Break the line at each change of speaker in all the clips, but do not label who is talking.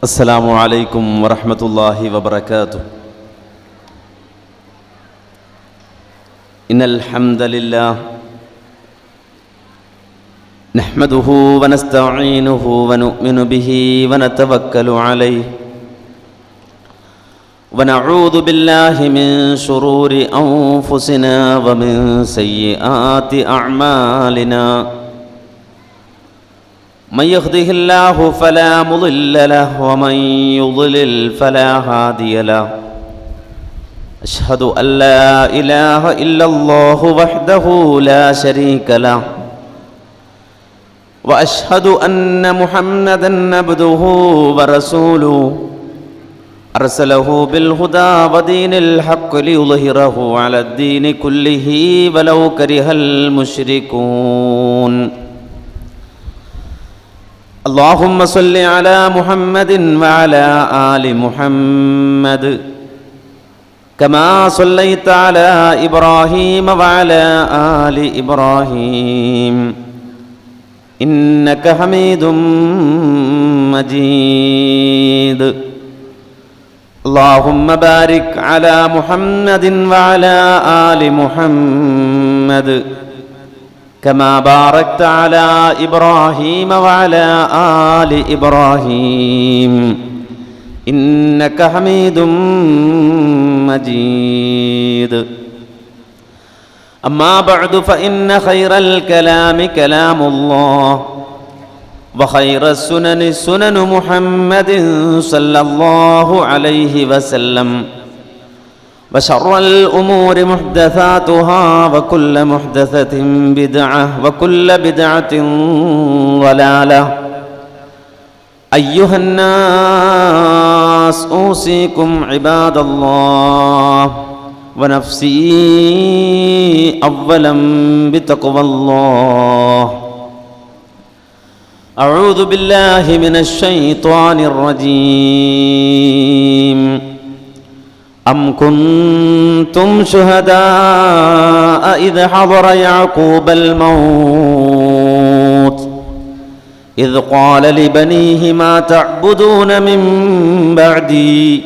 السلام عليكم ورحمة الله وبركاته. إن الحمد لله نحمده ونستعينه ونؤمن به ونتوكل عليه ونعوذ بالله من شرور أنفسنا ومن سيئات أعمالنا. من يهده الله فلا مضل له ومن يضلل فلا هادي له. أشهد أن لا إله إلا الله وحده لا شريك له وأشهد أن محمدا عبده ورسوله أرسله بالهدى ودين الحق ليظهره على الدين كله ولو كره المشركون. اللهم صل على محمد وعلى آل محمد كما صليت على إبراهيم وعلى آل إبراهيم إنك حميد مجيد. اللهم بارك على محمد وعلى آل محمد كما باركت على إبراهيم وعلى آل إبراهيم إنك حميد مجيد. أما بعد فإن خير الكلام كلام الله وخير السنن سنن محمد صلى الله عليه وسلم وشر الأمور محدثاتها وكل محدثة بدعة وكل بدعة ضلالة. أيها الناس أوصيكم عباد الله ونفسي أولا بتقوى الله. أعوذ بالله من الشيطان الرجيم. أم كنتم شهداء إذ حضر يعقوب الموت إذ قال لبنيه ما تعبدون من بعدي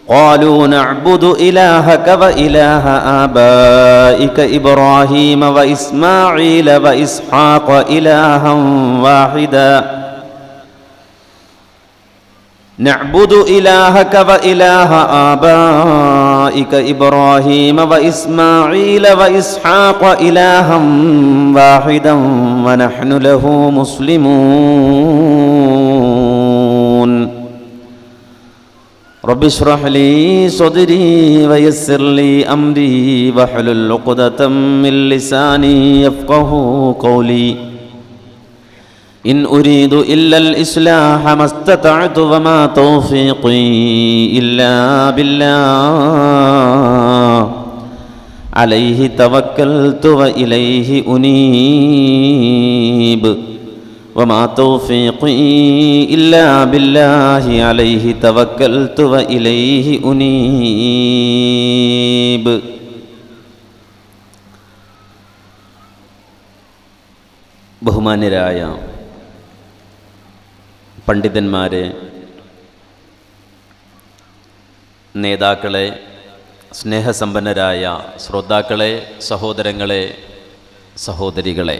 قالوا نعبد إلهك وإله آبائك إبراهيم وإسماعيل وإسحاق إلها واحدا نعبد إلهك وإله آبائك إبراهيم وإسماعيل وإسحاق إلها واحدا ونحن له مسلمون. رب اشرح لي صدري ويسر لي أمري واحلل عقدة من لساني يفقهوا قولي. إن أريد إلا الإصلاح ما استطعت وما توفيقي إلا بالله عليه توكلت وإليه أنيب وما توفيقي إلا بالله عليه توكلت وإليه أنيب. ബഹുമാന്യരായ പണ്ഡിതന്മാരെ, നേതാക്കളെ, സ്നേഹസമ്പന്നരായ ശ്രോതാക്കളെ, സഹോദരങ്ങളെ, സഹോദരികളെ,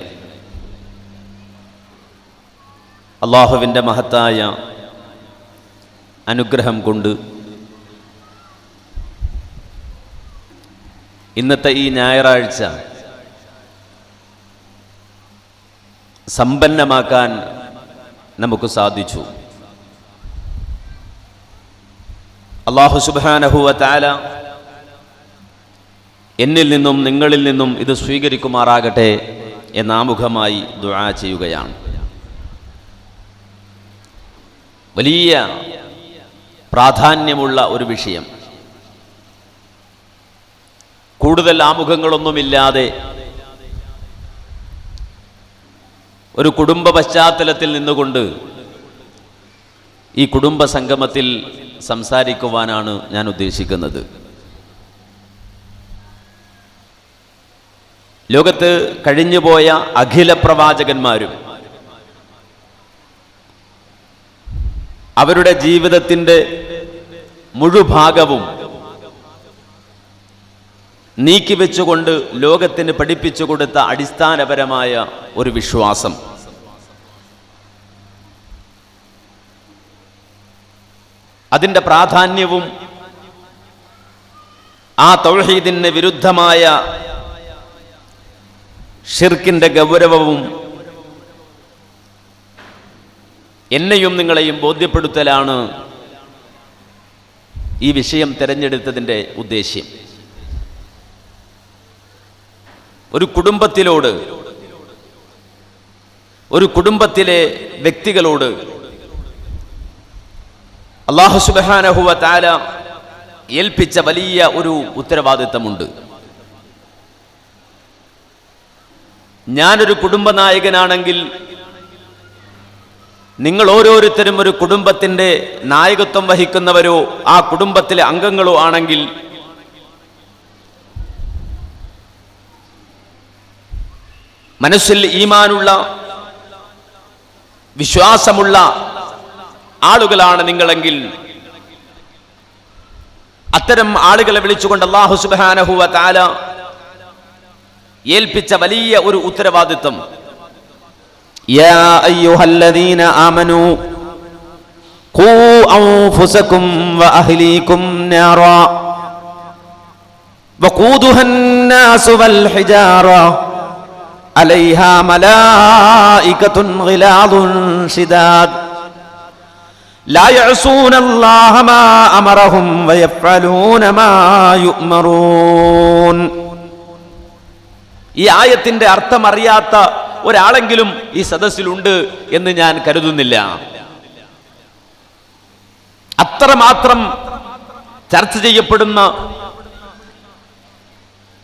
അല്ലാഹുവിൻ്റെ മഹത്തായ അനുഗ്രഹം കൊണ്ട് ഇന്നത്തെ ഈ ഞായറാഴ്ച സമ്പന്നമാക്കാൻ നമുക്ക് സാധിച്ചു. അല്ലാഹു സുബ്ഹാനഹു വ തആല എന്നിൽ നിന്നും നിങ്ങളിൽ നിന്നും ഇത് സ്വീകരിക്കുമാറാകട്ടെ എന്നാമുഖമായി ദുആ ചെയ്യുകയാണ്. വലിയ പ്രാധാന്യമുള്ള ഒരു വിഷയം. കൂടുതൽ ആമുഖങ്ങളൊന്നുമില്ലാതെ ഒരു കുടുംബ പശ്ചാത്തലത്തിൽ നിന്നുകൊണ്ട് ഈ കുടുംബ സംഗമത്തിൽ സംസാരിക്കുവാനാണ് ഞാൻ ഉദ്ദേശിക്കുന്നത്. ലോകത്ത് കഴിഞ്ഞുപോയ അഖില പ്രവാചകന്മാരും അവരുടെ ജീവിതത്തിൻ്റെ മുഴുഭാഗവും നീക്കിവെച്ചുകൊണ്ട് ലോകത്തിന് പഠിപ്പിച്ചു കൊടുത്ത അടിസ്ഥാനപരമായ ഒരു വിശ്വാസം, അതിൻ്റെ പ്രാധാന്യവും ആ തൗഹീദിന് വിരുദ്ധമായ ഷിർക്കിൻ്റെ ഗൗരവവും എന്നെയും നിങ്ങളെയും ബോധ്യപ്പെടുത്തലാണ് ഈ വിഷയം തിരഞ്ഞെടുത്തതിൻ്റെ ഉദ്ദേശ്യം. ഒരു കുടുംബത്തിലോട്, ഒരു കുടുംബത്തിലെ വ്യക്തികളോട് അല്ലാഹു സുബ്ഹാനഹു വ തആല ഏൽപ്പിച്ച വലിയ ഒരു ഉത്തരവാദിത്തമുണ്ട്. ഞാനൊരു കുടുംബനായകനാണെങ്കിൽ നിങ്ങൾ ഓരോരുത്തരും ഒരു കുടുംബത്തിൻ്റെ നായകത്വം വഹിക്കുന്നവരോ ആ കുടുംബത്തിലെ അംഗങ്ങളോ ആണെങ്കിൽ മനസ്സിൽ ഈമാനുള്ള വിശ്വാസമുള്ള ആളുകളാണ് നിങ്ങളെങ്കിൽ അത്തരം ആളുകളെ വിളിച്ചുകൊണ്ട് അല്ലാഹു സുബ്ഹാനഹു വ തആല ഏൽപ്പിച്ച വലിയ ഒരു ഉത്തരവാദിത്വം, യാ അയ്യുഹല്ലദീന ആമനൂ ഖൂ അൻഫുസകും വ അഹ്ലീകും നാറാ വഖൂദുഹൻ നാസു വൽ ഹിജാറ അലൈഹാ മലായികത്തുൻ ഗിലാദുൻ ശിദാദ് ലാ യഅസൂനല്ലാഹ മാ അമറഹും വയഫ്അലൂന മാ യുഅ്മറൂൻ. ഈ ആയത്തിന്റെ അർത്ഥം അറിയാത്ത ഒരാളെങ്കിലും ഈ സദസ്സിലുണ്ട് എന്ന് ഞാൻ കരുതുന്നില്ല. അത്രമാത്രം ചർച്ച ചെയ്യപ്പെടുന്ന,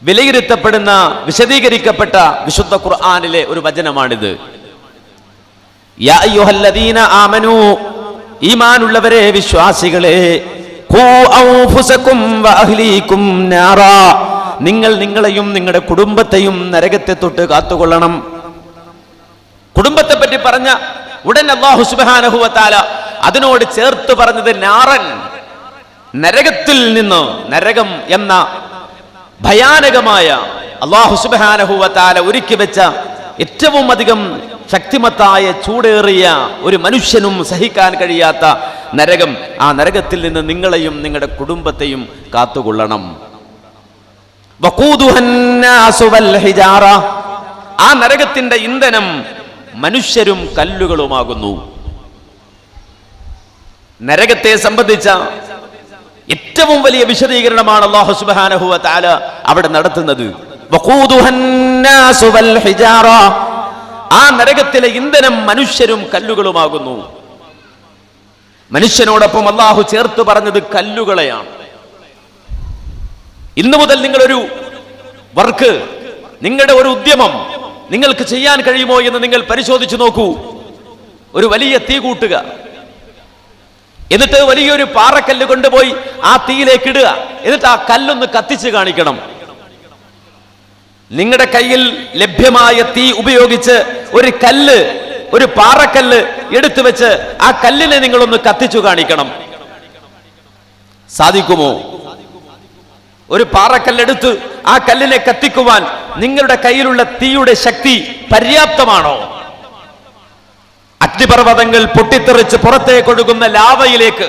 വിലയിരുത്തപ്പെടുന്ന, വിശദീകരിക്കപ്പെട്ട വിശുദ്ധ ഖുർആനിലെ ഒരു വചനമാണിത്. യാ അയ്യുഹല്ലദീന ആമനൂ, ഈമാനുള്ളവരെ, വിശ്വാസികളെ, ഖൂ അൻഫുസകും വ അഹ്ലീകും നാറാ, നിങ്ങൾ നിങ്ങളെയും നിങ്ങളുടെ കുടുംബത്തെയും നരകത്തെ തൊട്ട് കാത്തുകൊള്ളണം. കുടുംബത്തെ പറ്റി പറഞ്ഞ ഉടൻ അല്ലാഹു സുബ്ഹാനഹു വ തആല അതിനോട് ചേർത്ത് പറഞ്ഞത് നാറൻ, നരകത്തിൽ നിന്ന്, നരകം എന്ന ഭയാനകമായ അല്ലാഹു സുബ്ഹാനഹു വ തആല ഒരുക്കി വെച്ച ഏറ്റവും അധികം ശക്തിമത്തായ ചൂടേറിയ ഒരു മനുഷ്യനും സഹിക്കാൻ കഴിയാത്ത നരകം. ആ നരകത്തിൽ നിന്ന് നിങ്ങളെയും നിങ്ങളുടെ കുടുംബത്തെയും കാത്തുകൊള്ളണം. വഖൂദുഹൻ നാസു വൽ ഹിജാറ, ആ നരകത്തിന്റെ ഇന്ധനം മനുഷ്യരും കല്ലുകളുമാകുന്നു. നരകത്തെ സംബന്ധിച്ച ഏറ്റവും വലിയ വിശദീകരണമാണ് അല്ലാഹു സുബ്ഹാനഹു വ തആല അവിടെ നടത്തുന്നത്. വഖൂദുഹൻ നാസു വൽ ഹിജാറ, ആ നരകത്തിലെ ഇന്ധനം മനുഷ്യരും കല്ലുകളുമാകുന്നു. മനുഷ്യനോടൊപ്പം അല്ലാഹു ചേർത്ത് പറഞ്ഞത് കല്ലുകളെയാണ്. ഇന്നു മുതൽ നിങ്ങളൊരു വർക്ക്, നിങ്ങളുടെ ഒരു ഉദ്യമം നിങ്ങൾക്ക് ചെയ്യാൻ കഴിയുമോ എന്ന് നിങ്ങൾ പരിശോധിച്ചു നോക്കൂ. ഒരു വലിയ തീ കൂട്ടുക, എന്നിട്ട് വലിയൊരു പാറക്കല്ല് കൊണ്ടുപോയി ആ തീയിലേക്ക് ഇടുക, എന്നിട്ട് ആ കല്ലൊന്ന് കത്തിച്ച് കാണിക്കണം. നിങ്ങളുടെ കയ്യിൽ ലഭ്യമായ തീ ഉപയോഗിച്ച് ഒരു കല്ല്, ഒരു പാറക്കല്ല് എടുത്തു വെച്ച് ആ കല്ലിനെ നിങ്ങളൊന്ന് കത്തിച്ചു കാണിക്കണം. സാധിക്കുമോ? ഒരു പാറക്കല്ലെടുത്ത് ആ കല്ലിനെ കത്തിക്കുവാൻ നിങ്ങളുടെ കയ്യിലുള്ള തീയുടെ ശക്തി പര്യാപ്തമാണോ? അഗ്നിപർവ്വതങ്ങൾ പൊട്ടിത്തെറിച്ച് പുറത്തേക്കൊഴുകുന്ന ലാവയിലേക്ക്,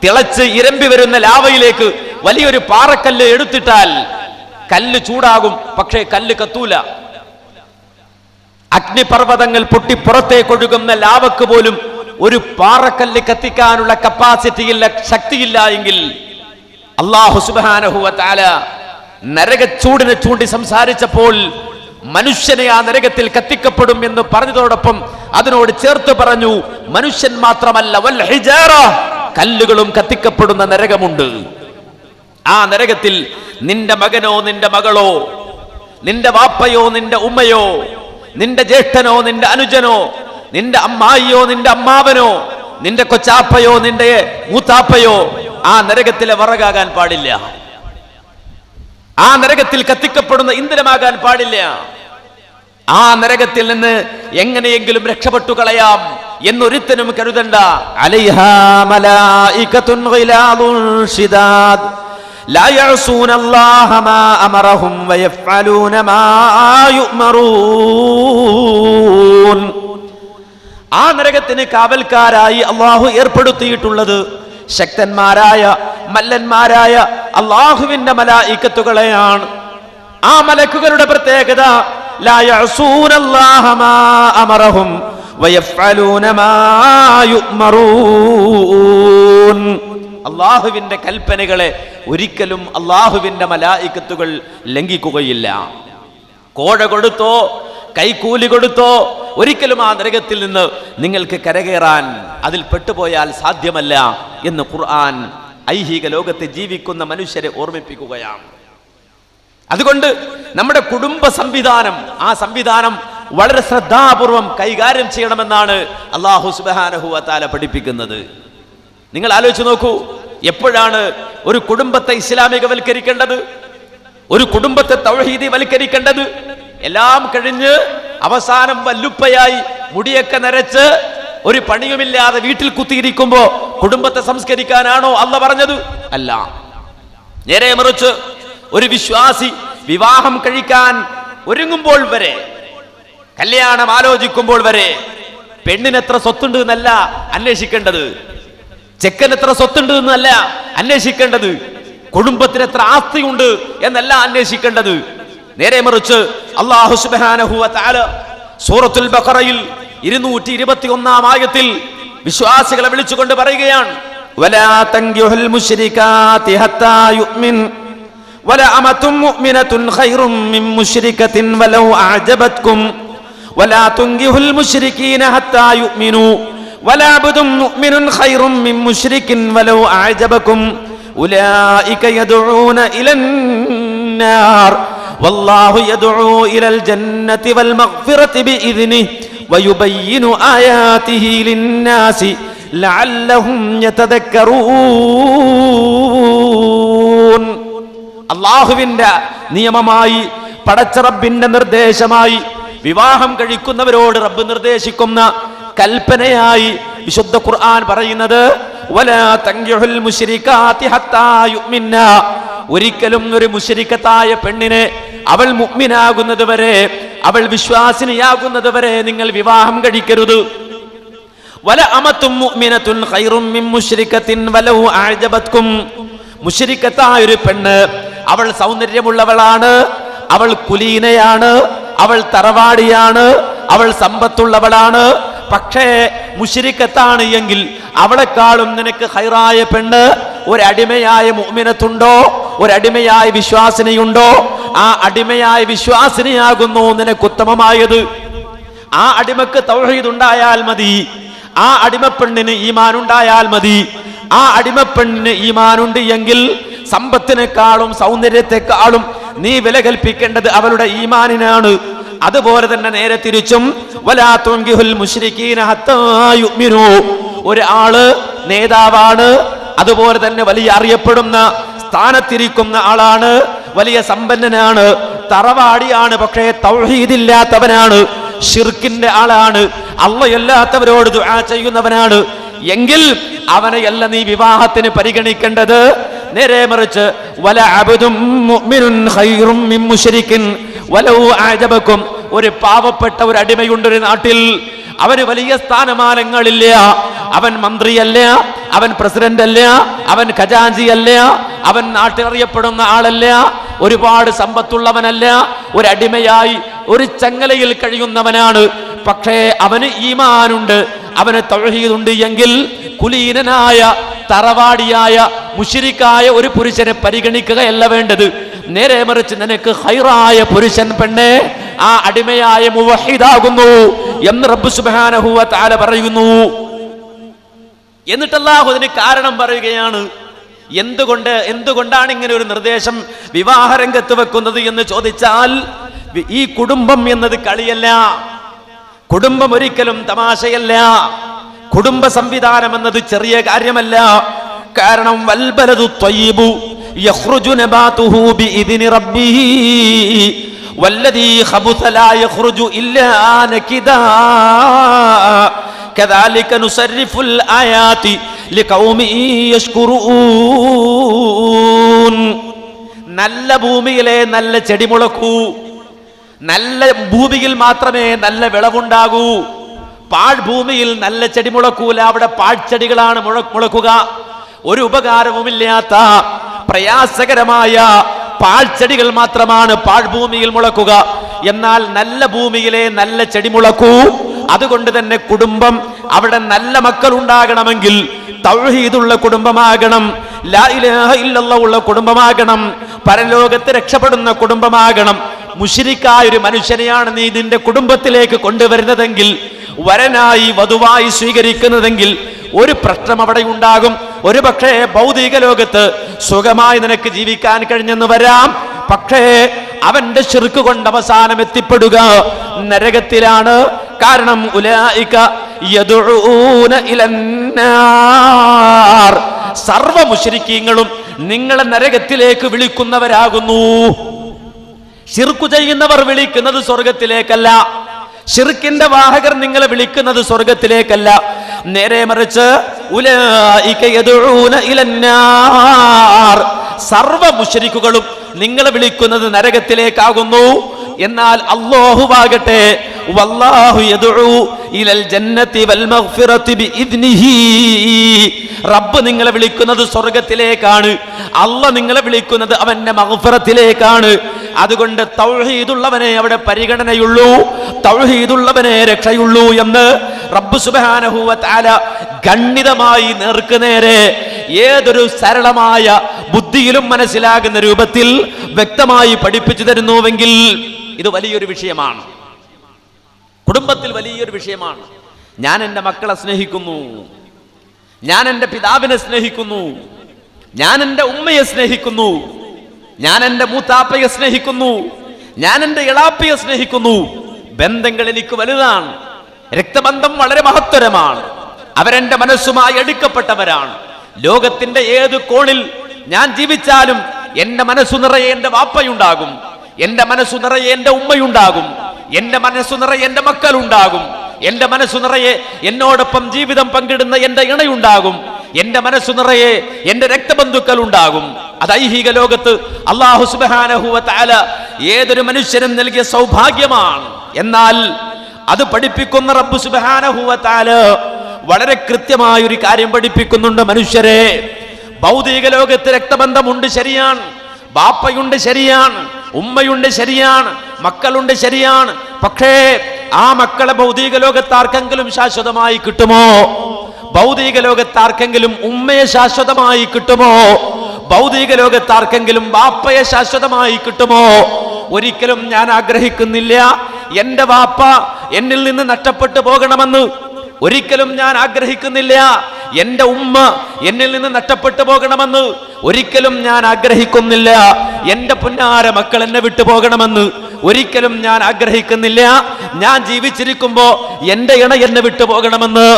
തിളച്ച് ഇരമ്പി വരുന്ന ലാവയിലേക്ക് വലിയൊരു പാറക്കല്ല് എടുത്തിട്ടാൽ കല്ല് ചൂടാകും, പക്ഷേ കല്ല് കത്തൂല. അഗ്നിപർവ്വതങ്ങൾ പൊട്ടി പുറത്തേക്കൊഴുകുന്ന ലാവക്ക് പോലും ഒരു പാറക്കല്ല് കത്തിക്കാനുള്ള കപ്പാസിറ്റിയില്ല, ശക്തിയില്ല എങ്കിൽ അല്ലാഹു സുബ്ഹാനഹു വ തആല നരകച്ചൂടിനെ ചൂണ്ടി സംസാരിച്ചപ്പോൾ മനുഷ്യനെ ആ നരകത്തിൽ കത്തിക്കപ്പെടും എന്ന് പറഞ്ഞതോടൊപ്പം അതിനോട് ചേർത്ത് പറഞ്ഞു, മനുഷ്യൻ മാത്രമല്ല, വൽ ഹിജാറ, കല്ലുകളും കത്തിക്കപ്പെടുന്ന നരകമുണ്ട്. ആ നരകത്തിൽ നിന്റെ മകനോ നിന്റെ മകളോ, നിന്റെ വാപ്പയോ നിന്റെ ഉമ്മയോ, നിന്റെ ജ്യേഷ്ഠനോ നിന്റെ അനുജനോ, നിന്റെ അമ്മായിയോ നിന്റെ അമ്മാവനോ, നിന്റെ കൊച്ചാപ്പയോ നിന്റെ മൂത്താപ്പയോ ആ നരകത്തിലെ വിറകാകാൻ പാടില്ല. ആ നരകത്തിൽ കത്തിക്കപ്പെടുന്ന ഇന്ധനമാകാൻ പാടില്ല. ആ നരകത്തിൽ നിന്ന് എങ്ങനെയെങ്കിലും രക്ഷപ്പെട്ടു കളയാം, എന്നൊരുത്തനും കരുതണ്ട. അലൈഹാ മലായികത്തുൻ ഗിലാദുൻ ശിദാദ് ലാ യഅസൂനല്ലാഹ മാ അമറഹും വയഫ്അലൂന മാ യുഅ്മറൂൻ. ആ നരകത്തിന് കാവൽക്കാരായി അല്ലാഹു ഏർപ്പെടുത്തിയിട്ടുള്ളത് ശക്തന്മാരായ മല്ലന്മാരായ അല്ലാഹുവിന്റെ മലായികത്തുകളെയാണ്. ആ മലക്കുകളുടെ പ്രത്യേകത ലാ യഅസൂനല്ലാഹ മാ അമറഹും വയഫ്അലൂന മാ യുഅ്മറൂൻ. അല്ലാഹുവിന്റെ കൽപ്പനകളെ ഒരിക്കലും അല്ലാഹുവിന്റെ മലായികത്തുകൾ ലംഘിക്കുകയില്ല. കോഴ കൊടുത്തോ കൈക്കൂലി കൊടുത്തോ ഒരിക്കലും ആ നരകത്തിൽ നിന്ന് നിങ്ങൾക്ക് കരകയറാൻ അതിൽ പെട്ടുപോയാൽ സാധ്യമല്ല എന്ന് ഖുർആൻ ഐഹിക ലോകത്ത് ജീവിക്കുന്ന മനുഷ്യരെ ഓർമ്മിപ്പിക്കുകയാണ്. അതുകൊണ്ട് നമ്മുടെ കുടുംബ സംവിധാനം, ആ സംവിധാനം വളരെ ശ്രദ്ധാപൂർവം കൈകാര്യം ചെയ്യണമെന്നാണ് അല്ലാഹു സുബ്ഹാനഹു വ തആല പഠിപ്പിക്കുന്നത്. നിങ്ങൾ ആലോചിച്ച് നോക്കൂ, എപ്പോഴാണ് ഒരു കുടുംബത്തെ ഇസ്ലാമികവൽക്കരിക്കേണ്ടത്, ഒരു കുടുംബത്തെ തൗഹീദി വൽക്കരിക്കേണ്ടത്? എല്ലാം കഴിഞ്ഞ് അവസാനം വല്ലുപ്പയായി മുടിയൊക്കെ നരച്ച് ഒരു പണിയുമില്ലാതെ വീട്ടിൽ കുത്തിയിരിക്കുമ്പോ കുടുംബത്തെ സംസ്കരിക്കാനാണോ അല്ലാഹു പറഞ്ഞത്? അല്ല. നേരെ മറിച്ച് ഒരു വിശ്വാസി വിവാഹം കഴിക്കാൻ ഒരുങ്ങുമ്പോൾ വരെ, കല്യാണം ആലോചിക്കുമ്പോൾ വരെ പെണ്ണിന് എത്ര സ്വത്തുണ്ട് എന്നല്ല അന്വേഷിക്കേണ്ടത്, ചെക്കൻ എത്ര സ്വത്തുണ്ട് എന്നല്ല അന്വേഷിക്കേണ്ടത്, കുടുംബത്തിന് എത്ര ആസ്തിയുണ്ട് എന്നല്ല അന്വേഷിക്കേണ്ടത്. നേരെ മറിച്ച് അല്ലാഹു സുബ്ഹാനഹു വ തആല സൂറത്തുൽ ബഖറയിൽ 221 ആയത്തിൽ വിശ്വാസികളെ വിളിച്ചുകൊണ്ട് പറയുകയാണ്, വലാ തൻകിഹുൽ മുശ്രികാതി ഹത്താ യുഅ്മിൻ വലാ അമതും മുഅ്മിനത്തുൻ ഖൈറും മിൻ മുശ്രികത്തിൻ വലൗ അഅജബത്കും വലാ തൻകിഹുൽ മുശ്രികീന ഹത്താ യുഅ്മിനു വലാ അബ്ദും മുഅ്മിനുൻ ഖൈറും മിൻ മുശ്രികിൻ വലൗ അഅജബകും ഉലൈക യദ്ഊന ഇലൻ നാർ വല്ലാഹു യദ്ഉ ഇലൽ ജന്നതി വൽ മഗ്ഫിറതി ബിഇദ്നിഹി വയുബയ്യിനു ആയാതിഹി ലിന്നാസി ലഅല്ലഹും യതദക്കറൂൻ. അല്ലാഹുവിന്റെ നിയമമായി, പടച്ച റബ്ബിന്റെ നിർദ്ദേശമായി വിവാഹം കഴിക്കുന്നവരോട് റബ്ബ് നിർദ്ദേശിക്കുന്ന കൽപ്പനയായി വിശുദ്ധ ഖുർആൻ പറയുന്നത് വലാ തൻകിഹുൽ മുശ്രികാതി ഹത്താ യുഅ്മിന. ഒരിക്കലും ഒരു മുശ്രിക്കത്തായ പെണ്ണിനെ അവൾ മുഅ്മിനാകുന്നത് വരെ, അവൾ വിശ്വാസിനിയാകുന്നത് വരെ നിങ്ങൾ വിവാഹം കഴിക്കരുത്. വലാ അമതും മുഅ്മിനത്തുൻ ഖൈറും മിൻ മുശ്രികത്തിൻ വലൗ അഅജബത്കും. മുശ്രിക്കത്തായ ഒരു പെണ്ണ്, അവൾ സൗന്ദര്യമുള്ളവളാണ്, അവൾ കുലീനയാണ്, അവൾ തറവാടിയാണ്, അവൾ സമ്പത്തുള്ളവളാണ്, പക്ഷേ മുശ്രിക്കത്താണ് എങ്കിൽ അവളെക്കാളും നിനക്ക് ഖൈറായ പെണ്ണ് ഒരടിമയായ മുഅ്മിനത്തുണ്ടോ, ഒരടിമയായ വിശ്വാസിനിയുണ്ടോ? ആ അടിമയായ വിശ്വാസിനിയാകുന്നു നിനക്ക് ഉത്തമമായത്. ആ അടിമക്ക് തൗഹീദ് ഉണ്ടായാൽ മതി, ആ അടിമപ്പെണ്ണിന് ഈമാൻ ഉണ്ടായാൽ മതി. ആ അടിമപ്പെണ്ണിന് ഈമാനുണ്ട് എങ്കിൽ സമ്പത്തിനേക്കാളും സൗന്ദര്യത്തെക്കാളും നീ വില കൽപ്പിക്കേണ്ടത് അവളുടെ ഈമാനിനാണ്. അതുപോലെ തന്നെ നേരെ തിരിച്ചും വലാ തുൻകിഹുൽ മുശ്രികീന ഹത്താ യുഅ്മിനു. ഒരു ആള് നേതാവാണ്, അതുപോലെ തന്നെ വലിയ അറിയപ്പെടുന്ന സ്ഥാനത്തിരിക്കുന്ന ആളാണ്, വലിയ സമ്പന്നനാണ്, തറവാടിയാണ്, പക്ഷേ തൗഹീദില്ലാത്തവനാണ്, ശിർക്കിന്റെ ആളാണ്, അല്ലാഹുവല്ലാത്തവരോട് ദുആ ചെയ്യുന്നവനാണ് എങ്കിൽ അവനെയല്ല നീ വിവാഹത്തിന് പരിഗണിക്കേണ്ടത്. നേരെ മറിച്ച് വലാ അബ്ദും മുഅ്മിനുൻ ഖൈറും മിൻ മുശ്രികിൻ വലൗ അഅജബകും. ഒരു പാവപ്പെട്ട ഒരു അടിമയുണ്ട് ഒരു നാട്ടിൽ, അവന് വലിയ സ്ഥാനമാനങ്ങളില്ല, അവൻ മന്ത്രിയല്ല, അവൻ പ്രസിഡന്റ് അല്ല, അവൻ ഖജാൻജി അല്ല, അവൻ നാട്ടിലറിയപ്പെടുന്ന ആളല്ല, ഒരുപാട് സമ്പത്തുള്ളവനല്ല, ഒരു അടിമയായി ഒരു ചങ്ങലയിൽ കഴിയുന്നവനാണ്, പക്ഷേ അവന് ഈമാനുണ്ട്, അവന് തൗഹീദുണ്ട് എങ്കിൽ കുലീനനായ തറവാടിയായ മുശ്രിക്കായ ഒരു പുരുഷനെ പരിഗണിക്കുകയല്ല വേണ്ടത്. നേരെ മറിച്ച് നിനക്ക് ഖൈറായ പുരുഷൻ പെണ്ണെ ആ അടിമയായ മുവഹിദാകുന്നു എന്ന് റബ്ബ് സുബ്ഹാനഹു വ തആല പറയുന്നു. എന്നിട്ട് അല്ലാഹു അതിന് കാരണം പറയുകയാണ്. എന്തുകൊണ്ടാണ് ഇങ്ങനെ ഒരു നിർദ്ദേശം വിവാഹ രംഗത്ത് വെക്കുന്നത് എന്ന് ചോദിച്ചാൽ, ഈ കുടുംബം എന്നത് കളിയല്ല, കുടുംബം ഒരിക്കലും തമാശയല്ല, കുടുംബ സംവിധാനം എന്നത് ചെറിയ കാര്യമല്ല. കാരണം വൽബലദു ത്വയ്യിബു യഖ്റുജു നബാതുഹു ബിഇദ്നി റബ്ബിഹി വല്ലദീ ഖബുസ ലാ യഖ്റുജു ഇല്ലാ നകിദാ കദാലിക നുസർരിഫുൽ ആയാതി ലിഖൗമി യശ്കുറൂൻ. നല്ല ഭൂമിയിലെ നല്ല ചെടി മുളക്കൂ. നല്ല ഭൂമിയിൽ മാത്രമേ നല്ല വിളവുണ്ടാകൂ. പാഴ്ഭൂമിയിൽ നല്ല ചെടി മുളക്കൂല. അവിടെ പാഴ്ചെടികളാണ് മുളക്കുക. ഒരു ഉപകാരവുമില്ലാത്ത പ്രയാസകരമായ പാഴ്ചെടികൾ മാത്രമാണ് പാഴ്ഭൂമിയിൽ മുളക്കുക. എന്നാൽ നല്ല ഭൂമിയിലെ നല്ല ചെടി മുളക്കൂ. അതുകൊണ്ട് തന്നെ കുടുംബം, അവിടെ നല്ല മക്കൾ ഉണ്ടാകണമെങ്കിൽ തൗഹീദുള്ള കുടുംബമാകണം, ലാ ഇലാഹ ഇല്ലല്ലാഹ് ഉള്ള കുടുംബമാകണം, പരലോകത്ത് രക്ഷപ്പെടുന്ന കുടുംബമാകണം. മുശ്രിക്കായ ഒരു മനുഷ്യനെയാണ് നീ നിന്റെ കുടുംബത്തിലേക്ക് കൊണ്ടുവരുന്നതെങ്കിൽ, വരനായി വധുവായി സ്വീകരിക്കുന്നതെങ്കിൽ ഒരു പ്രശ്നം അവിടെ ഉണ്ടാകും. ഒരു പക്ഷേ ഭൗതിക ലോകത്ത് സുഖമായി നിനക്ക് ജീവിക്കാൻ കഴിഞ്ഞെന്ന് വരാം. പക്ഷേ അവന്റെ ശിർക്ക് കൊണ്ട് അവസാനം എത്തിപ്പെടുക നരകത്തിലാണ്. കാരണം ഉലൈക യദഊന ഇലന്നാർ, സർവ്വ മുശ്രിക്കീങ്ങളും നിങ്ങളെ നരകത്തിലേക്ക് വിളിക്കുന്നവരാകുന്നു. ശിർക്ക് ചെയ്യുന്നവർ വിളിക്കുന്നത് സ്വർഗത്തിലേക്കല്ല. ശിർക്കിന്റെ വാഹകർ നിങ്ങളെ വിളിക്കുന്നത് സ്വർഗത്തിലേക്കല്ല. നേരെ മറിച്ച് ഉലൈക യദഊന ഇലന്നാർ, സർവ്വ മുശ്രിക്കുകളും നിങ്ങളെ വിളിക്കുന്നത് നരകത്തിലേക്കാകുന്നു. എന്നാൽ അല്ലാഹുവാകട്ടെ വല്ലാഹു യദഉ ഇലൽ ജന്നതി വൽ മഗ്ഫിറതി ബിഇദ്നിഹി, റബ്ബ് നിങ്ങളെ വിളിക്കുന്നത് സ്വർഗത്തിലേക്കാണ്. അല്ലാഹ് നിങ്ങളെ വിളിക്കുന്നത് അവന്റെ മഗ്ഫിറത്തിലേക്കാണ്. അതുകൊണ്ട് തൗഹീദുള്ളവനെ അവിടെ പരിഗണനയുള്ളൂ, തൗഹീദുള്ളവനെ രക്ഷയുള്ളൂ എന്ന് റബ്ബ് സുബ്ഹാനഹു വ തആല ഗണ്ഡിതമായി നേർക്കുനേരെ ഏതൊരു സരളമായ ബുദ്ധിയിലും മനസ്സിലാകുന്ന രൂപത്തിൽ വ്യക്തമായി പഠിപ്പിച്ചു തരുന്നുവെങ്കിൽ ഇത് വലിയൊരു വിഷയമാണ്. കുടുംബത്തിൽ വലിയൊരു വിഷയമാണ്. ഞാൻ എൻ്റെ മക്കളെ സ്നേഹിക്കുന്നു, ഞാൻ എൻ്റെ പിതാവിനെ സ്നേഹിക്കുന്നു, ഞാൻ എൻ്റെ ഉമ്മയെ സ്നേഹിക്കുന്നു, ഞാൻ എൻ്റെ മൂത്താപ്പയെ സ്നേഹിക്കുന്നു, ഞാൻ എൻ്റെ ഇളാപ്പയെ സ്നേഹിക്കുന്നു. ബന്ധങ്ങൾ എനിക്ക് വലുതാണ്. രക്തബന്ധം വളരെ മഹത്തരമാണ്. അവരെന്റെ മനസ്സുമായി എടുക്കപ്പെട്ടവരാണ്. ലോകത്തിന്റെ ഏത് കോണിൽ ഞാൻ ജീവിച്ചാലും എന്റെ മനസ്സു നിറയെ എന്റെ വാപ്പയുണ്ടാകും, എന്റെ മനസ്സു നിറയെ എന്റെ ഉമ്മയുണ്ടാകും, എന്റെ മനസ്സു നിറയെ എന്റെ മക്കളുണ്ടാകും, എന്റെ മനസ്സു നിറയെ എന്നോടൊപ്പം ജീവിതം പങ്കിടുന്ന എന്റെ ഇണയുണ്ടാകും, എന്റെ മനസ്സു നിറയെ എന്റെ രക്തബന്ധുക്കൾ ഉണ്ടാകും. അത് ഐഹിക ലോകത്ത് അല്ലാഹു സുബ്ഹാനഹു വ തആല ഏതൊരു മനുഷ്യനും നൽകിയ സൗഭാഗ്യമാണ്. എന്നാൽ അത് പഠിപ്പിക്കുന്ന റബ്ബ് സുബ്ഹാനഹു വ തആല വളരെ കൃത്യമായ ഒരു കാര്യം പഠിപ്പിക്കുന്നുണ്ട്. മനുഷ്യരെ, ഭൗതിക ലോകത്ത് രക്തബന്ധമുണ്ട്, ശരിയാണ്, ബാപ്പയുണ്ട്, ശരിയാണ്, ഉമ്മയുണ്ട്, ശരിയാണ്, മക്കളുണ്ട്, ശരിയാണ്. പക്ഷേ ആ മക്കളെ ഭൗതിക ലോകത്താർക്കെങ്കിലും ശാശ്വതമായി കിട്ടുമോ? ഭൗതിക ലോകത്താർക്കെങ്കിലും ഉമ്മയെ ശാശ്വതമായി കിട്ടുമോ? ഭൗതിക ലോകത്താർക്കെങ്കിലും ബാപ്പയെ ശാശ്വതമായി കിട്ടുമോ? ഒരിക്കലും ഞാൻ ആഗ്രഹിക്കുന്നില്ല എന്റെ വാപ്പ എന്നിൽ നിന്ന് നഷ്ടപ്പെട്ടു പോകണമെന്ന്. ഒരിക്കലും ഞാൻ ആഗ്രഹിക്കുന്നില്ല എന്റെ ഉമ്മ എന്നിൽ നിന്ന് നഷ്ടപ്പെട്ടു പോകണമെന്ന്. ഒരിക്കലും ഞാൻ ആഗ്രഹിക്കുന്നില്ല എന്റെ പുന്നാര മക്കൾ എന്നെ വിട്ടു പോകണമെന്ന്. ഒരിക്കലും ഞാൻ ആഗ്രഹിക്കുന്നില്ല ഞാൻ ജീവിച്ചിരിക്കുമ്പോ എന്റെ ഇണ എന്നെ വിട്ടു പോകണമെന്ന്.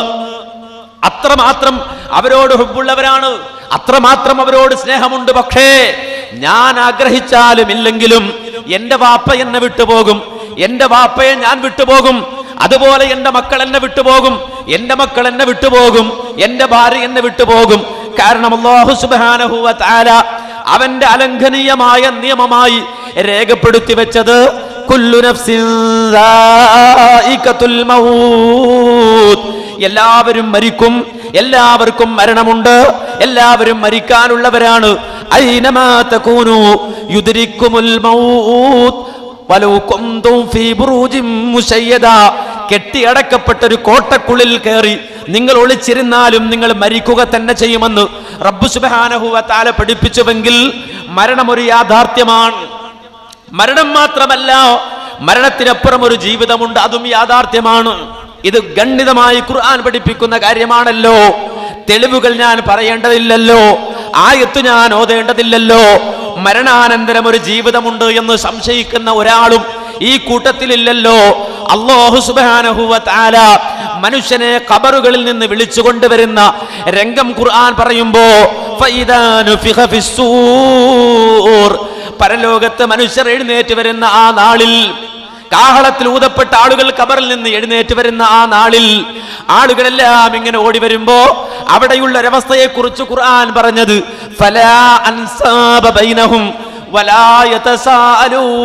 അത്രമാത്രം അവരോട് ഹുബ്ബുള്ളവരാണ്, അത്രമാത്രം അവരോട് സ്നേഹമുണ്ട്. പക്ഷേ ഞാൻ ആഗ്രഹിച്ചാലും ഇല്ലെങ്കിലും എന്റെ വാപ്പ എന്നെ വിട്ടുപോകും, എന്റെ വാപ്പയെ ഞാൻ വിട്ടുപോകും. അതുപോലെ എന്റെ മക്കൾ എന്നെ വിട്ടുപോകും, എന്റെ മക്കൾ എന്നെ വിട്ടുപോകും, എന്റെ ഭാര്യ എന്നെ വിട്ടുപോകും. കാരണം അല്ലാഹു സുബ്ഹാനഹു വ തആല അവന്റെ അലംഘനീയമായ നിയമമായി രേഖപ്പെടുത്തി വെച്ചത് കുല്ലു നഫ്സിൻ ദായിഖത്തുൽ മൗത്ത്, എല്ലാവരും മരിക്കും, എല്ലാവർക്കും മരണമുണ്ട്, എല്ലാവരും മരിക്കാനുള്ളവരാണ്. ഐനമാ തകൂനു യുദ്രിക്കുമുൽ മൗത്ത് വലൗ കുന്തും ഫീ ബുറൂജിൻ മുശയ്യദ, കെട്ടിയടക്കപ്പെട്ട ഒരു കോട്ടക്കുള്ളിൽ കയറി നിങ്ങൾ ഒളിച്ചിരുന്നാലും നിങ്ങൾ മരിക്കുക തന്നെ ചെയ്യുമെന്ന് റബ്ബ് സുബ്ഹാനഹു വ തആല പഠിപ്പിച്ചുവെങ്കിൽ മരണം ഒരു യാഥാർത്ഥ്യമാണ്. മരണം മാത്രമല്ല, മരണത്തിനപ്പുറം ഒരു ജീവിതമുണ്ട്, അതും യാഥാർത്ഥ്യമാണ്. ഇത് ഗണ്ഡിതമായി ഖുർആൻ പഠിപ്പിക്കുന്ന കാര്യമാണല്ലോ. തെളിവുകൾ ഞാൻ പറയേണ്ടതില്ലല്ലോ, ആയത്ത് ഞാൻ ഓതേണ്ടതില്ലല്ലോ. മരണാനന്തരം ഒരു ജീവിതമുണ്ട് എന്ന് സംശയിക്കുന്ന ഒരാളും ഈ കൂട്ടത്തിലില്ലല്ലോ. അല്ലാഹു സുബ്ഹാനഹു വ തആല മനുഷ്യനെ ഖബറുകളിൽ നിന്ന് വിളിച്ചു കൊണ്ടുവരുന്ന രംഗം ഖുർആൻ പറയുമ്പോ ഫഇദാ നുഫിഖ ഫിസ്സൂർ, പരലോകത്ത് മനുഷ്യർ എഴുന്നേറ്റ് വരുന്ന ആ നാളിൽ, കാഹളത്തിൽ ഊതപ്പെട്ട ആളുകൾ ഖബറിൽ നിന്ന് എഴുന്നേറ്റ് വരുന്ന ആ നാളിൽ, ആളുകളെല്ലാം ഇങ്ങനെ ഓടി വരുമ്പോ അവിടെയുള്ള ഒരവസ്ഥയെ കുറിച്ച് ഖുർആൻ പറഞ്ഞത് ഫലാ അൻസാബ ബൈനഹും വലാ യതസാഅലൂൻ.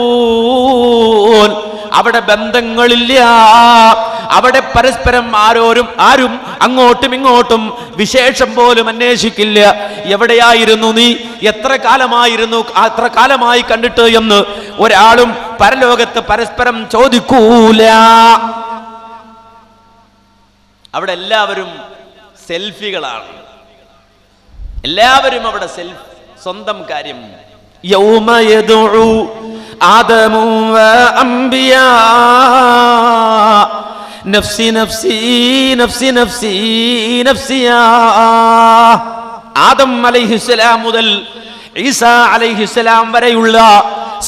അവിടെ ബന്ധങ്ങളില്ല, അവിടെ പരസ്പരം ആരും അങ്ങോട്ടും ഇങ്ങോട്ടും വിശേഷം പോലും അന്വേഷിക്കില്ല. എവിടെയായിരുന്നു നീ, എത്ര കാലമായി കണ്ടിട്ട് എന്ന് ഒരാളും പരലോകത്ത് പരസ്പരം ചോദിക്കൂല. അവിടെ എല്ലാവരും സെൽഫികളാണ്, എല്ലാവരും അവിടെ സ്വന്തം കാര്യം. യൗമ യദ്ഉ ആദമു വഅംബിയാ നഫ്സി നഫ്സി നഫ്സി നഫ്സി നഫ്സിയാ. ആദം അലൈഹിസ്സലാം മുതൽ ഈസാ അലൈഹിസ്സലാം വരെയുള്ള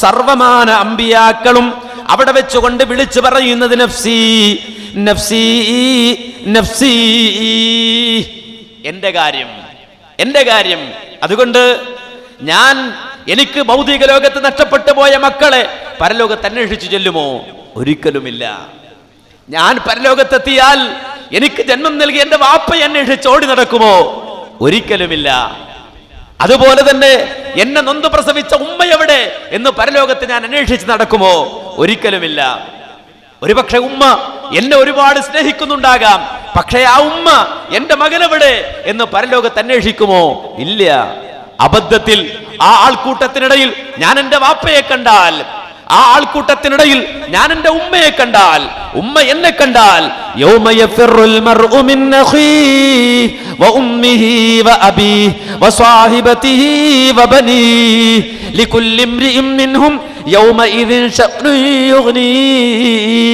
സർവമാന അമ്പിയാക്കളും അവിടെ വെച്ചുകൊണ്ട് വിളിച്ചു പറയുന്നത് നഫ്സി നഫ്സി നഫ്സി, എന്റെ കാര്യം, എന്റെ കാര്യം. അതുകൊണ്ട് എനിക്ക് ഭൗതിക ലോകത്ത് നഷ്ടപ്പെട്ടു പോയ മക്കളെ പരലോകത്ത് അന്വേഷിച്ചു ചെല്ലുമോ? ഒരിക്കലുമില്ല. ഞാൻ പരലോകത്തെത്തിയാൽ എനിക്ക് ജന്മം നൽകി എന്റെ വാപ്പയെ അന്വേഷിച്ച് ഓടി നടക്കുമോ? ഒരിക്കലുമില്ല. അതുപോലെ തന്നെ എന്നെ നൊന്ത് പ്രസവിച്ച ഉമ്മ എവിടെ എന്ന് പരലോകത്ത് ഞാൻ അന്വേഷിച്ച് നടക്കുമോ? ഒരിക്കലുമില്ല. ഒരുപക്ഷെ ഉമ്മ എന്നെ ഒരുപാട് സ്നേഹിക്കുന്നുണ്ടാകാം, പക്ഷേ ആ ഉമ്മ എന്റെ മകനെവിടെ എന്ന് പരലോകത്ത് അന്വേഷിക്കുമോ? ഇല്ല. അബദ്ധത്തിൽ ആ ആൾക്കൂട്ടത്തിനിടയിൽ ഞാൻ എന്റെ വാപ്പയെ കണ്ടാൽ, ആ ആൾക്കൂട്ടത്തിനിടയിൽ ഞാൻ എന്റെ ഉമ്മയെ കണ്ടാൽ, ഉമ്മ എന്നെ കണ്ടാൽ, യൗമ യഫിറുൽ മർഉ മിൻ അഖീഹി വഉമ്മിഹി വഅബീഹി വസ്വാഹിബതിഹി വബനീഹി ലികുല്ലി ഇംറിഇൻ മിൻഹും യൗമഇദിൻ ശഅ്നുൻ യുഗ്നീഹി.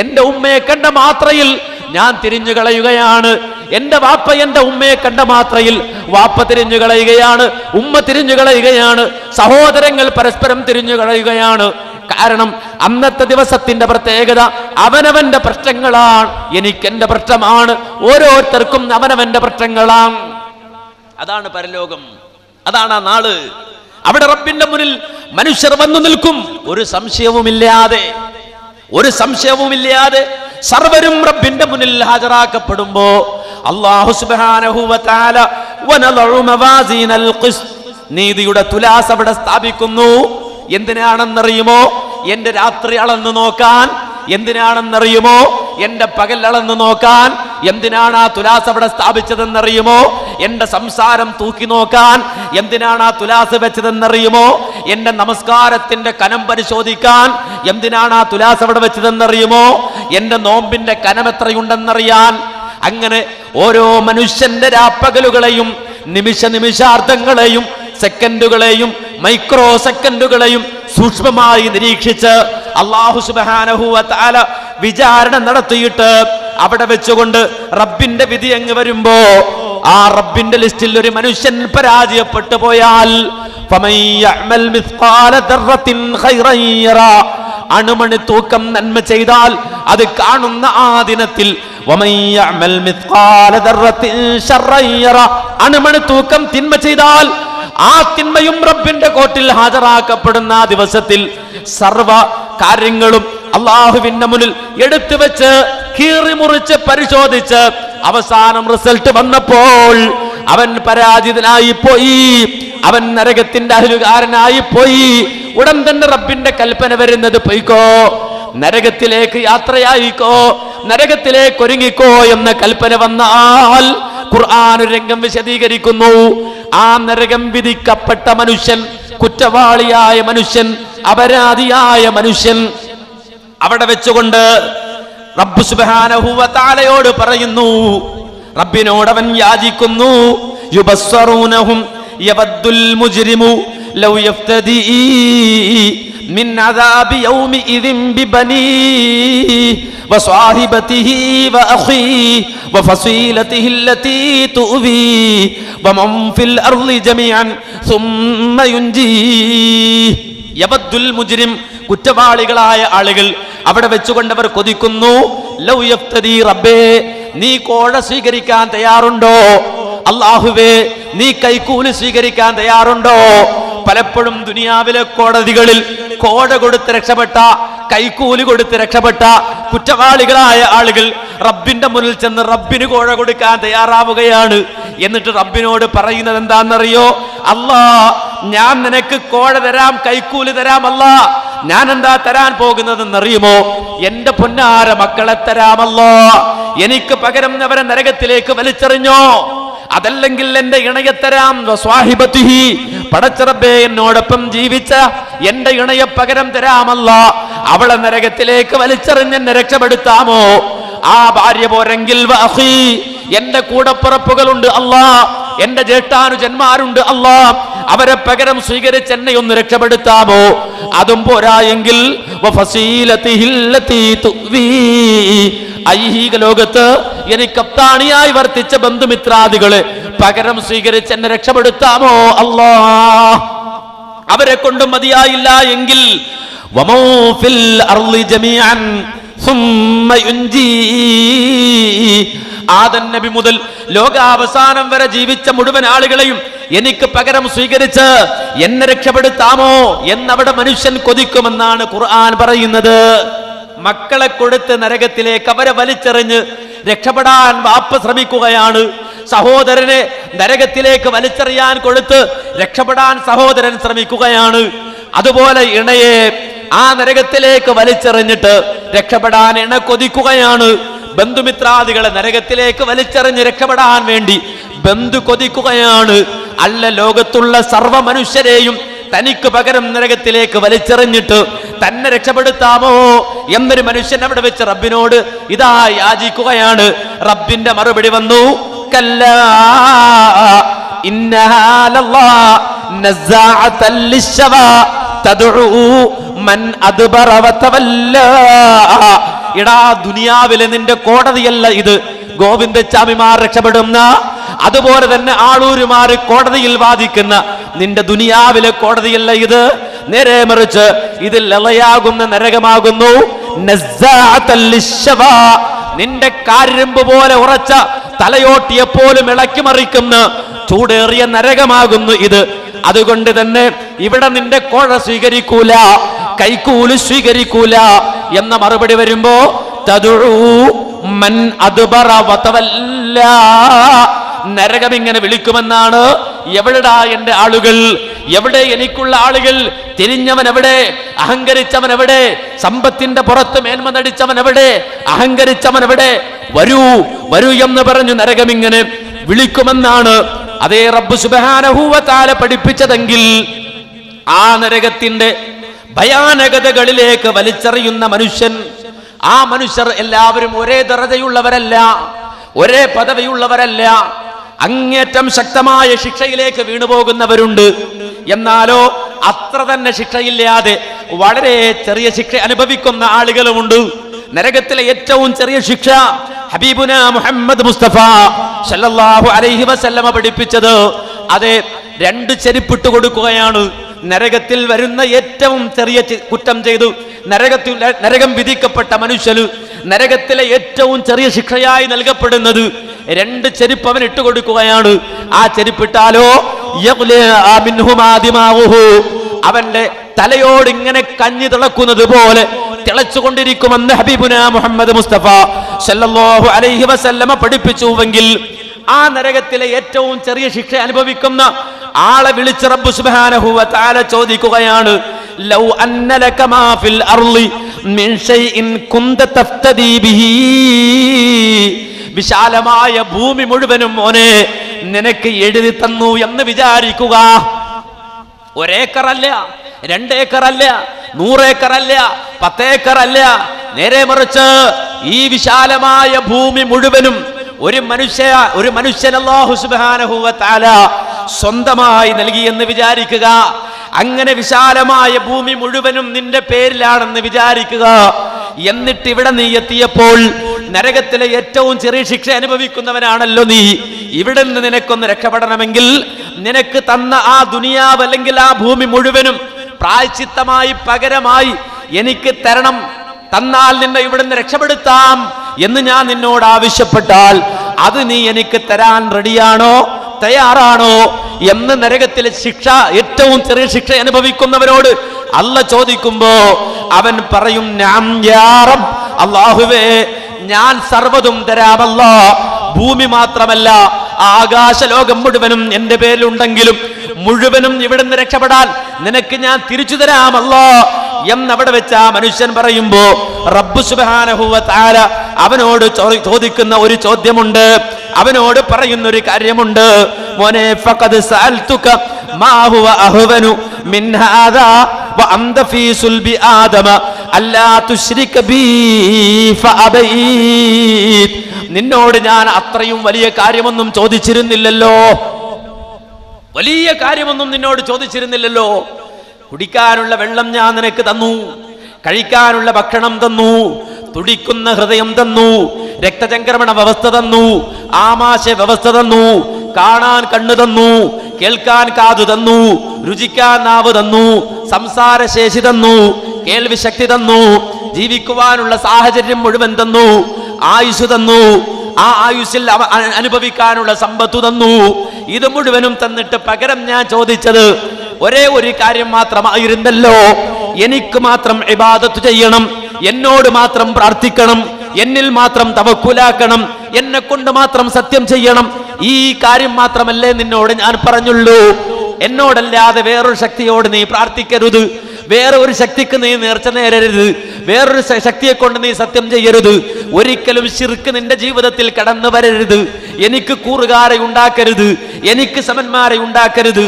എന്റെ ഉമ്മയെ കണ്ട മാത്രയിൽ ഞാൻ തിരിഞ്ഞു കളയുകയാണ്. എന്റെ വാപ്പ എന്റെ ഉമ്മയെ കണ്ട മാത്രയിൽ വാപ്പ തിരിഞ്ഞു കളയുകയാണ്, ഉമ്മ തിരിഞ്ഞു കളയുകയാണ്, സഹോദരങ്ങൾ പരസ്പരം തിരിഞ്ഞു കളയുകയാണ്. കാരണം അന്നത്തെ ദിവസത്തിന്റെ പ്രത്യേകത അവനവന്റെ പ്രശ്നങ്ങളാണ്, എനിക്കെന്റെ പ്രശ്നമാണ്, ഓരോരുത്തർക്കും അവനവന്റെ പ്രശ്നങ്ങളാണ്. അതാണ് പരലോകം, അതാണ് ആ നാള്. അവിടെ റബ്ബിന്റെ മുന്നിൽ മനുഷ്യർ വന്നു നിൽക്കും, ഒരു സംശയവുമില്ലാതെ സർവരും റബ്ബിന്റെ മുന്നിൽ ഹാജരാക്കപ്പെടുമ്പോ അല്ലാഹു സുബ്ഹാനഹു വ തആല വനദഉ മവാസീനൽ ഖിസ്ത്, നീതിയുടെ തുലാസ് അവിടെ സ്ഥാപിക്കുന്നു. എന്തിനാണെന്നറിയുമോ? എന്റെ രാത്രി അളന്നു നോക്കാൻ. എന്തിനാണെന്നറിയുമോ? എന്റെ പകൽ അളന്നു നോക്കാൻ. എന്തിനാണ് ആ തുലാസ് അവിടെ സ്ഥാപിച്ചതെന്നറിയുമോ? എന്റെ സംസാരം തൂക്കി നോക്കാൻ. എന്തിനാണ് ആ തുലാസ് വെച്ചതെന്നറിയുമോ? എന്റെ നമസ്കാരത്തിന്റെ കനം പരിശോധിക്കാൻ. എന്തിനാണ് ആ തുലാസ് അവിടെ വെച്ചതെന്നറിയുമോ? എന്റെ നോമ്പിന്റെ കനം എത്രയുണ്ടെന്നറിയാൻ. അങ്ങനെ ഓരോ മനുഷ്യന്റെ രാപ്പകലുകളെയും നിമിഷാർദ്ധങ്ങളെയും സെക്കൻഡുകളെയും മൈക്രോ സെക്കൻഡുകളെയും സൂക്ഷ്മമായി നിരീക്ഷിച്ച് അല്ലാഹു സുബ്ഹാനഹു വ തആല വിചാരണ നടത്തിയിട്ട് അവിടെ വെച്ചുകൊണ്ട് റബ്ബിന്റെ വിധി അങ്ങ് വരുമ്പോ ആ റബ്ബിന്റെ ലിസ്റ്റിൽ ഒരു മനുഷ്യൻ പരാജയപ്പെട്ടു പോയാൽ അണുമണി തൂക്കം നന്മ ചെയ്താൽ അത് കാണുന്ന ആ ദിനത്തിൽ അണുമണി തൂക്കം തിന്മ ചെയ്താൽ ആ തിന്മയും റബ്ബിന്റെ കോർട്ടിൽ ഹാജരാക്കപ്പെടുന്ന ആ ദിവസത്തിൽ സർവ കാര്യങ്ങളും അള്ളാഹുവിന്റെ മുന്നിൽ എടുത്തു വെച്ച് കീറി മുറിച്ച് പരിശോധിച്ച് അവസാനം റിസൾട്ട് വന്നപ്പോൾ അവൻ പരാജിതനായി പോയി, അവൻ നരകത്തിന്റെ അഹലുകാരനായി പോയി. ഉടൻ തന്നെ റബ്ബിന്റെ കൽപ്പന വരുന്നത് പൊയ്ക്കോ, നരകത്തിലേക്ക് യാത്രയായിക്കോ, നരകത്തിലേക്ക് ഒരുങ്ങിക്കോ എന്ന കൽപ്പന വന്നാൽ ഖുർആൻ രംഗം വിശദീകരിക്കുന്നു. ആ നരകം വിധിക്കപ്പെട്ട മനുഷ്യൻ, കുറ്റവാളിയായ മനുഷ്യൻ, അപരാധിയായ മനുഷ്യൻ അവിടെ വെച്ചുകൊണ്ട് റബ്ബ് സുബ്ഹാനഹു വ തആലയോട് പറയുന്നു, റബ്ബിനോട് അവൻ യാചിക്കുന്നു. യുബസ്സറൂനഹും യവദ്ദുൽ മുജ്രിമു ലൗ യഫ്തദി മിൻ അദാബി യൗമിഇദിൻ ബിബനീഹി വസ്വാഹിബതിഹി വഅഖീഹി വഫസീലതിഹി അല്ലതി തുവി വമൻ ഫിൽ അർളി ജമീഅൻ സുമ്മ യുൻജി. യവദ്ദുൽ മുജ്രിം, കുറ്റവാളികളായ ആളുകൾ അവിടെ വെച്ചുകൊണ്ടവർ കൊതിക്കുന്നു. ലൗ യഫ്തദി, റബ്ബേ നീ കോഴ സ്വീകരിക്കാൻ തയ്യാറുണ്ടോ? അല്ലാഹുവേ നീ കൈക്കൂലി സ്വീകരിക്കാൻ തയ്യാറുണ്ടോ? പലപ്പോഴും ദുനിയാവിലെ കോടതികളിൽ കോഴ കൊടുത്ത് രക്ഷപ്പെട്ട കൈക്കൂലി കൊടുത്ത് രക്ഷപ്പെട്ട കുറ്റവാളികളായ ആളുകൾ റബ്ബിന്റെ മുന്നിൽ ചെന്ന് റബ്ബിന് കോഴ കൊടുക്കാൻ തയ്യാറാവുകയാണ്. എന്നിട്ട് റബ്ബിനോട് പറയുന്നത് എന്താണെന്നറിയോ? അല്ലാ, ഞാൻ നിനക്ക് കോഴ തരാം, കൈക്കൂലി തരാം. അല്ലാ, ഞാൻ എന്താ തരാൻ പോകുന്നതെന്നറിയുമോ? എന്റെ പൊന്നാര മക്കളെ തരാമല്ലോ. എനിക്ക് പകരം അവരെ നരകത്തിലേക്ക് വലിച്ചെറിഞ്ഞോ, അതല്ലെങ്കിൽ എന്റെ ഇണയെ തരാം. സ്വാഹിബത്തിഹി, പടച്ചറബേ, എന്നോടൊപ്പം ജീവിച്ച എന്റെ ഇണയെ പകരം തരാമല്ല. അവളെ നരകത്തിലേക്ക് വലിച്ചെറിഞ്ഞെന്നെ രക്ഷപ്പെടുത്താമോ? ആ ഭാര്യ പോരെങ്കിൽ വഅഖി, എന്റെ കൂടപ്പിറപ്പുകളുണ്ട് അല്ലാ, എന്റെ ജ്യേഷ്ഠാനുജന്മാരുണ്ട് അല്ലാ, അവരെ പകരം സ്വീകരിച്ച് എന്നെ ഒന്ന് രക്ഷപ്പെടുത്താമോ? അതും പോരായെങ്കിൽ ഐഹിക ലോകത്ത് എനിക്ക് അപ്താണിയായി വർത്തിച്ച ബന്ധുമിത്രാദികളെ പകരം സ്വീകരിച്ച് എന്നെ രക്ഷപ്പെടുത്താമോ അല്ലാ? അവരെ കൊണ്ട് മതിയായില്ല എങ്കിൽ ആദം നബി മുതൽ ലോകാവസാനം വരെ ജീവിച്ച മുഴുവൻ ആളുകളെയും എനിക്ക് പകരം സ്വീകരിച്ച് എന്നെ രക്ഷപ്പെടുത്താമോ എന്നവിടെ മനുഷ്യൻ കൊതിക്കുമെന്നാണ് ഖുർആൻ പറയുന്നത്. മക്കളെ കൊടുത്ത് നരകത്തിലേക്ക് അവരെ വലിച്ചെറിഞ്ഞ് രക്ഷപ്പെടാൻ വാപ്പ ശ്രമിക്കുകയാണ്. സഹോദരനെ നരകത്തിലേക്ക് വലിച്ചെറിയാൻ കൊടുത്ത് രക്ഷപ്പെടാൻ സഹോദരൻ ശ്രമിക്കുകയാണ്. അതുപോലെ ഇണയെ ആ നരകത്തിലേക്ക് വലിച്ചെറിഞ്ഞിട്ട് രക്ഷപ്പെടാൻ ഇണ കൊതിക്കുകയാണ്. ബന്ധുമിത്രാദികളെ നരകത്തിലേക്ക് വലിച്ചെറിഞ്ഞ് രക്ഷപ്പെടാൻ വേണ്ടി ബന്ധു കൊതിക്കുകയാണ്. അല്ല, ലോകത്തുള്ള സർവ്വ മനുഷ്യരെയും തനിക്ക് പകരം നരകത്തിലേക്ക് വലിച്ചെറിഞ്ഞിട്ട് തന്നെ രക്ഷപ്പെടുത്താമോ എന്നൊരു മനുഷ്യൻ അവിടെ വെച്ച് റബ്ബിനോട് ഇതാ യാചിക്കുകയാണ്. റബ്ബിന്റെ മറുപടി വന്നു, കല്ലാ ഇന്നഹാ ലല്ലാഹ് നസ്സാഅതൻ ലിശ്ശവാ തദ്ഉ മൻ അദ്ബറ വതവല്ലാ. എടാ, ദുനിയാവിലെ നിന്റെ കോടതിയല്ല ഇത്. ഗോവിന്ദച്ചാമിമാർ രക്ഷപ്പെടുന്ന, അതുപോലെ തന്നെ ആളൂരുമാർ കോടതിയിൽ വാദിക്കുന്ന നിന്റെ ദുനിയാവിലെ കോടതിയല്ല ഇത്. നേരെ മറിച്ച് ഇതിൽ ലളയാകുന്ന നരകമാകുന്നു. നസ്സാഅതൻ ലിശ്ശവാ, നിന്റെ കാരിരുമ്പ് പോലെ ഉറച്ച തലയോട്ടിയെപ്പോലും ഇളക്കി മറിക്കുന്ന ചൂടേറിയ നരകമാകുന്നു ഇത്. അതുകൊണ്ട് തന്നെ ഇവിടെ നിന്റെ കോഴ സ്വീകരിക്കൂല, കൈക്കൂല് സ്വീകരിക്കൂല എന്ന മറുപടി വരുമ്പോ തദ്ഉ മൻ അദ്ബറ വതവല്ലാ, നരകം ഇങ്ങനെ വിളിക്കുമെന്നാണ്. എവിടെടാ എന്റെ ആളുകൾ? എവിടെ എനിക്കുള്ള ആളുകൾ? തിരിഞ്ഞവൻ എവിടെ? അഹങ്കരിച്ചവൻ എവിടെ? സമ്പത്തിന്റെ പുറത്ത് മേന്മ നടിച്ചവൻ എവിടെ? അഹങ്കരിച്ചവൻ എവിടെ? വരൂ വരൂ എന്ന് പറഞ്ഞു നരകം ഇങ്ങനെ വിളിക്കുമെന്നാണ് അതേ റബ്ബ് സുബ്ഹാനഹു വ തആല പഠിപ്പിച്ചതെങ്കിൽ ആ നരകത്തിന്റെ ഭയാനകതകളിലേക്ക് വലിച്ചെറിയുന്ന മനുഷ്യൻ, ആ മനുഷ്യർ എല്ലാവരും ഒരേ ദറജയുള്ളവരല്ല, ഒരേ പദവിയുള്ളവരല്ല. അങ്ങേറ്റം ശക്തമായ ശിക്ഷയിലേക്ക് വീണുപോകുന്നവരുണ്ട്. എന്നാലോ അത്ര തന്നെ ശിക്ഷയില്ലാതെ വളരെ ചെറിയ ശിക്ഷ അനുഭവിക്കുന്ന ആളുകളുമുണ്ട്. നരകത്തിലെ ഏറ്റവും ചെറിയ ശിക്ഷ ഹബീബുന മുഹമ്മദ് മുസ്തഫ സല്ലല്ലാഹു അലൈഹി വസല്ലമ പഠിപ്പിച്ചത് അതെ 2 ചെരുപ്പിട്ട് കൊടുക്കുകയാണ്. നരകത്തിൽ വരുന്ന ഏറ്റവും ചെറിയ കുറ്റം ചെയ്തു നരകം വിധിക്കപ്പെട്ട മനുഷ്യന് നരകത്തിലെ ഏറ്റവും ചെറിയ ശിക്ഷയായി നൽകപ്പെടുന്നത് 2 ചെരുപ്പ് അവൻ ഇട്ട് കൊടുക്കുകയാണ്. ആ ചെരുപ്പിട്ടാലോ അവന്റെ തലയോട് ഇങ്ങനെ കഞ്ഞി തിളക്കുന്നത് പോലെ തിളച്ചുകൊണ്ടിരിക്കുമെന്ന് ഹബീബുന മുഹമ്മദ് മുസ്തഫ സല്ലല്ലാഹു അലൈഹി വസല്ലമ പഠിപ്പിച്ചുവെങ്കിൽ ആ നരകത്തിലെ ഏറ്റവും ചെറിയ ശിക്ഷ അനുഭവിക്കുന്ന ആളെ വിളിച്ച് റബ്ബ് സുബ്ഹാനഹു വ തആല ചോദിക്കുകയാണ്, ലൗ അന്ന ലക മാ ഫിൽ അർളി മിൻ ഷൈഇൻ കുന്ത തഫ്തദി ബിഹി, വിശാലമായ ഭൂമി മുഴുവനും മോനെ നിനക്ക് എഴുതി തന്നു എന്ന് വിചാരിക്കുക. 1 ഏക്കറല്ല, 2 ഏക്കറല്ല, 100 ഏക്കറല്ല, 10 ഏക്കറല്ല, നേരെ മറിച്ച് ഈ വിശാലമായ ഭൂമി മുഴുവനും ഒരു മനുഷ്യൻ അല്ലാഹു സുബ്ഹാനഹു വ തആല സ്വന്തമായി നൽകിയെന്ന് വിചാരിക്കുക. അങ്ങനെ വിശാലമായ ഭൂമി മുഴുവനും നിന്റെ പേരിലാണെന്ന് വിചാരിക്കുക. എന്നിട്ട് ഇവിടെ നീ എത്തിയപ്പോൾ നരകത്തിലെ ഏറ്റവും ചെറിയ ശിക്ഷ അനുഭവിക്കുന്നവനാണല്ലോ നീ. ഇവിടെ നിന്ന് നിനക്കൊന്ന് രക്ഷപ്പെടണമെങ്കിൽ നിനക്ക് തന്ന ആ ദുനിയാവ് അല്ലെങ്കിൽ ആ ഭൂമി മുഴുവനും പ്രായശ്ചിത്തമായി പകരമായി എനിക്ക് തരണം. തന്നാൽ നിന്നെ ഇവിടുന്ന് രക്ഷപ്പെടുത്താം എന്ന് ഞാൻ നിന്നോട് ആവശ്യപ്പെട്ടാൽ അത് നീ എനിക്ക് തരാൻ റെഡിയാണോ, തയ്യാറാണോ എന്ന് നരകത്തിലെ ശിക്ഷ ഏറ്റവും ചെറിയ ശിക്ഷ അനുഭവിക്കുന്നവരോട് അല്ല ചോദിക്കുമ്പോ അവൻ പറയും നാം യാ റബ്ബ്, അല്ലാഹുവേ ഞാൻ സർവ്വതും തരാമല്ലോ. ഭൂമി മാത്രമല്ല, ആകാശലോകം മുഴുവനും എന്റെ പേരിലുണ്ടെങ്കിലും മുഴുവനും ഇവിടുന്ന് രക്ഷപ്പെടാൻ നിനക്ക് ഞാൻ തിരിച്ചു തരാമല്ലോ എന്നവിടെ വെച്ച് ആ മനുഷ്യൻ പറയുമ്പോ റബ്ബ് സുബ്ഹാനഹു വ തആല അവനോട് ചോദിക്കുന്ന ഒരു ചോദ്യമുണ്ട്, അവനോട് പറയുന്ന ഒരു കാര്യമുണ്ട്. മോനെ, ഫഖദ് സഅൽതുക മാ ഹുവ അഹ്വനു മിൻ ഹാദാ വ അൻത ഫീ സുൽബി ആദമ അല്ലാ തുശ്രിക ബി ഫഅബൈത്. നിന്നോട് ഞാൻ അത്രയും വലിയ കാര്യമൊന്നും ചോദിച്ചിരുന്നില്ലല്ലോ, വലിയ കാര്യമൊന്നും നിന്നോട് ചോദിച്ചിരുന്നില്ലല്ലോ. കുടിക്കാനുള്ള വെള്ളം ഞാൻ നിനക്ക് തന്നു, കഴിക്കാനുള്ള ഭക്ഷണം തന്നു, തുടിക്കുന്ന ഹൃദയം തന്നു, രക്തചംക്രമണ വ്യവസ്ഥ തന്നു, ആമാശ വ്യവസ്ഥ തന്നു, കാണാൻ കണ്ണു തന്നു, കേൾക്കാൻ കാതു തന്നു, രുചിക്കാൻ നാവ് തന്നു, സംസാരശേഷി തന്നു, കേൾവി ശക്തി തന്നു, ജീവിക്കുവാനുള്ള സാഹചര്യം മുഴുവൻ തന്നു, ആയുസ് തന്നു, ആ ആയുസ്സിൽ അനുഭവിക്കാനുള്ള സമ്പത്തു തന്നു. ഇത് മുഴുവനും തന്നിട്ട് പകരം ഞാൻ ചോദിച്ചത് ഒരേ ഒരു കാര്യം മാത്രമായിരുന്നല്ലോ, എനിക്ക് മാത്രം ഇബാദത്ത് ചെയ്യണം, എന്നോട് മാത്രം പ്രാർത്ഥിക്കണം, എന്നിൽ മാത്രം തവക്കുലാക്കണം, എന്നെ കൊണ്ട് മാത്രം സത്യം ചെയ്യണം. ഈ കാര്യം മാത്രമല്ലേ നിന്നോട് ഞാൻ പറഞ്ഞുള്ളൂ. എന്നോടല്ലാതെ വേറൊരു ശക്തിയോട് നീ പ്രാർത്ഥിക്കരുത്, വേറെ ഒരു ശക്തിക്ക് നീ നേർച്ച നേരരുത്, വേറൊരു ശക്തിയെ കൊണ്ട് നീ സത്യം ചെയ്യരുത്, ഒരിക്കലും ശിർക്ക് നിന്റെ ജീവിതത്തിൽ കടന്നു വരരുത്, എനിക്ക് കൂറുകാരെ ഉണ്ടാക്കരുത്, എനിക്ക് സമന്മാരെ ഉണ്ടാക്കരുത്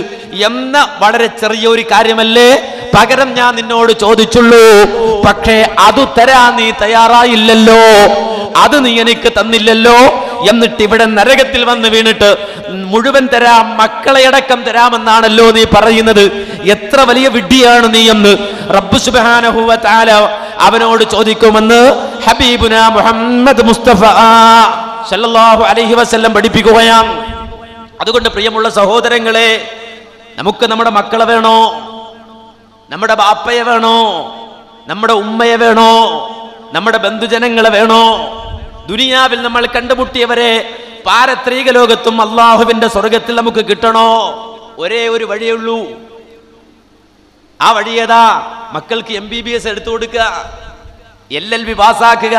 എന്ന വളരെ ചെറിയൊരു കാര്യമല്ലേ പകരം ഞാൻ നിന്നോട് ചോദിച്ചുള്ളൂ. പക്ഷേ അത് തരാൻ നീ തയ്യാറായില്ലല്ലോ, അത് നീ എനിക്ക് തന്നില്ലല്ലോ. എന്നിട്ട് ഇവിടെ നരകത്തിൽ വന്ന് വീണിട്ട് മുഴുവൻ തരാം, മക്കളെ അടക്കം തരാമെന്നാണല്ലോ നീ പറയുന്നത്. എത്ര വലിയ വിഡ്ഢിയാണ് നീ എന്ന് റബ്ബ് സുബ്ഹാനഹു വ തആല അവനോട് ചോദിക്കുമെന്ന് ഹബീബുന മുഹമ്മദ് മുസ്തഫ സല്ലല്ലാഹു അലൈഹി വസല്ലം പഠിപ്പിക്കുകയാണ്. അതുകൊണ്ട് പ്രിയമുള്ള സഹോദരങ്ങളെ, നമുക്ക് നമ്മുടെ മക്കളെ വേണോ, നമ്മുടെ ബാപ്പയെ വേണോ, നമ്മുടെ ഉമ്മയെ വേണോ, നമ്മുടെ ബന്ധുജനങ്ങളെ വേണോ? ദുനിയാവിൽ നമ്മൾ കണ്ടുമുട്ടിയവരെ പാരത്രിക ലോകത്തും അള്ളാഹുവിന്റെ സ്വർഗത്തിൽ നമുക്ക് കിട്ടണോ? ഒരേ ഒരു വഴിയുള്ളൂ. ആ വഴി ഏതാ? മക്കൾക്ക് MBBS എടുത്തു കൊടുക്കുക, LLB പാസ്സാക്കുക,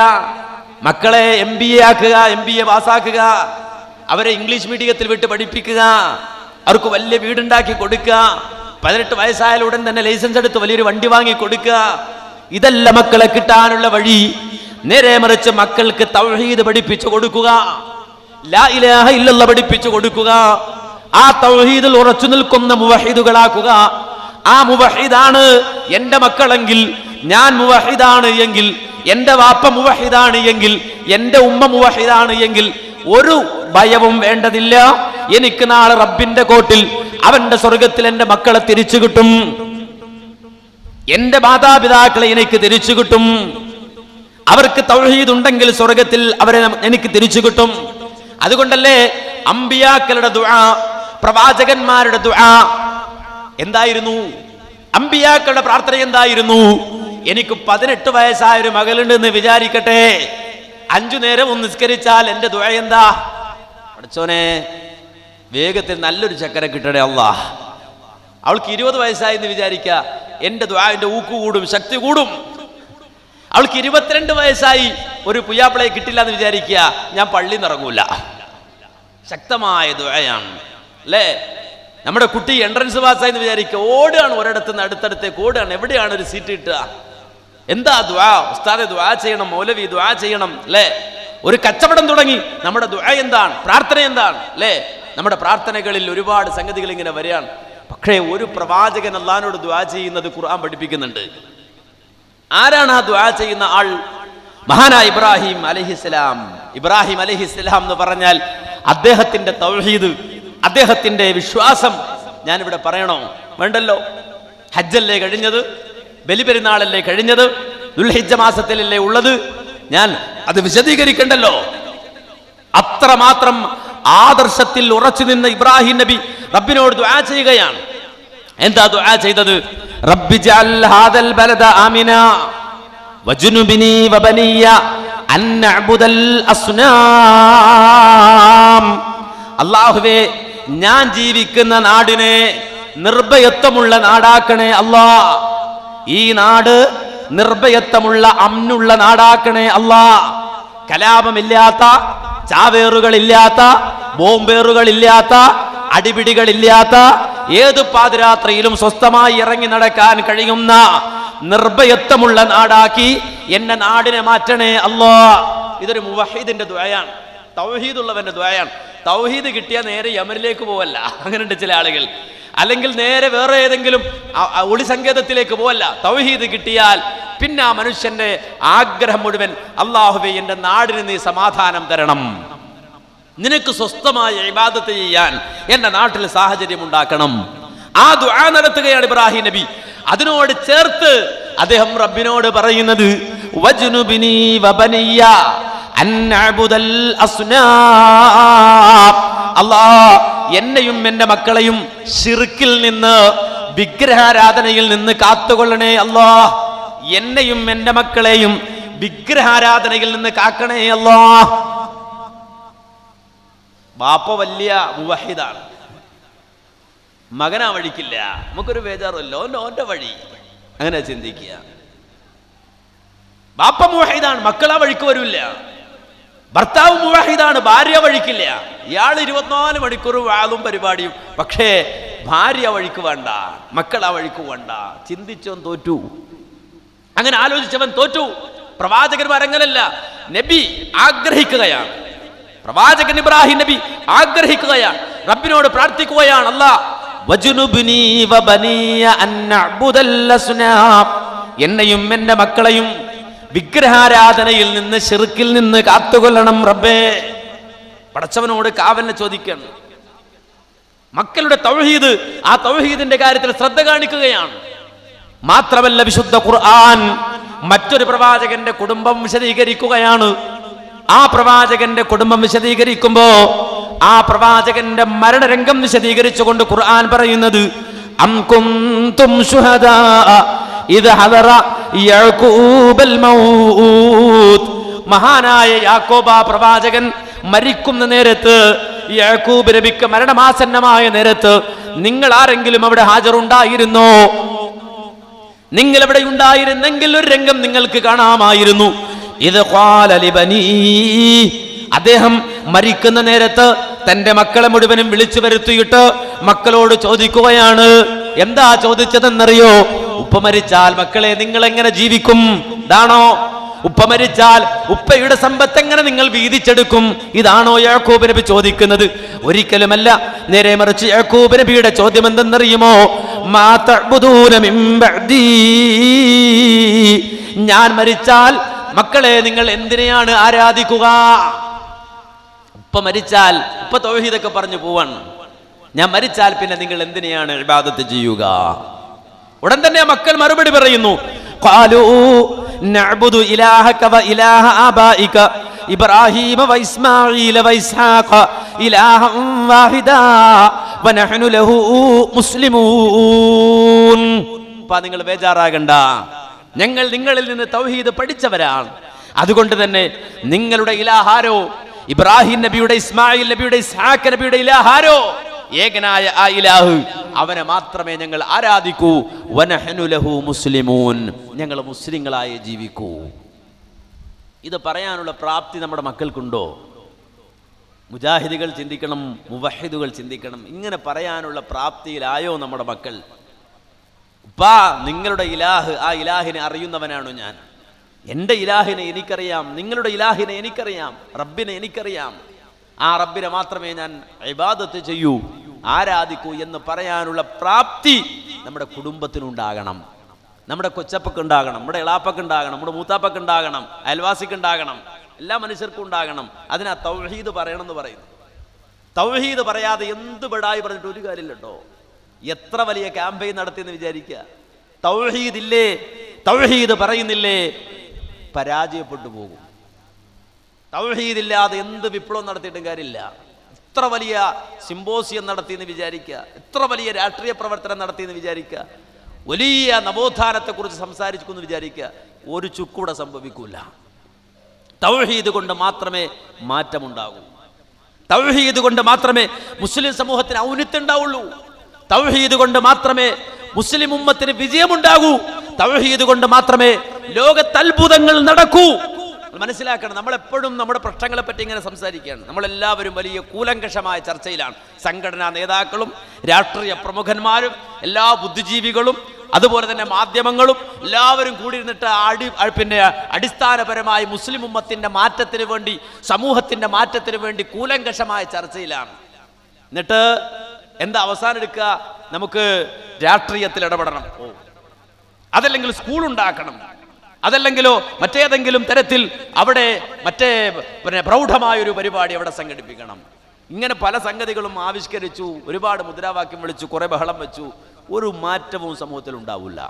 മക്കളെ MBA ആക്കുക, MBA പാസ്സാക്കുക, അവരെ ഇംഗ്ലീഷ് മീഡിയത്തിൽ വിട്ട് പഠിപ്പിക്കുക, അവർക്ക് വലിയ വീടുണ്ടാക്കി കൊടുക്കുക, 18 വയസ്സായാൽ ഉടൻ തന്നെ ലൈസൻസ് എടുത്ത് വലിയൊരു വണ്ടി വാങ്ങി കൊടുക്കുക. ഇതല്ല മക്കളെ കിട്ടാനുള്ള വഴി. നേരെ മറിച്ച് മക്കൾക്ക് തൗഹീദ് പഠിപ്പിച്ചു കൊടുക്കുക, ലാ ഇലാഹ ഇല്ലല്ലാഹ് പഠിപ്പിച്ചു കൊടുക്കുക, ആ തൗഹീദിൽ ഉറച്ചു നിൽക്കുന്ന മുവഹിദുകളാക്കുക. ആ മുവഹിദാണ് എന്റെ മക്കളെങ്കിൽ, ഞാൻ മുവഹിദാണ് എങ്കിൽ, എന്റെ വാപ്പ മുവഹിദാണ് എങ്കിൽ, എന്റെ ഉമ്മ മുവഹിദാണ് എങ്കിൽ ഒരു ഭയവും വേണ്ടതില്ല. എനിക്ക് നാളെ റബ്ബിന്റെ കോട്ടിൽ അവന്റെ സ്വർഗത്തിൽ എന്റെ മക്കളെ തിരിച്ചു കിട്ടും, എന്റെ മാതാപിതാക്കളെ എനിക്ക് തിരിച്ചു കിട്ടും. അവർക്ക് തൗഹീദ് ഉണ്ടെങ്കിൽ സ്വർഗത്തിൽ അവരെ എനിക്ക് തിരിച്ചു കിട്ടും. അതുകൊണ്ടല്ലേ അമ്പിയാക്കളുടെ ദുആ, പ്രവാചകന്മാരുടെ ദുആ എന്തായിരുന്നു? അമ്പിയാക്കളുടെ പ്രാർത്ഥന എന്തായിരുന്നു? എനിക്ക് 18 വയസ്സായ ഒരു മകളുണ്ടെന്ന് വിചാരിക്കട്ടെ, 5 നേരം ഒന്ന് നിസ്കരിച്ചാൽ എന്റെ ദുആ എന്താ? പഠിച്ചോനെ, വേഗത്തിൽ നല്ലൊരു ചക്കര കിട്ടണേ അല്ലാഹ്. അവൾക്ക് 20 വയസ്സായി എന്ന് വിചാരിക്കുക, എന്റെ ദുആന്റെ ഊക്ക് കൂടും, ശക്തി കൂടും. അവൾക്ക് 22 വയസ്സായി, ഒരു പുയ്യാപ്പിളയെ കിട്ടില്ല എന്ന് വിചാരിക്കുക, ഞാൻ പള്ളിയിൽ നിന്ന് ഇറങ്ങൂല. ശക്തമായ ദുആയാണ് അല്ലേ? നമ്മുടെ കുട്ടി എൻട്രൻസ് പാസ്സായി എന്ന് വിചാരിക്കുക, ഓടുകയാണ്, ഒരിടത്ത് നിന്ന് അടുത്തടുത്തേക്ക് ഓടുകയാണ്, എവിടെയാണ് ഒരു സീറ്റ് കിട്ടുക? എന്താ ദുആ? ഉസ്താദെ ദുആ ചെയ്യണം, മൗലവി ദുആ ചെയ്യണം അല്ലേ? ഒരു കച്ചവടം തുടങ്ങി. നമ്മുടെ ദുആ എന്താണ്? പ്രാർത്ഥന എന്താണ് അല്ലേ? നമ്മുടെ പ്രാർത്ഥനകളിൽ ഒരുപാട് സംഗതികൾ ഇങ്ങനെ വരികയാണ്. പക്ഷേ ഒരു പ്രവാചകൻ അല്ലാഹുവിനോട് ദുആ ചെയ്യുന്നത് ഖുർആൻ പഠിപ്പിക്കുന്നുണ്ട്. ആരാണ് ആ ദുആ ചെയ്യുന്ന ആൾ? മഹാനായ ഇബ്രാഹിം അലൈഹിസ്സലാം. ഇബ്രാഹിം അലൈഹിസ്സലാം എന്ന് പറഞ്ഞാൽ അദ്ദേഹത്തിന്റെ തൗഹീദ്, അദ്ദേഹത്തിന്റെ വിശ്വാസം ഞാനിവിടെ പറയണോ? വേണ്ടല്ലോ. ഹജ്ജല്ലേ കഴിഞ്ഞത്, ബലിപെരുന്നാളല്ലേ കഴിഞ്ഞത്, ദുൽഹിജ്ജ മാസത്തിലല്ലേ ഉള്ളത്, ഞാൻ അത് വിശദീകരിക്കണ്ടല്ലോ. അത്രമാത്രം ആദർശത്തിൽ ഉറച്ചു നിന്ന ഇബ്രാഹിം നബി റബ്ബിനോട് ദുആ ചെയ്യുകയാണ്. എന്താ ദുആ ചെയ്തത്? റബ്ബി ജഅൽ ഹാദൽ ബലദ ആമിന വജ്നുബിനി വബനിയ അൻ നഅ്ബുദൽ അസ്നാം. അല്ലാഹുവേ, ഞാൻ ജീവിക്കുന്ന നാടിനെ നിർഭയത്വമുള്ള നാടാക്കണേ അല്ലാ. ഈ നാട് നിർഭയത്വമുള്ള അമ്നുള്ള നാടാക്കണേ അല്ലാ. കലാപമില്ലാത്ത, ചാവേറുകളില്ലാത്ത, ബോംബേറുകളില്ലാത്ത, അടിപിടികളില്ലാത്ത, ഏത് പാതിരാത്രിയിലും സ്വസ്ഥമായി ഇറങ്ങി നടക്കാൻ കഴിയുന്ന നിർഭയത്വമുള്ള നാടാക്കി എന്നെ നാടിനെ മാറ്റണേ അല്ലാ. ഇതൊരു മുവഹീദിന്റെ ദുആയാണ്, തൗഹീദുള്ളവന്റെ ദുആയാണ്. തൗഹീദ് കിട്ടിയാൽ നേരെ യമനിലേക്ക് പോവല്ല, അങ്ങനെയുണ്ട് ചില ആളുകൾ. അല്ലെങ്കിൽ നേരെ വേറെ ഏതെങ്കിലും ഒളിസങ്കേതത്തിലേക്ക് പോവല്ല. തൗഹീദ് കിട്ടിയാൽ പിന്നെ ആ മനുഷ്യന്റെ ആഗ്രഹം മുഴുവൻ അല്ലാഹുവേ എൻ്റെ നാടിന് നീ സമാധാനം തരണം, നിനക്ക് സ്വസ്ഥമായ ഇബാദത്ത് ചെയ്യാൻ എൻ്റെ നാട്ടിൽ സാഹചര്യം ഉണ്ടാക്കണം. ആ ദുആ നടത്തുകയാണ് ഇബ്രാഹിം നബി. അതിനോട് ചേർത്ത് അദ്ദേഹം റബ്ബിനോട് പറയുന്നത് വജ്നുബിനി വബനിയ അൻ അഅ്ബുദൽ അസ്നാം. അല്ലാഹ് എന്നെയും എൻ്റെ മക്കളെയും ശിർക്കിൽ നിന്ന്, വിഗ്രഹാരാധനയിൽ നിന്ന് കാത്തുകൊള്ളണേ അല്ലാഹ്. എന്നെയും എൻ്റെ മക്കളെയും വിഗ്രഹാരാധനയിൽ നിന്ന് കാക്കണേ അല്ലാഹ്. ബാപ്പ വലിയ മുവഹിദാണ്, മകനാ വഴിക്കില്ല. നമുക്കൊരു ബേജാറല്ലോ, ഓന്റെ വഴി, അങ്ങനെ ചിന്തിക്കുക. ബാപ്പ മുവഹിദാണ്, മക്കളാ വഴിക്ക് വരില്ല. ഭർത്താവ് മുവഹിദാണ്, ഭാര്യ വഴിക്കില്ല. ഇയാൾ 24 മണിക്കൂർ വാളും പരിപാടിയും, പക്ഷേ ഭാര്യ വഴിക്ക് വേണ്ട, മക്കൾ ആ വഴിക്ക് വേണ്ട. ചിന്തിച്ചവൻ തോറ്റു, അങ്ങനെ ആലോചിച്ചവൻ തോറ്റു. പ്രവാചകന്മാർ അങ്ങനല്ല. നബി ആഗ്രഹിക്കുകയാണ്, പ്രവാചകൻ ഇബ്രാഹിം നബി ആഗ്രഹിക്കുകയാണ്, റബ്ബിനോട് പ്രാർത്ഥിക്കുകയാണ്, അല്ലാ വജ്നുബ്നി വബനിയ അൻ നഅ്ബുദൽ അസ്നാം. എന്നെയും എൻ്റെ മക്കളെയും വിഗ്രഹാരാധനയിൽ നിന്ന്, ശിർക്കിൽ നിന്ന് കാത്തുകൊള്ളണം റബ്ബേ. പടച്ചവനോട് കാവലിനെ ചോദിക്കണം. മക്കളുടെ തൗഹീദ്, ആ തൗഹീദിന്റെ കാര്യത്തിൽ ശ്രദ്ധ കാണിക്കുകയാണ്. മാത്രമല്ല വിശുദ്ധ ഖുർആൻ മറ്റൊരു പ്രവാചകന്റെ കുടുംബം വിശദീകരിക്കുകയാണ്. ആ പ്രവാചകന്റെ കുടുംബം വിശദീകരിക്കുമ്പോ ആ പ്രവാചകന്റെ മരണരംഗം വിശദീകരിച്ചുകൊണ്ട് ഖുർആൻ പറയുന്നത് അം കുന്തും ശുഹദാ ഇദ് ഹദറ യഅ്കൂബൽ മൗത്. മഹാനായ യാക്കോബ പ്രവാചകൻ മരിക്കുന്ന നേരത്ത്, യാക്കൂബ് നബിക്ക് മരണമാസന്നമായ നേരത്ത് നിങ്ങൾ ആരെങ്കിലും അവിടെ ഹാജറുണ്ടായിരുന്നോ? നിങ്ങൾ അവിടെ ഉണ്ടായിരുന്നെങ്കിൽ ഒരു രംഗം നിങ്ങൾക്ക് കാണാമായിരുന്നു. ഇത് ഖാല ലിബനീ, അദ്ദേഹം മരിക്കുന്ന നേരത്ത് തന്റെ മക്കളെ മുഴുവനും വിളിച്ചു വരുത്തിയിട്ട് മക്കളോട് ചോദിക്കുകയാണ്. എന്താ ചോദിച്ചതെന്നറിയോ? ഉപ്പ മരിച്ചാൽ മക്കളെ നിങ്ങൾ എങ്ങനെ ജീവിക്കും? ഇതാണോ ഉപ്പ മരിച്ചാൽ ഉപ്പയുടെ സമ്പത്ത് എങ്ങനെ നിങ്ങൾ വീതിച്ചെടുക്കും? ഇതാണോ യാക്കൂബ് നബി ചോദിക്കുന്നത്? ഒരിക്കലുമല്ല. നേരെ മറിച്ച് യാക്കൂബ് നബിയുടെ ചോദ്യം എന്തെന്നറിയുമോ? മാ തഅ്ബുദൂന മിൻ ബഅദീ, ഞാൻ മരിച്ചാൽ മക്കളെ നിങ്ങൾ എന്തിനെയാണ് ആരാധിക്കുക? ഉപ്പ മരിച്ചാൽ, ഉപ്പ തൗഹീദൊക്കെ പറഞ്ഞു പോവാണ്, ഞാൻ മരിച്ചാൽ പിന്നെ നിങ്ങൾ എന്തിനെയാണ് ഇബാദത്ത് ചെയ്യുക? ഉടൻ തന്നെ മക്കൾ മറുപടി പറയുന്നു, ഖാലൂ നഅ്ബുദു ഇലാഹക വ ഇലാഹ ആബായിക ഇബ്രാഹീമ വ ഇസ്മാഈല വ ഇസ്ഹാഖ ഇലാഹൻ വാഹിദാ വ നഹ്നു ലഹു മുസ്ലിമൂൻ. നിങ്ങൾ ബേജാറാകണ്ട, ഞങ്ങൾ നിങ്ങളിൽ നിന്ന് തൗഹീദ് പഠിച്ചവരാണ്. അതുകൊണ്ട് തന്നെ നിങ്ങളുടെ ഇലാഹാരോ, ഇബ്രാഹിം നബിയുടെ, ഇസ്മായിൽ നബിയുടെ, ഇസ്ഹാഖ് നബിയുടെ ഇലാഹാരോ, ഏകനായ ആ ഇലാഹ്, അവനെ മാത്രമേ ഞങ്ങൾ ആരാധിക്കൂ. വനഹ്നു ലഹു മുസ്ലിമൂൻ, ഞങ്ങൾ മുസ്ലിങ്ങളായി ജീവിക്കൂ. ഇത് പറയാനുള്ള പ്രാപ്തി നമ്മുടെ മക്കൾക്കുണ്ടോ? മുജാഹിദുകൾ ചിന്തിക്കണം, മുവഹിദുകൾ ചിന്തിക്കണം. ഇങ്ങനെ പറയാനുള്ള പ്രാപ്തിയിലായോ നമ്മുടെ മക്കൾ? ഉപ്പാ, നിങ്ങളുടെ ഇലാഹ്, ആ ഇലാഹിനെ അറിയുന്നവനാണോ ഞാൻ? എൻ്റെ ഇലാഹിനെ എനിക്കറിയാം, നിങ്ങളുടെ ഇലാഹിനെ എനിക്കറിയാം, റബ്ബിനെ എനിക്കറിയാം. ആ റബ്ബിനെ മാത്രമേ ഞാൻ ഇബാദത്ത് ചെയ്യൂ, ആരാധിക്കൂ എന്ന് പറയാനുള്ള പ്രാപ്തി നമ്മുടെ കുടുംബത്തിനുണ്ടാകണം, നമ്മുടെ കൊച്ചപ്പക്ക് ഉണ്ടാകണം, നമ്മുടെ ഇളാപ്പക്ക് ഉണ്ടാകണം, നമ്മുടെ മൂത്താപ്പക്ക് ഉണ്ടാകണം, അയൽവാസിക്ക് ഉണ്ടാകണം, എല്ലാ മനുഷ്യർക്കും ഉണ്ടാകണം. അതിനാ തൗഹീദ് പറയണമെന്ന് പറയുന്നു. തൗഹീദ് പറയാതെ എന്ത് ബടായി പറഞ്ഞിട്ട് ഒരു കാര്യമില്ല കേട്ടോ. എത്ര വലിയ ക്യാമ്പയിൻ നടത്തിയെന്ന് വിചാരിക്കുക. തൗഹീദ് ഇല്ലേ, തൗഹീദ് പറയുന്നില്ലേ, പരാജയപ്പെട്ടു പോകും. തൗഹീദില്ലാതെ എന്ത് വിപ്ലവം നടത്തിയിട്ടും കാര്യമില്ല. എത്ര വലിയ സിംബോസിയം നടത്തിയെന്ന് വിചാരിക്കുക, എത്ര വലിയ രാഷ്ട്രീയ പ്രവർത്തനം നടത്തിയെന്ന് വിചാരിക്കുക, വലിയ നവോത്ഥാനത്തെക്കുറിച്ച് സംസാരിക്കുമെന്ന് വിചാരിക്കുക, ഒരു ചുക്കൂടെ സംഭവിക്കൂല. തൗഹീദ് കൊണ്ട് മാത്രമേ മാറ്റമുണ്ടാകൂ. തൗഹീദ് കൊണ്ട് മാത്രമേ മുസ്ലിം സമൂഹത്തിന് ഔന്നത്യം ഉണ്ടാവുള്ളൂ. തൗഹീദ് കൊണ്ട് മാത്രമേ മുസ്ലിം ഉമ്മത്തിന് വിജയമുണ്ടാകൂ. തൗഹീദ് കൊണ്ട് മാത്രമേ ലോകത്ത് അത്ഭുതങ്ങൾ നടക്കൂ. മനസ്സിലാക്കണം. നമ്മളെപ്പോഴും നമ്മുടെ പ്രശ്നങ്ങളെ പറ്റി ഇങ്ങനെ സംസാരിക്കുകയാണ്. നമ്മളെല്ലാവരും വലിയ കൂലങ്കഷമായ ചർച്ചയിലാണ്. സംഘടനാ നേതാക്കളും രാഷ്ട്രീയ പ്രമുഖന്മാരും എല്ലാ ബുദ്ധിജീവികളും അതുപോലെ തന്നെ മാധ്യമങ്ങളും എല്ലാവരും കൂടിയിരുന്നിട്ട് അടിസ്ഥാനപരമായി മുസ്ലിം ഉമ്മത്തിന്റെ മാറ്റത്തിന് വേണ്ടി, സമൂഹത്തിന്റെ മാറ്റത്തിന് വേണ്ടി കൂലങ്കഷമായ ചർച്ചയിലാണ്. എന്നിട്ട് എന്താ അവസാനം എടുക്കുക? നമുക്ക് രാഷ്ട്രീയത്തിൽ ഇടപെടണം, അതല്ലെങ്കിൽ സ്കൂൾ ഉണ്ടാക്കണം, അതല്ലെങ്കിലോ മറ്റേതെങ്കിലും തരത്തിൽ അവിടെ പ്രൗഢമായൊരു പരിപാടി അവിടെ സംഘടിപ്പിക്കണം. ഇങ്ങനെ പല സംഗതികളും ആവിഷ്കരിച്ചു, ഒരുപാട് മുദ്രാവാക്യം വിളിച്ചു, കുറെ ബഹളം വെച്ചു. ഒരു മാറ്റവും സമൂഹത്തിൽ ഉണ്ടാവില്ല.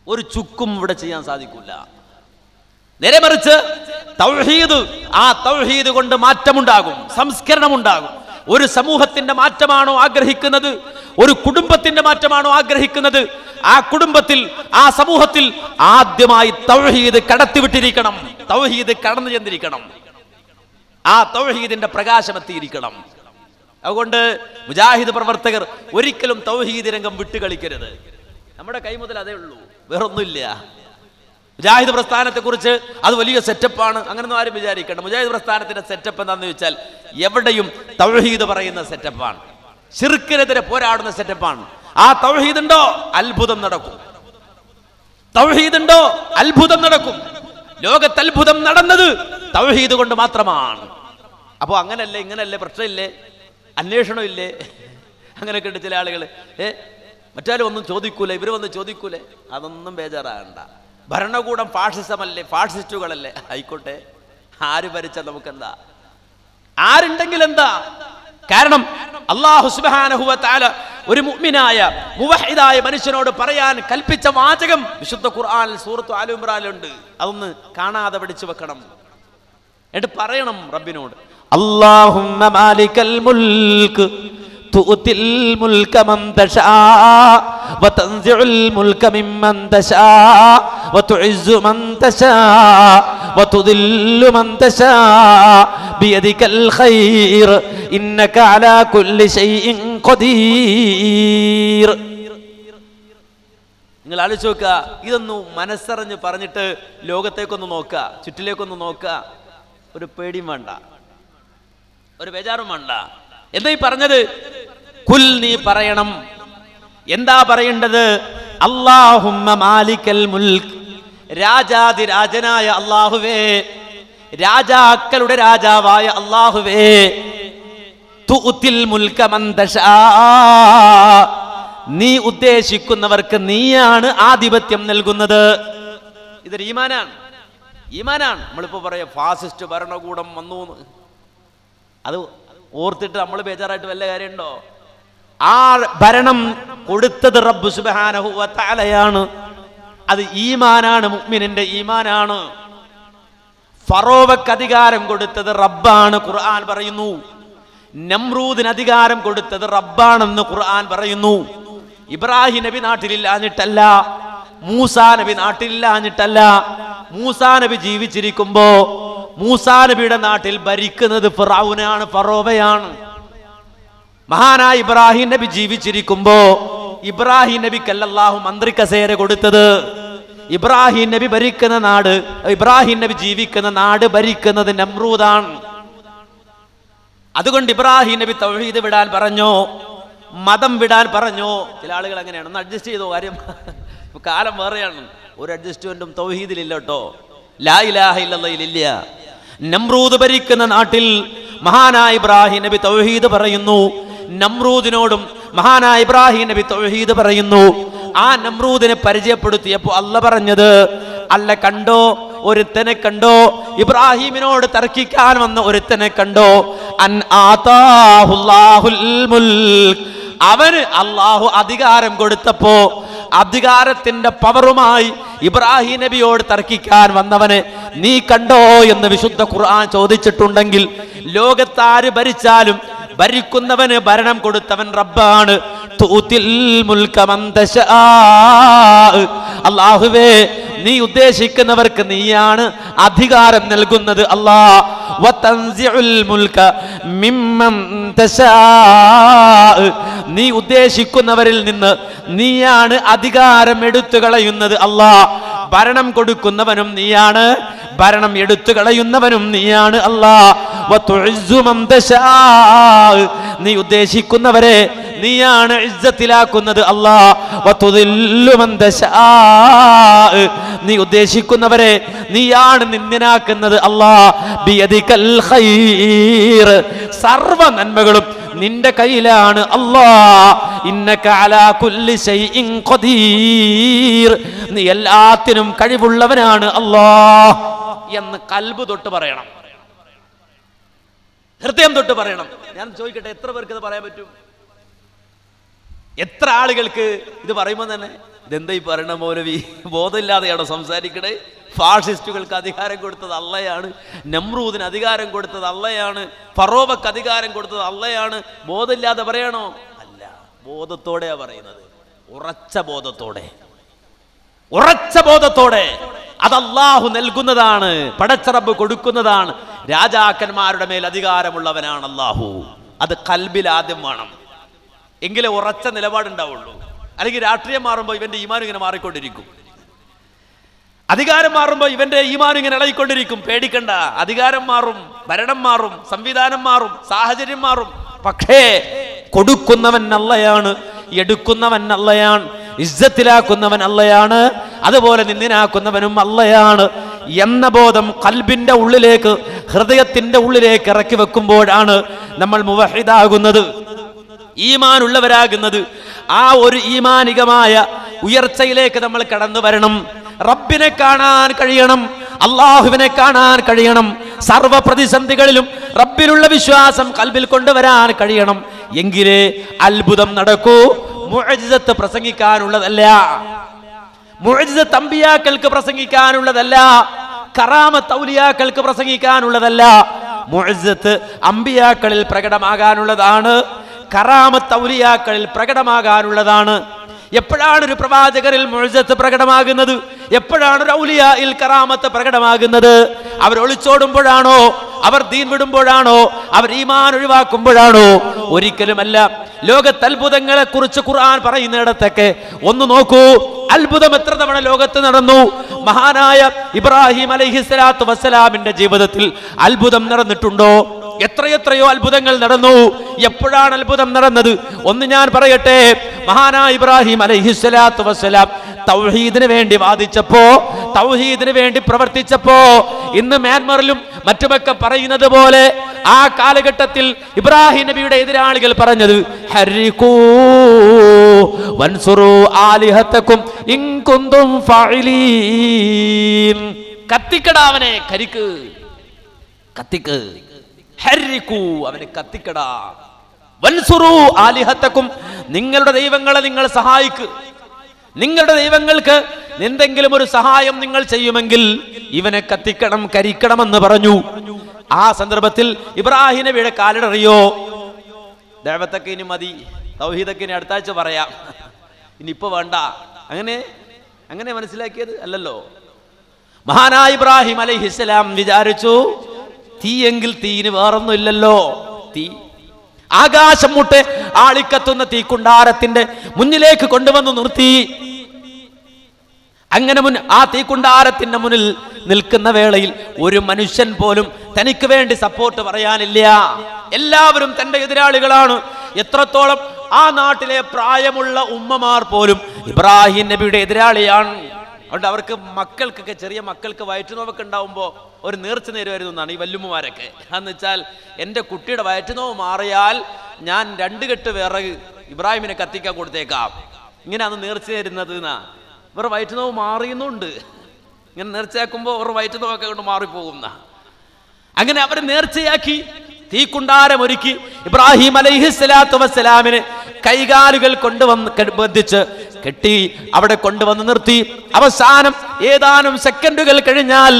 ഒരു ചുക്കും ഇവിടെ ചെയ്യാൻ സാധിക്കില്ല. നേരെ മറിച്ച് തൗഹീദ്, ആ തൗഹീദ് കൊണ്ട് മാറ്റമുണ്ടാകും, സംസ്കരണം ഉണ്ടാകും. ഒരു സമൂഹത്തിന്റെ മാറ്റമാണോ ആഗ്രഹിക്കുന്നത്, ഒരു കുടുംബത്തിന്റെ മാറ്റമാണോ ആഗ്രഹിക്കുന്നത്, ആ കുടുംബത്തിൽ, ആ സമൂഹത്തിൽ ആദ്യമായി തൗഹീദ് കടത്തിവിട്ടിരിക്കണം, തൗഹീദ് കടന്നു ചെന്നിരിക്കണം, ആ തൗഹീദിന്റെ പ്രകാശം എത്തിയിരിക്കണം. അതുകൊണ്ട് മുജാഹിദ് പ്രവർത്തകർ ഒരിക്കലും തൗഹീദ് രംഗം വിട്ടുകളിക്കരുത്. നമ്മുടെ കൈ മുതൽ അതേ ഉള്ളൂ, വേറൊന്നുമില്ല. മുജാഹിദ് പ്രസ്ഥാനത്തെക്കുറിച്ച് അത് വലിയ സെറ്റപ്പാണ്, അങ്ങനൊന്നും ആരും വിചാരിക്കേണ്ട. മുജാഹിദ് പ്രസ്ഥാനത്തിന്റെ സെറ്റപ്പ് എന്താണെന്ന് ചോദിച്ചാൽ എവിടെയും തൗഹീദ് പറയുന്ന സെറ്റപ്പാണ്, ശിർക്കിനെതിരെ പോരാടുന്ന സെറ്റപ്പാണ്. ആ തൗഹീദ് ഉണ്ടോ അത്ഭുതം നടക്കും, തൗഹീദ് ഉണ്ടോ അത്ഭുതം നടക്കും. ലോകത്ത് അത്ഭുതം നടന്നത് തൗഹീദ് കൊണ്ട് മാത്രമാണ്. അപ്പോൾ അങ്ങനല്ലേ, ഇങ്ങനല്ലേ, പ്രശ്നമില്ലേ, അന്വേഷണം ഇല്ലേ, അങ്ങനെയൊക്കെ ഉണ്ട് ചില ആളുകൾ. മറ്റാരും ഒന്നും ചോദിക്കൂലേ, ഇവർ വന്ന് ചോദിക്കൂലേ, അതൊന്നും ബേജാറാകണ്ട. ഭരണകൂടം ഫാഷിസമല്ലേ, ഫാഷിസ്റ്റുകളല്ലേ, ആയിക്കോട്ടെ, ആര് ഭരിച്ചാൽ നമുക്കെന്താ, ആരുണ്ടെങ്കിൽ എന്താ. കാരണം അല്ലാഹു സുബ്ഹാനഹു വ തആല ഒരു മുഅ്മിനായ മുവഹിദായ മനുഷ്യനോട് പറയാൻ കൽപ്പിച്ച വാചകം വിശുദ്ധ ഖുർആനിൽ സൂറത്ത് ആല ഇംറാനിലുണ്ട്. അതൊന്ന് കാണാതെ പഠിച്ചു വെക്കണം. എന്നിട്ട് പറയണം റബ്ബിനോട്, അല്ലാഹുമ്മ മാലികൽ മുൽക്ക് തുഅതിൽ മുൽക മൻ തശാ വതൻസിഉൽ മുൽക മിമ്മൻ തശാ വതുഇസ്സു മൻ തശാ വതുദില്ലു മൻ തശാ ബിയദികൽ ഖൈർ ഇന്നക അലാ കുല്ലി ശൈഇൻ ഖദീർ. നിങ്ങൾ ആലോചിച്ച് നോക്കുക, ഇതൊന്നും മനസ്സറിഞ്ഞ് പറഞ്ഞിട്ട് ലോകത്തേക്കൊന്ന് നോക്കുക, ചുറ്റിലേക്കൊന്ന് നോക്കുക. ഒരു പേടിയും വേണ്ട, ഒരു ബേജാറും വേണ്ട. എന്താ ഈ പറഞ്ഞത്? കുൽ, നീ പറയണം. എന്താ പറയേണ്ടത്? അല്ലാഹുമ്മ മാലിക്കൽ മുൽക്ക്, രാജാതിരാജനായ അല്ലാഹുവേ, രാജാക്കളുടെ രാജാവായ അല്ലാഹുവേ, തുഅതിൽ മുൽക മൻ തശാ, നീ ഉദ്ദേശിക്കുന്നവർക്ക് നീയാണ് ആധിപത്യം നൽകുന്നത്. ഇതൊരു ഈമാനാണ്, ഈമാനാണ്. നമ്മളിപ്പോ പറയാം ഫാസിസ്റ്റ് ഭരണകൂടം വന്നു, അത് ഓർത്തിട്ട് നമ്മൾ ബേജാറായിട്ട് വല്ല കാര്യമുണ്ടോ? ആ ഭരണം കൊടുത്തത് റബ്ബ് സുബ്ഹാനഹു വ തആലയാണ്. അത് ഈമാനാണ്, മുഅ്മിനിന്റെ ഈമാനാണ്. ഫറോവക്ക് അധികാരം കൊടുത്തത് റബ്ബാണ്, ഖുർആൻ പറയുന്നു. നമ്രൂദിന് അധികാരം കൊടുത്തത് റബ്ബാണെന്ന് ഖുർആൻ പറയുന്നു. ഇബ്രാഹിം നബി നാട്ടിലില്ലാഞ്ഞിട്ടല്ല, മൂസാ നബി നാട്ടിലില്ലാഞ്ഞിട്ടല്ല. മൂസാ നബി ജീവിച്ചിരിക്കുമ്പോ മൂസാ നബിയുടെ നാട്ടിൽ ഭരിക്കുന്നത് ഫിറഔനാണ്, ഫറോവയാണ്. മഹാനായ ഇബ്രാഹിം നബി ജീവിച്ചിരിക്കുമ്പോ ഇബ്രാഹിം നബിക്കല്ല അല്ലാഹു മന്ത്രി കസേര കൊടുത്തത്. ഇബ്രാഹിം നബി ഭരിക്കുന്ന നാട്, ഇബ്രാഹിം നബി ജീവിക്കുന്ന നാട് ഭരിക്കുന്നത് നമ്രൂദാണ്. അതുകൊണ്ട് ഇബ്രാഹിം നബി തൗഹീദ് വിടാൻ പറഞ്ഞോ, മതം വിടാൻ പറഞ്ഞോ. ചില ആളുകൾ അങ്ങനെയാണ്, ഒന്ന് അഡ്ജസ്റ്റ് ചെയ്തോ, കാര്യം കാലം വേറെയാണ്. ഒരു അഡ്ജസ്റ്റ്മെന്റും തൗഹീദിലില്ല കേട്ടോ, ലാ ഇലാഹ ഇല്ലല്ലാഹിലില്ല. നമ്രൂദ് ഭരിക്കുന്ന നാട്ടിൽ മഹാനായ ഇബ്രാഹിം നബി തൗഹീദ് പറയുന്നു. നമ്രൂദിനോടും മഹാനായ ഇബ്രാഹിം നബി തൗഹീദ് പറയുന്നു. ആ നമ്രൂദിനെ പരിചയപ്പെടുത്തിയപ്പോൾ അല്ല പറഞ്ഞത്, അല്ല കണ്ടോ, ഒരുത്തനെ കണ്ടോ, ഇബ്രാഹിമിനോട് തർക്കിക്കാൻ വന്ന ഒരുത്തനെ കണ്ടോ, അൻ ആതാഹുല്ലാഹുൽ മുൽക്ക്, അവന് അല്ലാഹു അധികാരം കൊടുത്തപ്പോ അധികാരത്തിന്റെ പവറുമായി ഇബ്രാഹിം നബിയോട് തർക്കിക്കാൻ വന്നവനെ നീ കണ്ടോ എന്ന് വിശുദ്ധ ഖുർആൻ ചോദിച്ചിട്ടുണ്ടെങ്കിൽ, ലോകത്താര് ഭരിച്ചാലും ഭരിക്കുന്നവന് ഭരണം കൊടുത്തവൻ റബ്ബാണ്. തുഅതിൽ മുൽക മൻ തശാ, അല്ലാഹുവേ നീ ഉദ്ദേശിക്കുന്നവർക്ക് നീയാണ് അധികാരം നൽകുന്നത്. അല്ലാഹ് വതൻസിഉൽ മുൽക മിമ്മൻ തശാ. നീ ഉദ്ദേശിക്കുന്നവരിൽ നിന്ന് നീയാണ് അധികാരം എടുത്തു കളയുന്നത് അല്ലാഹ്. ഭരണം കൊടുക്കുന്നവനും നീയാണ്, ഭരണം എടുത്തു കളയുന്നവനും നീയാണ് അല്ലാഹ്. വതുഇസ്സു മൻ തശാ. നീ ഉദ്ദേശിക്കുന്നവരെ നീയാണ് ഇസ്സത്തിലാക്കുന്നത് അല്ലാഹ്. വതുദില്ലു മൻ തശാ. നീ ഉദ്ദേശിക്കുന്നവരെ നീയാണ് നിന്ദനാക്കുന്നത് അല്ലാഹ്. ബിയദികൽ ഖൈർ. സർവ നന്മകളും നിന്റെ കയ്യിലാണ് അല്ലാഹ്. ഇന്നക അലാ കുല്ലി ശൈഇൻ ഖദീർ. നീ എല്ലാത്തിനും കഴിവുള്ളവനാണ് അല്ലാഹ് എന്ന് കൽബ് തൊട്ട് പറയണം, ഹൃദയം തൊട്ട് പറയണം. ഞാൻ ചോദിക്കട്ടെ, എത്ര പേർക്ക് ഇത് പറയാൻ പറ്റും? എത്ര ആളുകൾക്ക് ഇത് പറയുമ്പോൾ തന്നെ ഇതെന്താ ഈ പറയണ മൗലവി, ബോധമില്ലാതെയാണോ സംസാരിക്കണേ? ഫാഷിസ്റ്റുകൾക്ക് അധികാരം കൊടുത്തത് അള്ളയാണ്, നമ്രൂദിന് അധികാരം കൊടുത്തത് അള്ളയാണ്, ഫറോവക്ക് അധികാരം കൊടുത്തത് അള്ളയാണ്. ബോധമില്ലാതെ പറയണോ? അല്ല, ബോധത്തോടെയാ പറയുന്നത്. ഉറച്ച ബോധത്തോടെ, ഉറച്ച ബോധത്തോടെ. അത് അല്ലാഹു നൽകുന്നതാണ്, പടച്ചറബ് കൊടുക്കുന്നതാണ്. രാജാക്കന്മാരുടെ മേൽ അധികാരമുള്ളവനാണ് അല്ലാഹു. അത് കൽബിൽ ആദ്യം വേണം, എങ്കിലേ ഉറച്ച നിലപാടുണ്ടാവുള്ളൂ. അല്ലെങ്കിൽ രാഷ്ട്രീയം മാറുമ്പോൾ ഇവന്റെ ഈമാൻ ഇങ്ങനെ മാറിക്കൊണ്ടിരിക്കും, അധികാരം മാറുമ്പോൾ ഇവന്റെ ഈമാൻ ഇങ്ങനെ ഇളകിക്കൊണ്ടിരിക്കും. പേടിക്കണ്ട, അധികാരം മാറും, ഭരണം മാറും, സംവിധാനം മാറും, സാഹചര്യം മാറും. പക്ഷേ കൊടുക്കുന്നവൻ അള്ളയാണ്, എടുക്കുന്നവൻ അള്ളയാണ്, ഇസ്സത്തിലാക്കുന്നവൻ അള്ളയാണ്, അതുപോലെ നിന്ദിനാക്കുന്നവനും അള്ളയാണ് എന്ന ബോധം കൽബിന്റെ ഉള്ളിലേക്ക്, ഹൃദയത്തിന്റെ ഉള്ളിലേക്ക് ഇറക്കി വെക്കുമ്പോഴാണ് നമ്മൾ മുവഹിദാകുന്നത്, ഈമാൻ ഉള്ളവരാകുന്നത്. ആ ഒരു ഈമാനികമായ ഉയർച്ചയിലേക്ക് നമ്മൾ കടന്നു വരണം. റബ്ബിനെ കാണാൻ കഴിയണം, അള്ളാഹുവിനെ കാണാൻ കഴിയണം. സർവ പ്രതിസന്ധികളിലും റബ്ബിലുള്ള വിശ്വാസം കൽബിൽ കൊണ്ടുവരാൻ കഴിയണം. എങ്കിലേ അത്ഭുതം നടക്കൂ. മുഅ്ജിസത്ത് പ്രസംഗിക്കാനുള്ളതല്ല, മുഅ്ജിസത്ത് അമ്പിയാക്കൾക്ക് പ്രസംഗിക്കാനുള്ളതല്ല, കറാമത്ത് ഔലിയാക്കൾക്ക് പ്രസംഗിക്കാനുള്ളതല്ല. മുഅ്ജിസത്ത് അമ്പിയാക്കളിൽ പ്രകടമാകാനുള്ളതാണ്, കറാമത്ത് ഔലിയാക്കളിൽ പ്രകടമാകാനുള്ളതാണ്. എപ്പോഴാണ് ഒരു പ്രവാചകരിൽ മുഅ്ജിസത്ത് പ്രകടമാകുന്നത്? എപ്പോഴാണ് ഒരു ഔലിയായിൽ കറാമത്ത് പ്രകടമാകുന്നത്? അവർ ഒളിച്ചോടുമ്പോഴാണോ? അവർ ദീൻ വിടുമ്പോഴാണോ? അവർ ഈമാൻ ഒഴിവാക്കുമ്പോഴാണോ? ഒരിക്കലുമല്ല. ലോകത്ത് അത്ഭുതങ്ങളെ കുറിച്ച് ഖുർആൻ പറയുന്നിടത്തൊക്കെ ഒന്ന് നോക്കൂ. അത്ഭുതം എത്ര തവണ ലോകത്ത് നടന്നു? മഹാനായ ഇബ്രാഹിം അലൈഹിസ്സലാത്തു വസ്സലാമിന്റെ ജീവിതത്തിൽ അത്ഭുതം നടന്നിട്ടുണ്ടോ? എത്രയെത്രയോ അത്ഭുതങ്ങൾ നടന്നു. എപ്പോഴാണ് അത്ഭുതം നടന്നത്? ഒന്ന് ഞാൻ പറയട്ടെ. മഹാനായ ഇബ്രാഹിം അലൈഹിസ്സലാത്തു വസ്സലാം തൗഹീദിന് വേണ്ടി വാദിച്ചപ്പോ, തൗഹീദിന് വേണ്ടി പ്രവർത്തിച്ചപ്പോ, ഇന്ന് മ്യാൻമറിലും മറ്റുമൊക്കെ പറയുന്നത് പോലെ ആ കാലഘട്ടത്തിൽ ഇബ്രാഹിം നബിയുടെ എതിരാളികൾ പറഞ്ഞത് ഹരികൂ വൻസുറു ആലിഹത്തക്കും ഇൻ കുന്തും ഫാഇലീൻ. കത്തിക്കടാവനെ, കരിക്ക്, കത്തിക്ക്, ഹരികൂ അവനെ കത്തിക്കടാ. വൻസുറു ആലിഹത്തക്കും, നിങ്ങളുടെ ദൈവങ്ങളെ നിങ്ങൾ സഹായിക്ക്. നിങ്ങളുടെ ദൈവങ്ങൾക്ക് എന്തെങ്കിലും ഒരു സഹായം നിങ്ങൾ ചെയ്യുമെങ്കിൽ ഇവനെ കത്തിക്കണം, കരിക്കണമെന്ന് പറഞ്ഞു. ആ സന്ദർഭത്തിൽ ഇബ്രാഹിം നബിയുടെ കാലിടറിയോ? ദഅവത്തൊക്കെ ഇനി മതി, തൗഹീദൊക്കെ ഇനി അടുത്ത ആഴ്ച പറയാം, ഇനിയിപ്പോ വേണ്ട. അങ്ങനെ മനസ്സിലാക്കിയത് അല്ലല്ലോ. മഹാനായ ഇബ്രാഹിം അലൈഹിസ്സലാം വിചാരിച്ചു, തീയെങ്കിൽ തീന് വേറൊന്നും ഇല്ലല്ലോ. തീ ആകാശം മുട്ടെ ആളിക്കത്തുന്ന തീക്കുണ്ടാരത്തിന്റെ മുന്നിലേക്ക് കൊണ്ടുവന്ന് നിർത്തി. അങ്ങനെ ആ തീക്കുണ്ടാരത്തിന്റെ മുന്നിൽ നിൽക്കുന്ന വേളയിൽ ഒരു മനുഷ്യൻ പോലും തനിക്ക് വേണ്ടി സപ്പോർട്ട് പറയാനില്ല. എല്ലാവരും തന്റെ എതിരാളികളാണ്. എത്രത്തോളം ആ നാട്ടിലെ പ്രായമുള്ള ഉമ്മമാർ പോലും ഇബ്രാഹിം നബിയുടെ എതിരാളിയാണ്. അതുകൊണ്ട് അവർക്ക് മക്കൾക്കൊക്കെ, ചെറിയ മക്കൾക്ക് വയറ്റുനോവൊക്കെ ഉണ്ടാവുമ്പോൾ ഒരു നേർച്ച നേരുമായിരുന്നു എന്നാണ് ഈ വല്ലുമ്മമാരൊക്കെ. എന്ന് വെച്ചാൽ എൻ്റെ കുട്ടിയുടെ വയറ്റുനോവ് മാറിയാൽ ഞാൻ 2 കെട്ട് വിറക് ഇബ്രാഹിമിനെ കത്തിക്കാൻ കൊടുത്തേക്കാം. ഇങ്ങനെ അന്ന് നേർച്ച നേരുന്നത് എന്നാ. ഇവർ വയറ്റുനോവ് മാറിയുന്നുണ്ട്. ഇങ്ങനെ നേർച്ചയാക്കുമ്പോൾ അവർ വയറ്റുനോവൊക്കെ കൊണ്ട് മാറിപ്പോകുന്ന. അങ്ങനെ അവർ നേർച്ചയാക്കി തീക്കുണ്ടാരമൊരുക്കി ഇബ്രാഹിം അലൈഹിസ്സലാത്തു വസ്സലാമിനെ കൈകാലുകൾ കൊണ്ടുവന്ന് ബന്ധിച്ച് കെട്ടി അവിടെ കൊണ്ടുവന്ന് നിർത്തി. അവസാനം ഏതാനും സെക്കൻഡുകൾ കഴിഞ്ഞാൽ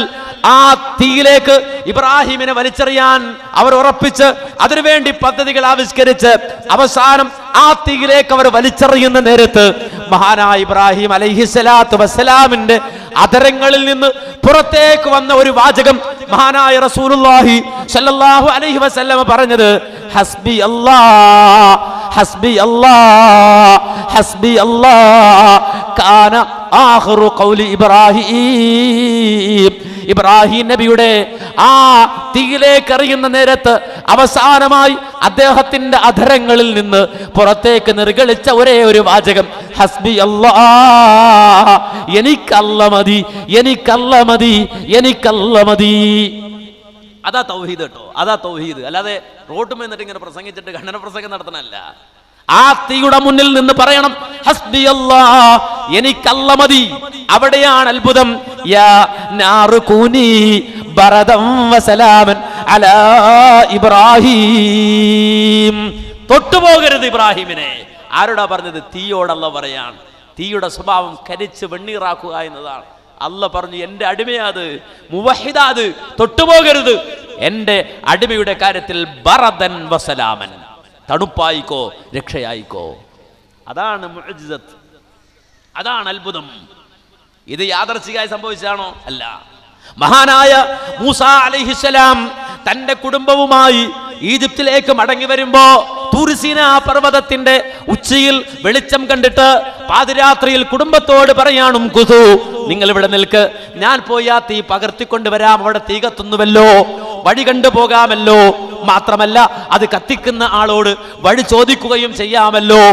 ആ തീയിലേക്ക് ഇബ്രാഹിമിനെ വലിച്ചെറിയാൻ അവർ ഉറപ്പിച്ച് അതിനുവേണ്ടി പദ്ധതികൾ ആവിഷ്കരിച്ച് അവസാനം ആ തീയിലേക്ക് അവർ വലിച്ചെറിയുന്ന നേരത്ത് മഹാനായ ഇബ്രാഹിം അലൈഹിസ്സലാത്തു വസ്സലാമിന്റെ അധരങ്ങളിൽ നിന്ന് പുറത്തേക്ക് വന്ന ഒരു വാചകം മഹാനായ റസൂലുള്ളാഹി സ്വല്ലല്ലാഹു അലൈഹി വസല്ലം പറഞ്ഞത് ഹസ്ബി അല്ലാഹ് ഹസ്ബി അല്ലാഹ് ഹസ്ബി അല്ലാഹ് കാന ആഖിറു ഖൗലി ഇബ്രാഹിം നബിയുടെ ആ തീയിലേക്ക് എറിയുന്ന നേരത്ത് അവസാനമായി അദ്ദേഹത്തിന്റെ അധരങ്ങളിൽ നിന്ന് പുറത്തേക്ക് നിർഗളിച്ച ഒരേ ഒരു വാചകം ഹസ്ബി അല്ലാഹ്, എനിക്കല്ല മതി, എനിക്കല്ല മതി, എനിക്കല്ല മതി. അതാ തൗഹീദ് കേട്ടോ, അതാ തൗഹീദ്. അല്ലാതെ റോട്ടുമേ എന്നിട്ട് ഇങ്ങനെ പ്രസംഗിച്ചിട്ട് ഖണ്ഡന പ്രസംഗം നടത്തണല്ല. ആ തീയുടെ മുന്നിൽ നിന്ന് പറയണം ഹസ്ബി അല്ലാഹ്, എനിക്കല്ല മതി. അവിടെയാണ് അത്ഭുതം. യാ നാറു കൂനി ബറദം വസലാമൻ അലാ ഇബ്രാഹിം. തൊട്ടുപോകരുത് ഇബ്രാഹിമിനെ. ആരോടാ പറഞ്ഞത്? തീയോടല്ല പറയാണ്. തീയുടെ സ്വഭാവം കരിച്ച് വെണ്ണീറാക്കുക എന്നതാണ്. അല്ല പറഞ്ഞു എന്റെ അടിമയാത്, മുവഹിദാത്, തൊട്ടുപോകരുത്. എന്റെ അടിമയുടെ കാര്യത്തിൽ ബറദൻ വസലാമൻ, തണുപ്പായിക്കോ രക്ഷയായിക്കോ. അതാണ് മുഅ്ജിസത്ത്, അതാണ് അത്ഭുതം. ഇത് യാദർച്ഛികമായി സംഭവിച്ചതാണോ? അല്ല. മഹാനായ മൂസ അലൈഹിസ്സലാം തന്റെ കുടുംബവുമായി ഈജിപ്തിലേക്ക് മടങ്ങി വരുമ്പോ തൂർസീന പർവ്വതത്തിന്റെ ഉച്ചയിൽ വെളിച്ചം കണ്ടിട്ട് പാതിരാത്രിയിൽ കുടുംബത്തോട് പറയാനും കുസു, നിങ്ങൾ ഇവിടെ നിൽക്ക്, ഞാൻ പോയി ആ തീ പകർത്തിക്കൊണ്ടുവരാം, അവിടെ തീ കത്തുന്നുവല്ലോ, വഴി കണ്ടു പോകാമല്ലോ, മാത്രമല്ല അത് കത്തിക്കുന്ന ആളോട് വഴി ചോദിക്കുകയും ചെയ്യാമല്ലോ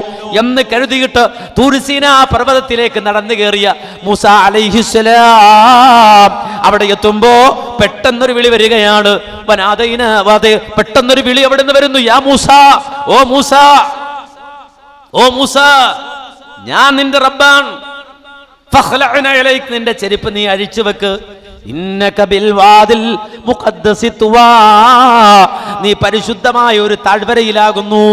എന്ന് കരുതിയിട്ട് തൂർസീന പർവ്വതത്തിലേക്ക് നടന്നു കയറിയ മൂസ അലൈഹിസ്സലാം അവിടെ എത്തുമ്പോ പെട്ടെന്നൊരു വിളി വരികയാണ്. പെട്ടെന്നൊരു വിളി അവിടെ നിന്ന് വരുന്നു. യാ മൂസ, ഓ മൂസ, ഓ മൂസ, ഞാൻ നിന്റെ റബ്ബാണ്. ഫഖ്ലഅന ഇലൈക, നിന്റെ ചെരുപ്പ് നീ അഴിച്ചു വെക്ക്. ഇന്നക ബിൽ വാദിൽ മുഖദ്ദസി തുവാ, നീ പരിശുദ്ധമായ ഒരു താഴ്വരയിലാകുന്നു.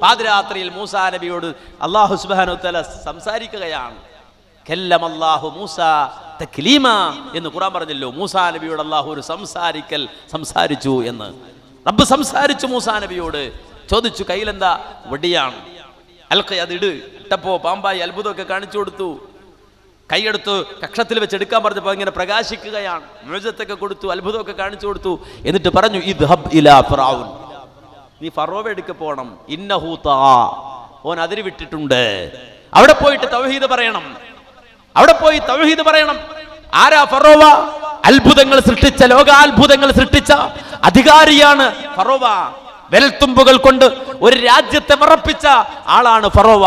പാതിരാത്രിയിൽ മൂസാ നബിയോട് അല്ലാഹു സുബ്ഹാനഹു വ തആല സംസാരിക്കുകയാണ്. കല്ലമല്ലാഹു മൂസ തക്ലീമ എന്ന് ഖുർആൻ പറഞ്ഞല്ലോ. മൂസാ നബിയോട് അല്ലാഹു ഒരു സംസാരിച്ചു എന്ന്. റബ്ബ് സംസാരിച്ചു മൂസാ നബിയോട്. ചോദിച്ചു കയ്യിലെന്താ? വടിയാണ്. അൽഖി, അത് ഇട്ടപ്പോ പാമ്പായി അത്ഭുതമൊക്കെ കാണിച്ചു കൊടുത്തു. കൈയെടുത്ത് കക്ഷത്തിൽ വെച്ച് എടുക്കാൻ പറഞ്ഞപ്പോൾ ഇങ്ങനെ പ്രകാശിക്കുകയാണ്. മുഅ്ജിസത്തൊക്കെ കൊടുത്തു, അത്ഭുതമൊക്കെ കാണിച്ചു കൊടുത്തു. എന്നിട്ട് പറഞ്ഞു ഇദ്ഹബ് ഇലാ ഫിറഔൻ, നീ ഫറോവയുടെ അടുക്കൽ പോകണം. ഇന്നഹു താ, ഓൻ അതിരി വിട്ടിട്ടുണ്ട്. അവിടെ പോയിട്ട് തൗഹീദ് പറയണം. അവിടെ പോയി തൗഹീദ് പറയണം. ആരാ ഫറോവ? അത്ഭുതങ്ങൾ സൃഷ്ടിച്ച, ലോകാത്ഭുതങ്ങൾ സൃഷ്ടിച്ച അധികാരിയാണ് ഫറോവ. വിരൽത്തുമ്പുകൾ കൊണ്ട് ഒരു രാജ്യത്തെ വിറപ്പിച്ച ആളാണ് ഫറോവ.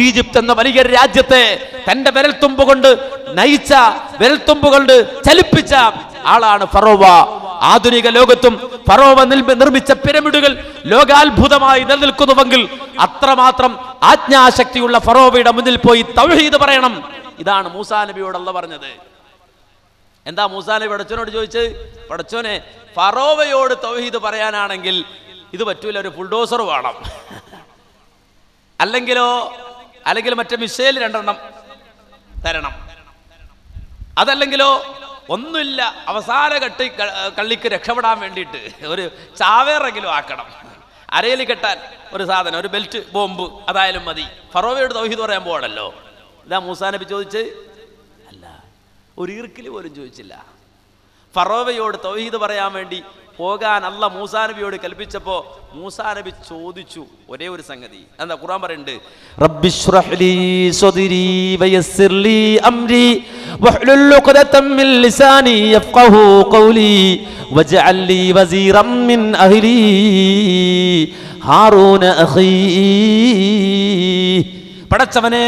ഈജിപ്ത് എന്ന വലിയ രാജ്യത്തെ തന്റെ വിരൽത്തുമ്പ് കൊണ്ട് നയിച്ച, വിരൽത്തുമ്പ് കൊണ്ട് ചലിപ്പിച്ച ആളാണ് ഫറോവ. ആധുനിക ലോകത്തും ഫറോവ നിർമ്മിച്ച പിരമിഡുകൾ ലോകാത്ഭുതമായി നിലനിൽക്കുന്നുവെങ്കിൽ അത്രമാത്രം ആജ്ഞാശക്തിയുള്ള ഫറോവയുടെ മുന്നിൽ പോയി തൗഹീദ് പറയണം. ഇതാണ് മൂസാ നബിയോട് അല്ലാഹു പറഞ്ഞത്. എന്താ മൂസാ നബി പടച്ചോനോട് ചോദിച്ചത്? പടച്ചോനെ, ഫറോവയോട് തൗഹീദ് പറയാനാണെങ്കിൽ ഇത് പറ്റൂല, ഒരു ബുൾഡോസർ വേണം, അല്ലെങ്കിൽ മറ്റേ മിസൈൽ 2 തരണം, അതല്ലെങ്കിലോ ഒന്നുമില്ല, അവസാന കള്ളിക്ക് രക്ഷപ്പെടാൻ വേണ്ടിയിട്ട് ഒരു ചാവേറെങ്കിലും ആക്കണം, അരയിൽ കെട്ടാൻ ഒരു സാധനം, ഒരു ബെൽറ്റ്, ബോംബ്, അതായാലും മതി. ഫറോവയോട് തൗഹീദ് പറയാൻ പോകണല്ലോ. ഇതാ മൂസാ നബി ചോദിച്ച്? അല്ല, ഒരു ഈർക്കിൽ പോലും ചോദിച്ചില്ല. ഫറോവയോട് തൗഹീദ് പറയാൻ വേണ്ടി പോകാൻ അല്ലാഹ് മൂസാ നബിയോട് കൽപ്പിച്ചപ്പോ മൂസാ നബി ചോദിച്ചു ഒരേ ഒരു സംഗതി. എന്താ? ഖുർആൻ പറയുന്നുണ്ട്, റബ്ബിശ്റഹ് ലീ സദ്രി വയസ്സിർ ലീ അംരി വഹ്ലുൽ ഉഖ്ദതം മിൻ ലിസാനി യഫ്ഖഹു ഖൗലി വജ്അൽ ലീ വസീറൻ മിൻ അഹ്ലി ഹാറൂന അഖീ. പടച്ചവനെ,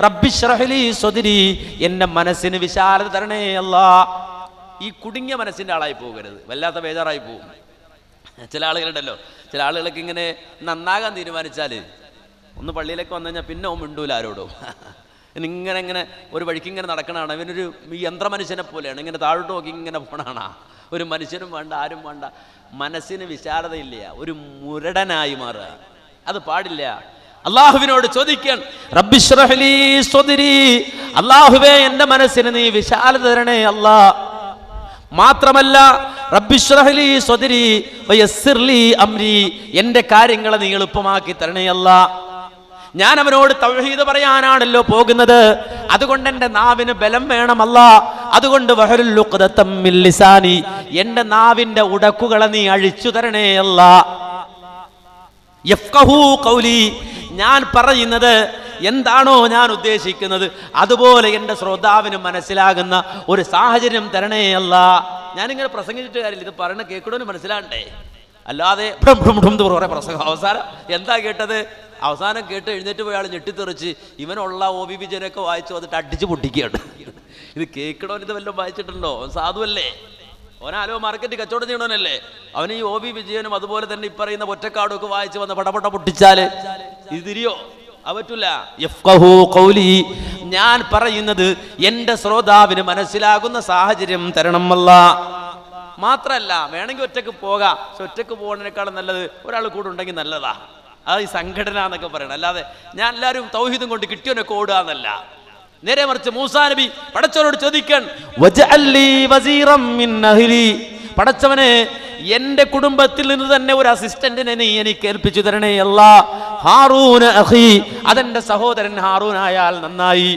റബ്ബിശ്റഹ് ലീ സദ്രി, എന്റെ മനസ്സിന് വിശാലത തരണേ അല്ലാഹ്. ഈ കുടുങ്ങിയ മനസ്സിന്റെ ആളായി പോകരുത്, വല്ലാത്ത ബേജാറായി പോകും. ചില ആളുകളുണ്ടല്ലോ, ചില ആളുകളൊക്കെ ഇങ്ങനെ നന്നാകാൻ തീരുമാനിച്ചാൽ ഒന്ന് പള്ളിയിലേക്ക് വന്നു കഴിഞ്ഞാൽ പിന്നെ മിണ്ടൂല ആരോടും. ഇങ്ങനെ ഒരു വഴിക്ക് ഇങ്ങനെ നടക്കണതാണ്. ഇവനൊരു യന്ത്രമനുഷ്യനെ പോലെയാണ്, ഇങ്ങനെ താഴോട്ട് നോക്കി ഇങ്ങനെ പോണാണ്. ഒരു മനുഷ്യനും വേണ്ട, ആരും വേണ്ട, മനസ്സിന് വിശാലതയില്ല, ഒരു മുരടനായി മാറുക. അത് പാടില്ല. അള്ളാഹുവിനോട് ചോദിക്കാൻ, റബ്ബിശ്റഹ് ലീ സദ്രി, അള്ളാഹുവേ എന്റെ മനസ്സിന് നീ വിശാലത തരണേ അല്ലാ. മാത്രമല്ല റബ്ബിശ്റഹ് ലീ സദ്രി വയസ്സിർ ലീ അംരി, എന്റെ കാര്യങ്ങളെ നീ എളുപ്പമാക്കി തരണേ അല്ലാ. ഞാൻ അവനോട് തൗഹീദ് പറയാനാണല്ലോ പോകുന്നത്. അതുകൊണ്ട് എൻ്റെ നാവിന് ബലം വേണമല്ല. അതുകൊണ്ട് വഹലുൽ ഉഖ്ദതം മിൻ ലിസാനി, എൻ്റെ നാവിൻ്റെ ഉടക്കുകളെ നീ അഴിച്ചു തരണേ അല്ലാ. യഫ്ഖഹു ഖൗലി, ഞാൻ പറയുന്നത് എന്താണോ ഞാൻ ഉദ്ദേശിക്കുന്നത് അതുപോലെ എൻ്റെ ശ്രോതാവിന് മനസ്സിലാകുന്ന ഒരു സാഹചര്യം തരണേ അല്ല. ഞാനിങ്ങനെ പ്രസംഗിച്ചിട്ട് കാര്യമില്ല, ഇത് പറയണ കേൾക്കണമെന്ന് മനസ്സിലാണ്ടേ. അല്ലാതെ കുറേ പ്രസംഗം അവസാനം എന്താ കേട്ടത്? അവസാനം കേട്ട് എഴുന്നേറ്റ് പോയാൾ ഞെട്ടിത്തെറിച്ച് ഇവനുള്ള OB വിജയനൊക്കെ വായിച്ചു വന്നിട്ട് അടിച്ച് പൊട്ടിക്കുകയാണ്. ഇത് കേൾക്കണമെന്ന് ഇത് വല്ലതും വായിച്ചിട്ടുണ്ടോ? സാധുവല്ലേ? അവനാലോ മാർക്കറ്റ് കച്ചവടം ചെയ്യണവനല്ലേ? അവന് ഈ OB വിജയനും അതുപോലെ തന്നെ ഇപ്പറയുന്ന ഒറ്റക്കാടും ഒക്കെ വായിച്ച് വന്ന് പടപട പൊട്ടിച്ചാല് ഇത് തിരിയോ? പറ്റൂല. യഫ്ഖഹു ഖൗലി, ഞാൻ പറയുന്നത് എൻ്റെ ശ്രോതാവിന് മനസ്സിലാകുന്ന സാഹചര്യം തരണമല്ല. മാത്രല്ല വേണമെങ്കിൽ ഒറ്റക്ക് പോകാം, പക്ഷെ ഒറ്റക്ക് പോകുന്നതിനേക്കാളും നല്ലത് ഒരാൾ കൂടെ ഉണ്ടെങ്കിൽ നല്ലതാ. അത് ഈ സംഘടന എന്നൊക്കെ പറയണം. അല്ലാതെ ഞാൻ എല്ലാവരും തൗഹീദും കൊണ്ട് കിട്ടിയവനൊക്കെ ഓടുക എന്നല്ല. നേരെ മറിച്ച് മൂസാ നബി പടച്ചവനോട് ചോദിക്കാൻ, വജഅല്ലി വസീറം മിൻ അഹ്ലി, പടച്ചവനെ എൻ്റെ കുടുംബത്തിൽ നിന്ന് തന്നെ ഒരു അസിസ്റ്റന്റിനെ നീ എനിക്ക് ഏൽപ്പിച്ചു തരണേ അല്ലാ. ഹാറൂന അഖി, അതെന്റെ സഹോദരൻ ഹാറൂൻ ആയാൽ നന്നായി.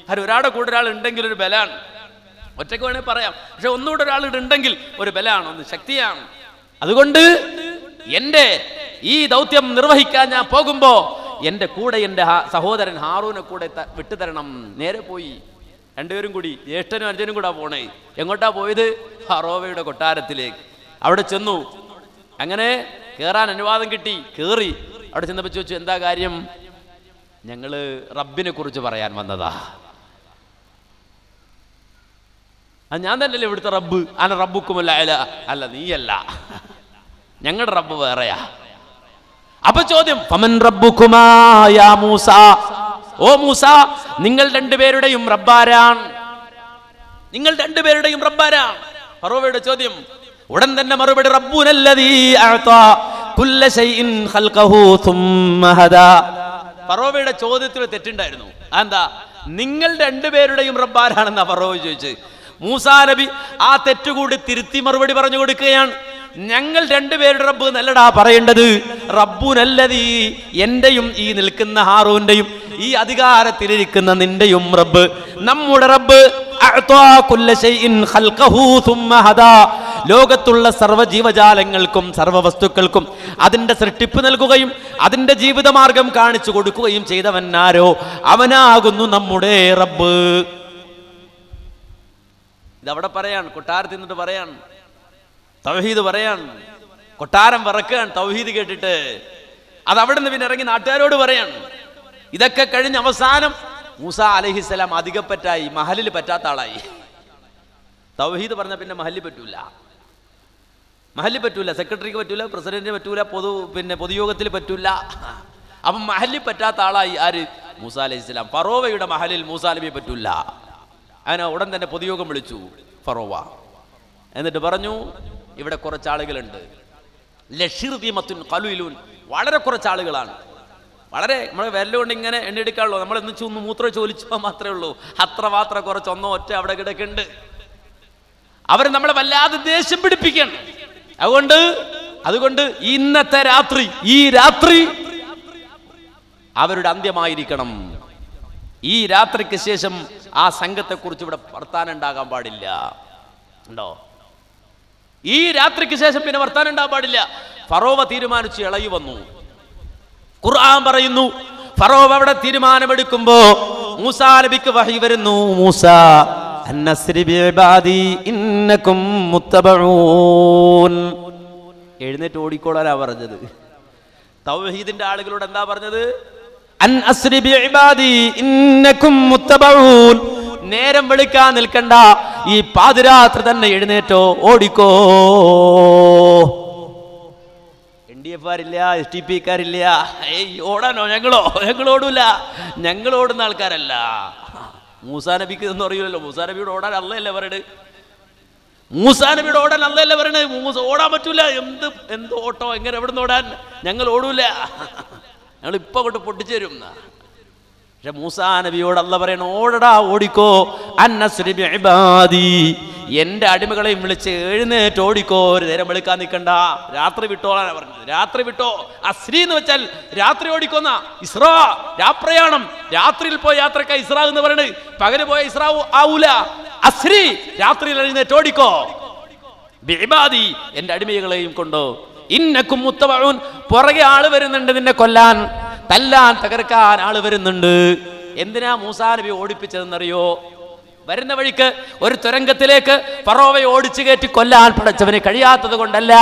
കാരണം ഒരാളുടെ കൂടെ ഒരാൾ ഉണ്ടെങ്കിൽ ഒരു ബലാണ്. ഒറ്റയ്ക്ക് വേണേൽ പറയാം, പക്ഷെ ഒന്നുകൂടെ ഒരാൾ ഉണ്ടെങ്കിൽ ഒരു ബലാണ്, ഒന്ന് ശക്തിയാണ്. അതുകൊണ്ട് എൻ്റെ ഈ ദൗത്യം നിർവഹിക്കാൻ ഞാൻ പോകുമ്പോ എൻ്റെ കൂടെ എൻ്റെ സഹോദരൻ ഹാറൂനെ കൂടെ വിട്ടുതരണം. നേരെ പോയി രണ്ടുപേരും കൂടി, ജ്യേഷ്ഠനും അനുജനും കൂടെ പോണേ. എങ്ങോട്ടാ പോയത്? ഫറോവയുടെ കൊട്ടാരത്തിലേക്ക്. അവിടെ ചെന്നു. അങ്ങനെ കയറാൻ അനുവാദം കിട്ടി. കയറി. അവിടെ ചെന്നപ്പോൾ ചോദിച്ചു, എന്താ കാര്യം? ഞങ്ങള് റബ്ബിനെ കുറിച്ച് പറയാൻ വന്നതാ. ഞാൻ തന്നെയല്ലേ ഇവിടുത്തെ റബ്ബ്? അന റബ്ബുക്കുമല്ല. അല്ല, നീയല്ല, ഞങ്ങളുടെ റബ്ബ് വേറെയാ. അപ്പൊ ചോദ്യം, ഫമൻ റബ്ബുക്കുമാ യാ മൂസ, ഓ മൂസ, നിങ്ങൾ രണ്ടുപേരുടെയും റബ്ബാരാണ്? നിങ്ങൾ രണ്ടുപേരുടെയും റബ്ബാരാണ്? ഫറോവയുടെ ചോദ്യം. ഉടൻ തന്നെ മറുപടി, റബ്ബുനല്ലദീ അഅതാ കുല്ല ശൈഇൻ ഖൽഖഹു സുമ്മ ഹദാ. ഫറോവയുടെ ചോദ്യത്തിൽ തെറ്റുണ്ടായിരുന്നു. എന്താ? നിങ്ങൾ രണ്ടുപേരുടെയും റബ്ബാരാണെന്നാ ഫറോവ ചോദിച്ചത്. മൂസാ നബി ആ തെറ്റുകൂടി തിരുത്തി മറുപടി പറഞ്ഞു കൊടുക്കുകയാണ്. ഞങ്ങൾ രണ്ടുപേരുടെ റബ്ബ് നല്ലടാ പറയേണ്ടത്, റബ്ബുനല്ലദീ, എന്റെയും ഈ നിൽക്കുന്ന ഹാറൂന്റെയും ഈ അധികാരത്തിലിരിക്കുന്ന നിന്റെയും റബ്ബ്, നമ്മുടെ റബ്ബ്, അഅതാ കുല്ല ശൈഇൻ ഖൽഖഹു സുമ്മ ഹദാ, ലോകത്തുള്ള സർവ്വ ജീവജാലങ്ങൾക്കും സർവ്വ വസ്തുക്കൾക്കും അതിന്റെ സൃഷ്ടിപ്പ് നൽകുകയും അതിന്റെ ജീവിതമാർഗം കാണിച്ചു കൊടുക്കുകയും ചെയ്തവനാരോ അവനാകുന്നു നമ്മുടെ റബ്ബ്. ഇതവിടെ പറയാൻ, കൊട്ടാരത്തിൽ നിന്നിട്ട് പറയാൻ, തൗഹീദ് പറയാൻ, കൊട്ടാരം വിറക്കാൻ തൗഹീദ് കേട്ടിട്ട്. അത് അവിടെ നിന്ന് പിന്നെ ഇറങ്ങി നാട്ടുകാരോട് പറയാൻ. ഇതൊക്കെ കഴിഞ്ഞ് അവസാനം മൂസ അലൈഹിസ്സലാം അധികപ്പറ്റായി, മഹലിൽ പറ്റാത്ത ആളായി. തൗഹീദ് പറഞ്ഞ പിന്നെ മഹലിൽ പറ്റൂല, മഹലിൽ പറ്റൂല, സെക്രട്ടറിക്ക് പറ്റൂല, പ്രസിഡന്റിന് പറ്റൂല, പൊതുയോഗത്തിൽ പറ്റൂല. അപ്പം മഹലിൽ പറ്റാത്ത ആളായി ആര്? മൂസ അലൈഹിസ്സലാം. ഫറോവയുടെ മഹലിൽ മൂസാ നബിയെ പറ്റൂല. അങ്ങനെ ഉടൻ തന്നെ പൊതുയോഗം വിളിച്ചു ഫറോവ. എന്നിട്ട് പറഞ്ഞു, ഇവിടെ കുറച്ച് ആളുകളുണ്ട്, ലഷിർദിമത്തുൻ ഖലീലുൻ, വളരെ കുറച്ച് ആളുകളാണ്. വളരെ നമ്മളെ വിരലുകൊണ്ട് ഇങ്ങനെ എണ്ണിയെടുക്കാനുള്ളൂ. നമ്മൾ എന്ന് മൂത്രം ചോലിച്ചാൽ മാത്രമേ ഉള്ളൂ. അത്ര മാത്രം കുറച്ച് ഒന്നോ ഒറ്റ അവിടെ കിടക്കുന്നുണ്ട്. അവർ നമ്മളെ വല്ലാതെ ദേഷ്യം പിടിപ്പിക്കണം. അതുകൊണ്ട് ഇന്നത്തെ രാത്രി, ഈ രാത്രി അവരുടെ അന്ത്യമായിരിക്കണം. ഈ രാത്രിക്ക് ശേഷം ആ സംഘത്തെക്കുറിച്ച് ഇവിടെ വർത്താനം ഉണ്ടാകാൻ പാടില്ല. ഉണ്ടോ? ഈ രാത്രിക്ക് ശേഷം പിന്നെ വർത്താനം ഉണ്ടാകാൻ പാടില്ല. ഫറോവ തീരുമാനിച്ച് ഇളകി വന്നു. ഖുർആൻ പറയുന്നു, ഫറോവ അവിടെ തീരുമാനമെടുക്കുമ്പോ മൂസാ നബിക്ക് വഹി വരുന്നു. മൂസാ അന്നസ്രി ബിഇബാദി ഇന്നകും മുത്തബഊൻ, എഴുന്നേറ്റ് ഓടിക്കോളാനാ പറഞ്ഞത്. തൗഹീദിന്റെ ആളുകളോട് എന്താ പറഞ്ഞത്? അൻ അസ്രി ബിഇബാദി ഇന്നകും മുത്തബഊൻ, നേരം വെളുക്കാൻ നിൽക്കണ്ട, ഈ പാതിരാത്രി തന്നെ എഴുന്നേറ്റോ, ഓടിക്കോ. NDF-കാരില്ല, STP-കാരില്ല. ഓടാനോ? ഞങ്ങളോടൂല. ഞങ്ങൾ ഓടുന്ന ആൾക്കാരല്ല. മൂസാ നബിക്ക് ഇതൊന്നും അറിയില്ലല്ലോ. മൂസാ നബിയോട് ഓടാൻ അള്ളയല്ലേ പറയണത്? മൂസാ നബിയോട് ഓടാൻ അള്ളയല്ലേ പറയണത്? ഓടാൻ പറ്റൂല. എന്ത് ഓട്ടോ, എങ്ങനെ എവിടെ നിന്ന് ഓടാൻ? ഞങ്ങൾ ഓടൂല, ഞങ്ങൾ ഇപ്പൊ അങ്ങോട്ട് പൊട്ടിച്ചേരും. പക്ഷെ മൂസാ നബിയോട് അല്ലാഹ് പറയണം, ഓടടാ ഓടിക്കോ, അന്നസ്രി ബിഇബാദി, എന്റെ അടിമകളെയും വിളിച്ച് എഴുന്നേറ്റ് ഓടിക്കോ, ഒരു നേരം വെളുക്കാൻ നിൽക്കണ്ട, രാത്രി വിട്ടോളാണ് പറഞ്ഞത്. രാത്രി വിട്ടോ, അസ്രി എന്ന് വെച്ചാൽ രാത്രി ഓടിക്കോന്ന, ഇസ്രാ രാപ്രയാണം, രാത്രിയിൽ പോയ യാത്രക്ക ഇസ്രാ എന്ന് പറയുന്നത്, പകല് പോയ ഇസ്രാ ആവൂല. അസ്രി രാത്രിയിൽ എഴുന്നേറ്റ് ഓടിക്കോ, ബിഇബാദി എന്റെ അടിമകളെയും കൊണ്ടോ, ഇന്നക്കും മുത്തബഊൻ, പുറകെ ആള് വരുന്നുണ്ട്, നിന്നെ കൊല്ലാൻ, തല്ലാൻ, തകർക്കാൻ ആള് വരുന്നുണ്ട്. എന്തിനാ മൂസാ നബി ഓടിപ്പിച്ചതെന്നറിയോ? വരുന്ന വഴിക്ക് ഒരു തുരങ്കത്തിലേക്ക് ഫറോവയെ ഓടിച്ചു കയറ്റി കൊല്ലാൻ പടച്ചവന് കഴിയാത്തത് കൊണ്ടല്ല.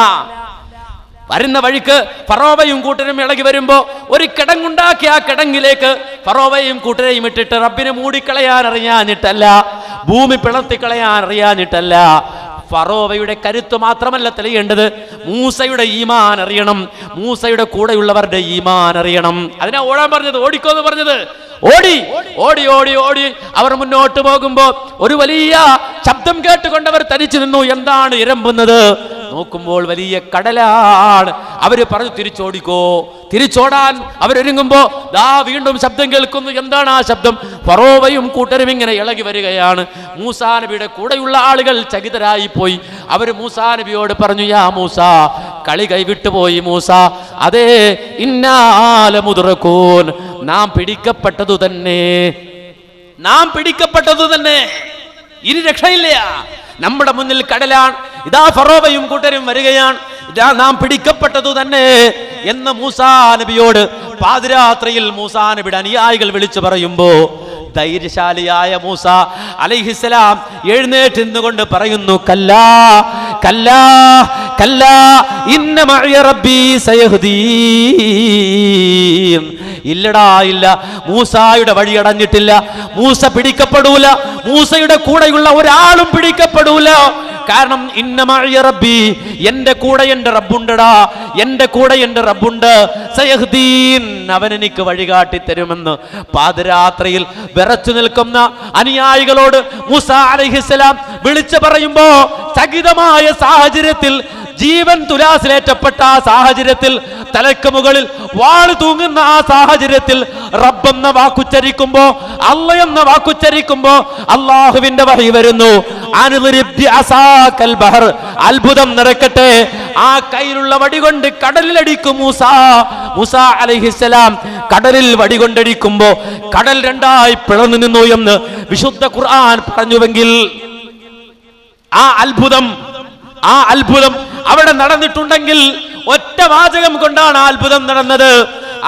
വരുന്ന വഴിക്ക് ഫറോവയും കൂട്ടരും ഇളകി വരുമ്പോ ഒരു കിടങ്ങുണ്ടാക്കി ആ കിടങ്ങിലേക്ക് ഫറോവയും കൂട്ടരെയും ഇട്ടിട്ട് റബ്ബിനെ മൂടിക്കളയാൻ അറിയാഞ്ഞിട്ടല്ല, ഭൂമി പിളർത്തിക്കളയാൻ അറിയാഞ്ഞിട്ടല്ല. ഫറോവയുടെ കരുത്ത് മാത്രമല്ല തെളിയേണ്ടത്, മൂസയുടെ ഈമാൻ അറിയണം, മൂസയുടെ കൂടെയുള്ളവരുടെ ഈമാൻ അറിയണം. അതിനാ ഓടാൻ പറഞ്ഞത്, ഓടിക്കോന്ന് പറഞ്ഞത്. ഓടി ഓടി ഓടി ഓടി അവർ മുന്നോട്ട് പോകുമ്പോ ഒരു വലിയ ശബ്ദം കേട്ടുകൊണ്ടവർ തനിച്ചു നിന്നു. എന്താണ് ഇരമ്പുന്നത്? നോക്കുമ്പോൾ വലിയ കടലാണ്. അവര് പറഞ്ഞു, തിരിച്ചോടിക്കോ. തിരിച്ചോടാൻ അവരൊരുങ്ങുമ്പോ ദാ വീണ്ടും ശബ്ദം കേൾക്കുന്നു. എന്താണ് ആ ശബ്ദം? ഫറോവയും കൂട്ടരും ഇങ്ങനെ ഇളകി വരികയാണ്. മൂസാ നബിയുടെ കൂടെയുള്ള ആളുകൾ ചകിതരായി പോയി. അവര് മൂസാ നബിയോട് പറഞ്ഞു, യാ മൂസ, കളി കൈവിട്ടുപോയി മൂസ, അതേ ഇന്നാല മുദ്റകൂൻ, നാം പിടിക്കപ്പെട്ടതു തന്നെ, നാം പിടിക്കപ്പെട്ടതു തന്നെ, ഇനി രക്ഷയില്ല. നമ്മുടെ മുന്നിൽ കടലാണ്, ഇതാ ഫറോവയും കൂട്ടരും വരികയാണ്, ഇതാ നാം പിടിക്കപ്പെട്ടതു തന്നെ എന്ന് മൂസാ നബിയോട് പാതിരാത്രിയിൽ മൂസാ നബിയുടെ അനുയായികൾ വിളിച്ചു പറയുമ്പോ ധൈര്യശാലിയായ മൂസ അലൈഹിസ്സലാം എഴുന്നേറ്റ് നിന്നുകൊണ്ട് പറയുന്നു, കല്ലാ കല്ലാ കല്ലാ ഇന്ന മഅയ റബ്ബി സയഹ്ദീൻ. ഇല്ലടാ ഇല്ല, മൂസായുടെ വഴി അടഞ്ഞിട്ടില്ല, മൂസ പിടിക്കപ്പെടൂല, മൂസയുടെ കൂടെയുള്ള ഒരാളും പിടിക്കപ്പെടൂല. കാരണം ഇന്ന മഅയ റബ്ബി, എന്റെ കൂടെ എന്റെ റബ്ബുണ്ടടാ, എന്റെ കൂടെ എന്റെ റബ്ബുണ്ട്, സയഹ്ദീൻ, അവൻ എനിക്ക് വഴികാട്ടി തരുമെന്ന് പാതിരാത്രിയിൽ വിറച്ചു നിൽക്കുന്ന അനുയായികളോട് മൂസാ അലൈഹിസ്സലാം വിളിച്ചു പറയുമ്പോ ചകിതമായ സാഹചര്യത്തിൽ, ജീവൻ തുലാസിലേറ്റപ്പെട്ട ആ സാഹചര്യത്തിൽ, തലയ്ക്ക് മുകളിൽ വാൾ തൂങ്ങുന്ന ആ സാഹചര്യത്തിൽ റബ്ബെന്ന വാക്കുച്ചരിക്കുമ്പോ, അല്ല എന്ന വാക്കുച്ചരിക്കുമ്പോ അള്ളാഹുവിന്റെ വഹി വരുന്നു. അത്ഭുതം നടക്കട്ടെ, ആ കയ്യിലുള്ള വടികൊണ്ട് കടലിലടിക്കും മൂസാ. മൂസാ അലൈഹിസ്സലാം കടലിൽ വടികൊണ്ടടിക്കുമ്പോ കടൽ രണ്ടായി പിളർന്നു നിന്നു എന്ന് വിശുദ്ധ ഖുർആൻ പറഞ്ഞുവെങ്കിൽ ആ അത്ഭുതം അവിടെ നടന്നിട്ടുണ്ടെങ്കിൽ ഒറ്റ വാചകം കൊണ്ടാണ് ആ അത്ഭുതം നടന്നത്.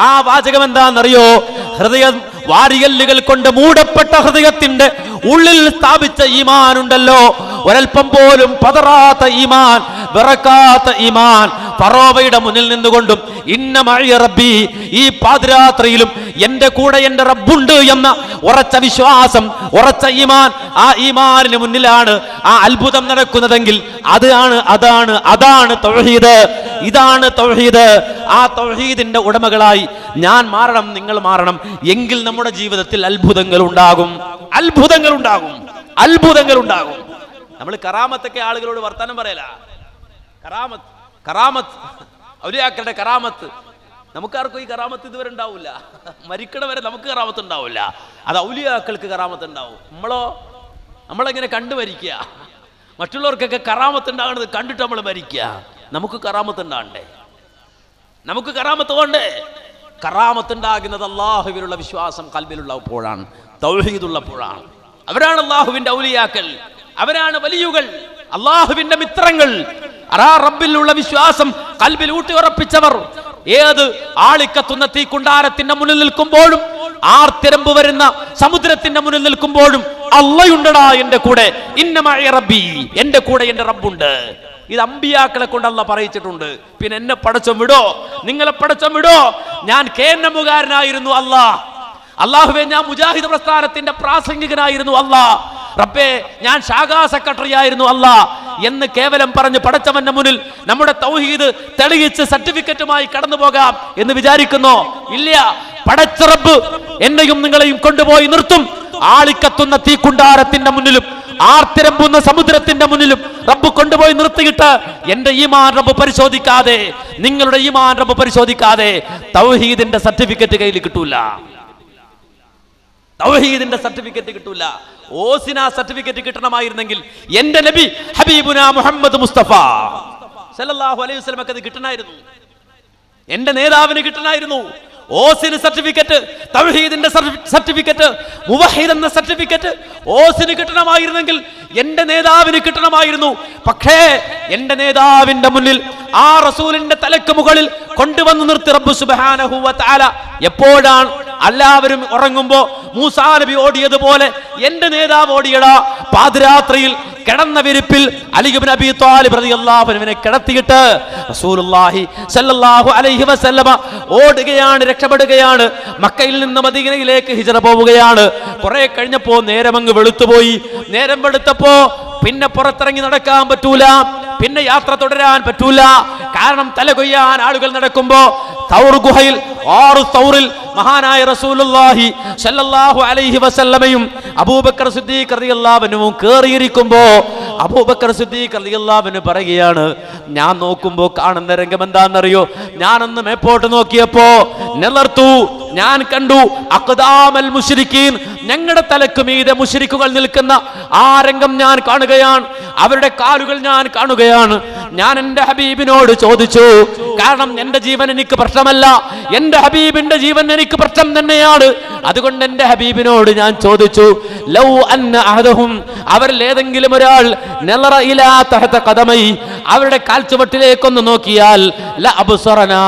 ആ വാചകം എന്താണെന്നറിയോ? ഹൃദയം വാരിയല്ലുകൾ കൊണ്ട് മൂടപ്പെട്ട ഹൃദയത്തിന്റെ ഉള്ളിൽ സ്ഥാപിച്ച ഈമാൻ ഉണ്ടല്ലോ, ഒരൽപ്പം പോലും പതറാത്ത ഈമാൻ, വിറക്കാത്ത ഈമാൻ. ഫറോവയുടെ മുന്നിൽ നിന്നുകൊണ്ടും ഇന്ന മഅയ റബ്ബി, ഈ പാതിരാത്രിയിലും എന്റെ കൂടെ എന്റെ റബ്ബുണ്ട് എന്ന ഉറച്ച വിശ്വാസം, ഉറച്ച ഈമാൻ, ആ ഈമാനിന് മുന്നിലാണ് ആ അത്ഭുതം നടക്കുന്നതെങ്കിൽ അതാണ് തൗഹീദ്. ഇതാണ് തൗഹീദ്. ആ തൗഹീദിന്റെ ഉടമകളായി ഞാൻ മാറണം, നിങ്ങൾ മാറണം. എങ്കിൽ നമ്മുടെ ജീവിതത്തിൽ അത്ഭുതങ്ങൾ ഉണ്ടാകും. നമ്മൾ കറാമത്തൊക്കെ ആളുകളോട് വർത്താനം പറയല. കറാമത്ത് ഔലിയാക്കളുടെ കറാമത്ത്. നമുക്കാർക്കും ഈ കറാമത്ത് ഇതുവരെ ഉണ്ടാവില്ല. മരിക്കണ വരെ നമുക്ക് കറാമത്ത് ഉണ്ടാവില്ല. അത് ഔലിയാക്കൾക്ക് കറാമത്ത് ഉണ്ടാവും. നമ്മളെങ്ങനെ കണ്ടു മരിക്കുക? മറ്റുള്ളവർക്കൊക്കെ കറാമത്ത് ഉണ്ടാകുന്നത് കണ്ടിട്ട് നമ്മൾ മരിക്കുക. നമുക്ക് കറാമത്ത് ഉണ്ടാകണ്ടേ? നമുക്ക് കറാമത്ത് വേണ്ടേ? കറാമത്ത് ഉണ്ടാകുന്നത് അള്ളാഹുവിലുള്ള വിശ്വാസം കൽബിലുള്ളപ്പോഴാണ്, തൗഹീദുള്ളപ്പോഴാണ്. അവരാണ് അള്ളാഹുവിന്റെ ഔലിയാക്കൾ, അവരാണ് വലിയുകൾ, അള്ളാഹുവിന്റെ മിത്രങ്ങൾ. റബ്ബിലുള്ള വിശ്വാസം കൽബിൽ ഊട്ടിയുറപ്പിച്ചവർ. ഏത് ആളിക്കത്തുന്ന തീക്കുണ്ടാരത്തിന്റെ മുന്നിൽ നിൽക്കുമ്പോഴും, ആർത്തിരമ്പ് വരുന്ന സമുദ്രത്തിന്റെ മുന്നിൽ നിൽക്കുമ്പോഴും അള്ളയുണ്ടടാ എന്റെ കൂടെ, ഇന്ന മഅയ റബ്ബി, എന്റെ കൂടെ എന്റെ റബ്ബുണ്ട്. ഇത് അമ്പിയാക്കളെ കൊണ്ട് അല്ലാഹ് പറയിച്ചിട്ടുണ്ട്. പിന്നെ എന്നെ പടച്ചോൻ വിടോ, നിങ്ങളെ പടച്ചോൻ വിടോ? ഞാൻ കേന്നമുകാരനായിരുന്നു അള്ളാഹുവേ, ഞാൻ മുജാഹിദ് പ്രസ്ഥാനത്തിന്റെ പ്രാസംഗികനായിരുന്നു റബ്ബേ, ഞാൻ ശാഖാ സെക്രട്ടറി ആയിരുന്നു എന്ന് കേവലം പറഞ്ഞ് പടച്ചവന്റെ മുന്നിൽ നമ്മുടെ തൗഹീദ് തെളിയിച്ച് സർട്ടിഫിക്കറ്റുമായി കടന്നു പോകാം എന്ന് വിചാരിക്കുന്നോ? ഇല്ല. പടച്ച റബ്ബ് എന്നെയും നിങ്ങളെയും കൊണ്ടുപോയി നിർത്തും. ആളിക്കത്തുന്ന തീക്കുണ്ടാരത്തിന്റെ മുന്നിലും ആർത്തിരമ്പുന്ന സമുദ്രത്തിന്റെ മുന്നിലും റബ്ബ് കൊണ്ടുപോയി നിർത്തിയിട്ട് എന്റെ ഈമാൻ റബ്ബ് പരിശോധിക്കാതെ, നിങ്ങളുടെ ഈമാൻ റബ്ബ് പരിശോധിക്കാതെ തൗഹീദിന്റെ സർട്ടിഫിക്കറ്റ് കയ്യിൽ കിട്ടൂല.
തൗഹീദിന്റെ സർട്ടിഫിക്കറ്റ് കിട്ടൂല. ഓസിന സർട്ടിഫിക്കറ്റ് കിട്ടണമായിരുന്നെങ്കിൽ എന്റെ നബി ഹബീബുന മുഹമ്മദ് മുസ്തഫ സല്ലല്ലാഹു അലൈഹി വസല്ലമക്ക് അത് കിട്ടണമായിരുന്നു. എന്റെ നേതാവിന് കിട്ടണമായിരുന്നു. ഓസിന് സർട്ടിഫിക്കറ്റ്, തൗഹീദിന്റെ സർട്ടിഫിക്കറ്റ്, മുവഹിദ് എന്ന സർട്ടിഫിക്കറ്റ് ഓസിന് കിട്ടണമായിരുന്നെങ്കിൽ എന്റെ നേതാവിന് കിട്ടണമായിരുന്നു. പക്ഷേ എന്റെ നേതാവിന്റെ മുന്നിൽ ആ റസൂലിന്റെ തലക്ക് മുകളിൽ കൊണ്ടുവന്ന് നിർത്തി റബ്ബ് സുബ്ഹാനഹു വ തആല. എപ്പോഴാണ് എല്ലാവരും ഉറങ്ങുമ്പോ മൂസാ നബി ഓടിയതുപോലെ എന്റെ നേതാവ് ഓടിയടാ. പാതിരാത്രിയിൽ കിടന്ന വിരിപ്പിൽ അലി ഇബ്നു അബീ ത്വാലിബ് റളിയല്ലാഹു അൻഹുവിനെ കിടത്തിയിട്ട് റസൂലുള്ളാഹി സ്വല്ലല്ലാഹു അലൈഹി വസല്ലമ ഓടുകയാണ്, രക്ഷപ്പെടുകയാണ്. മക്കയിൽ നിന്ന് മദീനയിലേക്ക് ഹിജ്റ പോവുകയാണ്. കുറെ കഴിഞ്ഞപ്പോ നേരമങ്ങ് വെളുത്തുപോയി. നേരം വെളുത്തപ്പോ പിന്നെ പുറത്തിറങ്ങി നടക്കാൻ പറ്റൂല, പിന്നെ യാത്ര തുടരാൻ പറ്റൂല. കാരണം തല കൊയ്യാൻ ആളുകൾ നടക്കുമ്പോ തൗർ ഗുഹയിൽ തൗറിൽ മഹാനായ റസൂലുള്ളാഹി സ്വല്ലല്ലാഹു അലൈഹി വസല്ലമയും അബൂബക്കർ സിദ്ദീഖ് റളിയല്ലാഹു അൻഹുവും കേറിയിരിക്കുമ്പോ അബൂബക്കർ സിദ്ദീഖ് റളിയല്ലാഹു അൻഹു പറയുകയാണ്, ഞാൻ നോക്കുമ്പോ കാണുന്ന രംഗം എന്താണെന്നറിയോ? ഞാനൊന്ന് മേപ്പോട്ട് നോക്കിയപ്പോ നളർത്തു, ഞാൻ കണ്ടു അഖ്ദാമൽ മുശ്രിക്കീൻ, ഞങ്ങളുടെ തലക്ക് മീതെ മുശ്രിക്കുകൾ നിൽക്കുന്ന ആ രംഗം ഞാൻ കാണുകയാണ്. അവരുടെ കാലുകൾ ഞാൻ കാണുകയാണ്. ഞാൻ എന്റെ ഹബീബിനോട് ചോദിച്ചു, കാരണം എന്റെ ജീവൻ എനിക്ക് പ്രശ്നമല്ല, എന്റെ ഹബീബിന്റെ ജീവൻ എനിക്ക് പ്രശ്നം തന്നെയാണ്. അതുകൊണ്ട് എന്റെ ഹബീബിനോട് ഞാൻ ചോദിച്ചു, ലൗ അന്ന അഹദഹും, അവരിൽ ഏതെങ്കിലും ഒരാൾ നളറ ഇലാ തഹത ഖദമൈ, അവരുടെ കാൽച്ചുവട്ടിലേക്കൊന്ന് നോക്കിയാൽ ല അബ്സറനാ,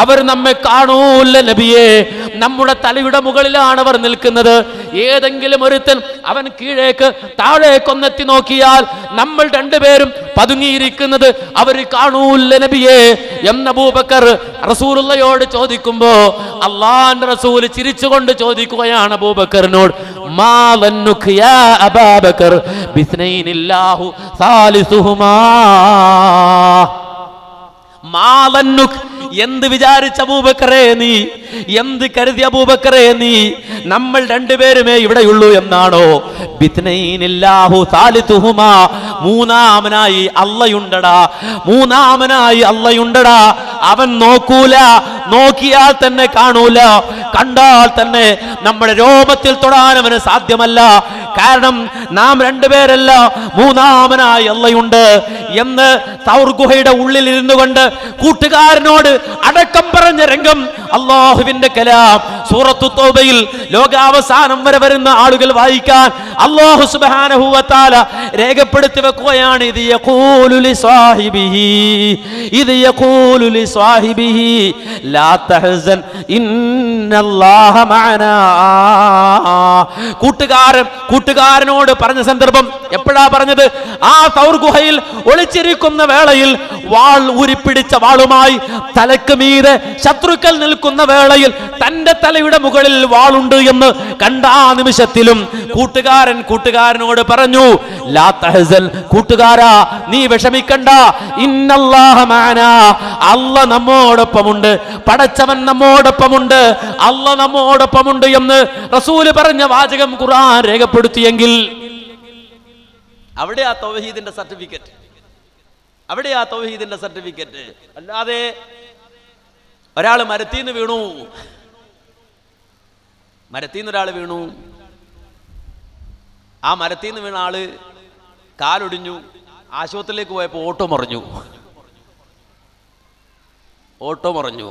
അവർ നമ്മെ കാണൂല നബിയേ, നമ്മുടെ തലയുടെ മുകളിലാണ് അവർ നിൽക്കുന്നത്. ഏതെങ്കിലും ഒരുത്തൻ അവൻ കീഴേക്ക് താഴേക്കൊന്നെത്തി നോക്കിയാൽ നമ്മൾ രണ്ടുപേരും പതുങ്ങിയിരിക്കുന്നത് അവർ കാണൂല നബിയേ എന്ന് അബൂബക്കർ റസൂലുള്ളയോട് ചോദിക്കുമ്പോ അല്ലാഹുവിന്റെ റസൂൽ ചിരിച്ചുകൊണ്ട് ചോദിക്കുകയാണ് അബൂബക്കറിനോട്, മാ വന്നുക യാ അബൂബക്കർ ബിസ്നൈനില്ലാഹു സാലിസുഹുമാ. എന്ത് വിചാരിച്ച അബൂബക്കറേ നീ, എന്ത് കരുതി അബൂബക്കറേ നീ, നമ്മൾ രണ്ടുപേരുമേ ഇവിടെയുള്ളൂ എന്നാണോ? ബിത്നൈനില്ലാഹു സാലിസുഹുമാ, മൂന്നാമനായി അള്ളയുണ്ടടാ, മൂന്നാമനായി അള്ളയുണ്ടടാ. അവൻ നോക്കൂല, നോക്കിയാൽ തന്നെ കാണൂല, കണ്ടാൽ തന്നെ നമ്മുടെ രോമത്തിൽ തൊടാൻ അവന് സാധ്യമല്ല. കാരണം നാം രണ്ടുപേരല്ല, മൂന്നാമനായി അള്ളയുണ്ട് എന്ന് തൗർ ഗുഹയുടെ ഉള്ളിൽ ഇരുന്നു കൊണ്ട് കൂട്ടുകാരനോട് അടക്കം പറഞ്ഞ രംഗം അല്ലാഹുവിന്റെ കലാം സൂറത്തു തൗബയിൽ ലോകാവസാനം വരെ വരുന്ന ആളുകൾ വായിക്കാൻ അല്ലാഹു സുബ്ഹാനഹു വ തആല രേഖപ്പെടുത്തി വെക്കുകയാണ്. ഇത് യഖൂലു ലി സ്വാഹിബിഹി ലാ തഹ്സൻ ഇന്നല്ലാഹ മഅനാ. കൂട്ടുകാരനോട് പറഞ്ഞ സന്ദർഭം എപ്പോഴാ പറഞ്ഞത്? ആ തൗർ ഗുഹയിൽ ഒളിച്ചിരിക്കുന്ന വേളയിൽ വാൾ ഊരിപ്പിടിച്ച വാളുമായി തലക്ക് മീതെ ശത്രുക്കൾ നിൽക്കുന്ന വേളയിൽ തന്റെ തലയുടെ മുകളിൽ വാളുണ്ട് എന്ന് കണ്ട ആ നിമിഷത്തിലും കൂട്ടുകാരനോട് പറഞ്ഞു, ലാ തഹ്സൻ, കൂട്ടുകാരാ നീ വിഷമിക്കണ്ട, ഇന്നല്ലാഹ മഅനാ, അല്ലാഹ് നമ്മോടൊപ്പമുണ്ട്, പടച്ചവൻ നമ്മോടൊപ്പമുണ്ട്, അല്ലാഹ് നമ്മോടൊപ്പമുണ്ട് എന്ന് റസൂല് പറഞ്ഞ വാചകം ഖുർആൻ രേഖപ്പെടുത്തിയെങ്കിൽ അവിടെ ആ തൗഹീദിന്റെ സർട്ടിഫിക്കറ്റ്, അവിടെ ആ തൗഹീദിന്റെ സർട്ടിഫിക്കറ്റ്. അല്ലാതെ ഒരാൾ മരത്തീന്ന് വീണു, മരത്തീന്ന് ഒരാൾ വീണു, ആ മരത്തീന്ന് വീണ ആള് കാലൊടിഞ്ഞു, ആശുപത്രിയിലേക്ക് പോയപ്പോൾ ഓട്ടോ മറിഞ്ഞു.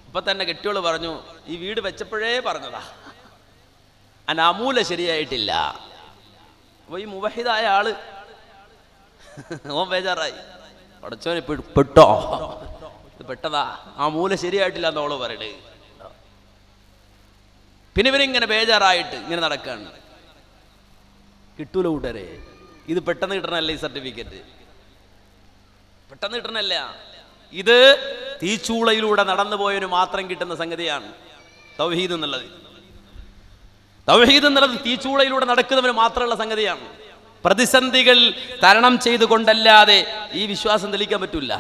ഇപ്പൊ തന്നെ കെട്ടിയോള് പറഞ്ഞു, ഈ വീട് വെച്ചപ്പോഴേ പറഞ്ഞതാ, അനാമൂല ശരിയായിട്ടില്ല. അപ്പൊ ഈ മുവഹിദായ ആള് ഓൻ ബേജാറായി, പടച്ചോനെ പെട്ടോ, ഇത് പെട്ടതാ, ആ മൂല ശരിയായിട്ടില്ല എന്നോള് പറയണേ. പിന്നെ ഇവരിങ്ങനെ ബേജാറായിട്ട് ഇങ്ങനെ നടക്കാണ്. കിട്ടൂല കൂട്ടരെ, ഇത് പെട്ടെന്ന് കിട്ടണല്ലേ ഈ സർട്ടിഫിക്കറ്റ്, പെട്ടെന്ന് കിട്ടണല്ല. ഇത് തീച്ചൂളയിലൂടെ നടന്നു പോയതിന് മാത്രം കിട്ടുന്ന സംഗതിയാണ് തൗഹീദ് എന്നുള്ളത്. തൗഹീദ് എന്നുള്ളത് തീച്ചൂളയിലൂടെ നടക്കുന്നവന് മാത്രമുള്ള സംഗതിയാണ്. പ്രതിസന്ധികൾ തരണം ചെയ്തുകൊണ്ടല്ലാതെ ഈ വിശ്വാസം തെളിയിക്കാൻ പറ്റില്ല.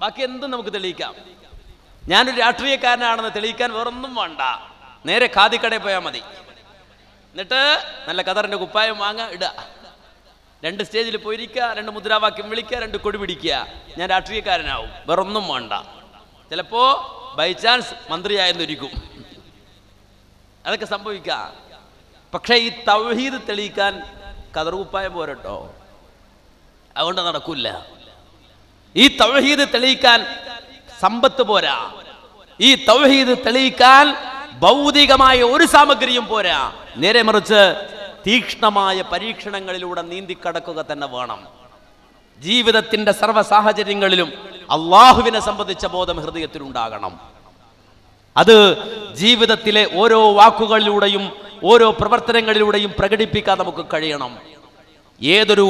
ബാക്കി എന്തും നമുക്ക് തെളിയിക്കാം. ഞാനൊരു രാഷ്ട്രീയക്കാരനാണെന്ന് തെളിയിക്കാൻ വേറൊന്നും വേണ്ട, നേരെ ഖാദിക്കടയിൽ പോയാൽ മതി. എന്നിട്ട് നല്ല കതറിന്റെ കുപ്പായം വാങ്ങുക, ഇടുക, 2 സ്റ്റേജിൽ പോയിരിക്കുക, 2 മുദ്രാവാക്യം വിളിക്കുക, 2 കൊടി പിടിക്കുക, ഞാൻ രാഷ്ട്രീയക്കാരനാവും. വേറൊന്നും വേണ്ട. ചിലപ്പോ ബൈ ചാൻസ് മന്ത്രിയായെന്നിരിക്കും. അതൊക്കെ സംഭവിക്കാം. പക്ഷേ ഈ തൗഹീദ് തെളിയിക്കാൻ കതറുകുപ്പായം പോരട്ടോ, അതുകൊണ്ട് നടക്കില്ല. ഈ തൗഹീദ് തെളിയിക്കാൻ സമ്പത്ത് പോരാ, ഈ തൗഹീദ് തെളിയിക്കാൻ ഭൗതികമായ ഒരു സാമഗ്രിയും പോരാ. നേരെ മറിച്ച് തീക്ഷ്ണമായ പരീക്ഷണങ്ങളിലൂടെ നീന്തിക്കടക്കുക തന്നെ വേണം. ജീവിതത്തിന്റെ സർവ്വ സാഹചര്യങ്ങളിലും അള്ളാഹുവിനെ സംബന്ധിച്ച ബോധം ഹൃദയത്തിലുണ്ടാകണം. അത് ജീവിതത്തിലെ ഓരോ വാക്കുകളിലൂടെയും ഓരോ പ്രവർത്തനങ്ങളിലൂടെയും പ്രകടിപ്പിക്കാൻ നമുക്ക് കഴിയണം. ഏതൊരു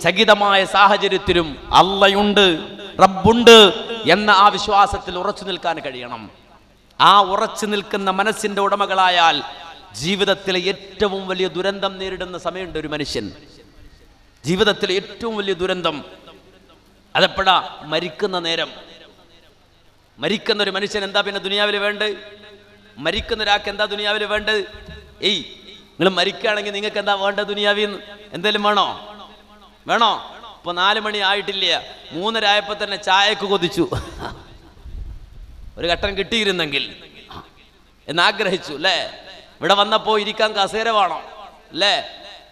ചകിതമായ സാഹചര്യത്തിലും അള്ളയുണ്ട്, റബ്ബുണ്ട് എന്ന ആ വിശ്വാസത്തിൽ ഉറച്ചു നിൽക്കാൻ കഴിയണം. ആ ഉറച്ചു നിൽക്കുന്ന മനസ്സിന്റെ ഉടമകളായാൽ ജീവിതത്തിലെ ഏറ്റവും വലിയ ദുരന്തം നേരിടുന്ന സമയമുണ്ട് ഒരു മനുഷ്യൻ. ജീവിതത്തിലെ ഏറ്റവും വലിയ ദുരന്തം അതെപ്പോഴാ? മരിക്കുന്ന നേരം. മരിക്കുന്ന ഒരു മനുഷ്യൻ എന്താ പിന്നെ ദുനിയാവിൽ വേണ്ടത്? മരിക്കുന്ന ഒരാൾക്ക് എന്താ ദുനിയാവിൽ വേണ്ടത്? നിങ്ങൾ മരിക്കുകയാണെങ്കിൽ നിങ്ങൾക്ക് എന്താ വേണ്ടത് ദുനിയാവിൽ? എന്തെങ്കിലും വേണോ? ഇപ്പൊ 4 മണി ആയിട്ടില്ല, 3:30 ആയപ്പോ തന്നെ ചായക്ക് കൊതിച്ചു. ഒരു ഘട്ടം കിട്ടിയിരുന്നെങ്കിൽ എന്നാഗ്രഹിച്ചു അല്ലേ? ഇവിടെ വന്നപ്പോ ഇരിക്കാൻ കസേര വേണം അല്ലേ?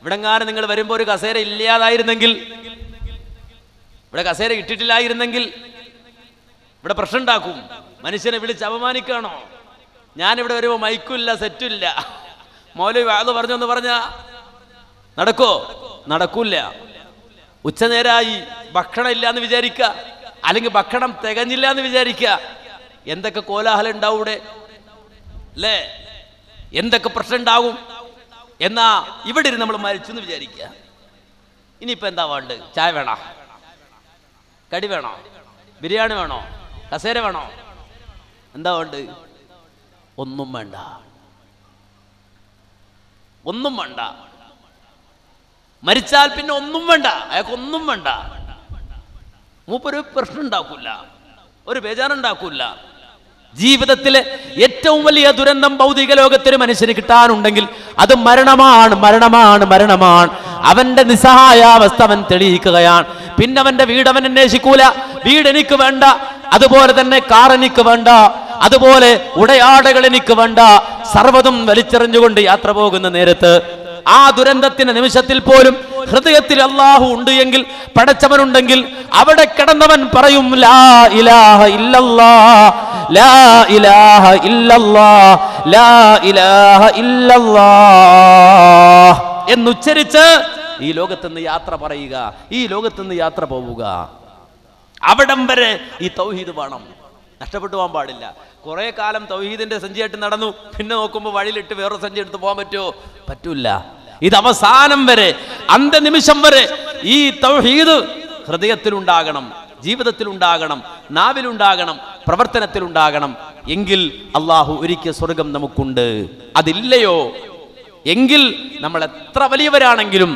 ഇവിടെങ്ങാനും നിങ്ങൾ വരുമ്പോ ഒരു കസേര ഇല്ലാതായിരുന്നെങ്കിൽ, ഇവിടെ കസേര ഇട്ടിട്ടില്ലായിരുന്നെങ്കിൽ ഇവിടെ പ്രശ്നം ഉണ്ടാക്കും. മനുഷ്യനെ വിളിച്ച് അപമാനിക്കണോ? ഞാനിവിടെ വരുമ്പോ മൈക്കില്ല, സെറ്റില്ല, മൗലവി വാദം പറഞ്ഞെന്ന് പറഞ്ഞ നടക്കോ? നടക്കൂല. ഉച്ചനേരായി ഭക്ഷണം ഇല്ല എന്ന് വിചാരിക്ക, അല്ലെങ്കിൽ ഭക്ഷണം തികഞ്ഞില്ല എന്ന് വിചാരിക്ക, എന്തൊക്കെ കോലാഹലം ഉണ്ടാവും ഇവിടെ അല്ലേ? എന്തൊക്കെ പ്രശ്നം ഉണ്ടാവും. എന്നാ ഇവിടെ ഇരുന്ന് നമ്മൾ മരിച്ചു എന്ന് വിചാരിക്കുക. ഇനിയിപ്പോ എന്താ വേണ്ടത്? ചായ വേണോ? കടി വേണോ? ബിരിയാണി വേണോ? കസേര വേണോ? എന്താ വേണ്ടത്? ഒന്നും വേണ്ട, ഒന്നും വേണ്ട. മരിച്ചാൽ പിന്നെ ഒന്നും വേണ്ട, അയാൾക്കൊന്നും വേണ്ട. മൂപ്പൊരു പ്രശ്നം ഉണ്ടാക്കൂല, ഒരു ബേജാറുണ്ടാക്കൂല. ജീവിതത്തിലെ ഏറ്റവും വലിയ ദുരന്തം ഭൗതിക ലോകത്തിന് മനുഷ്യന് കിട്ടാനുണ്ടെങ്കിൽ അത് മരണമാണ്, മരണമാണ്, മരണമാണ്. അവന്റെ നിസ്സഹായാവസ്ഥ അവൻ തെളിയിക്കുകയാണ്. പിന്നെ അവന്റെ വീട് അവൻ അന്വേഷിക്കൂല. വീട് എനിക്ക് വേണ്ട, അതുപോലെ തന്നെ കാർ എനിക്ക് വേണ്ട, അതുപോലെ ഉടയാടകൾ എനിക്ക് വേണ്ട. സർവ്വതും വലിച്ചെറിഞ്ഞുകൊണ്ട് യാത്ര പോകുന്ന നേരത്ത് ആ ദുരന്തത്തിന്റെ നിമിഷത്തിൽ പോലും ഹൃദയത്തിൽ അല്ലാഹു ഉണ്ട് എങ്കിൽ, പടച്ചവനുണ്ടെങ്കിൽ, അവിടെ കിടന്നവൻ പറയും ലാ ഇലാഹ ഇല്ലല്ലാഹ്, ലാ ഇലാഹ ഇല്ലല്ലാഹ്, ലാ ഇലാഹ ഇല്ലല്ലാഹ് എന്നുച്ചരിച്ച് ഈ ലോകത്തുനിന്ന് യാത്ര പറയുക, ഈ ലോകത്തുനിന്ന് യാത്ര പോവുക. അവിടം വരെ ഈ തൗഹീദ് വേണം, നഷ്ടപ്പെട്ടു പോകാൻ പാടില്ല. കുറെ കാലം തൗഹീദിന്റെ സഞ്ചിയായിട്ട് നടന്നു, പിന്നെ നോക്കുമ്പോൾ വഴിയിലിട്ട് വേറൊരു സഞ്ചി എടുത്ത് പോകാൻ പറ്റുമോ? പറ്റൂല. ഇത് അവസാനം വരെ, അന്ത്യനിമിഷം വരെ ഈ തൗഹീദ് ഹൃദയത്തിലുണ്ടാകണം, ജീവിതത്തിലുണ്ടാകണം, നാവിലുണ്ടാകണം, പ്രവർത്തനത്തിലുണ്ടാകണം. എങ്കിൽ അള്ളാഹു ഒരുക്കിയ സ്വർഗം നമുക്കുണ്ട്. അതില്ലയോ എങ്കിൽ നമ്മൾ എത്ര വലിയവരാണെങ്കിലും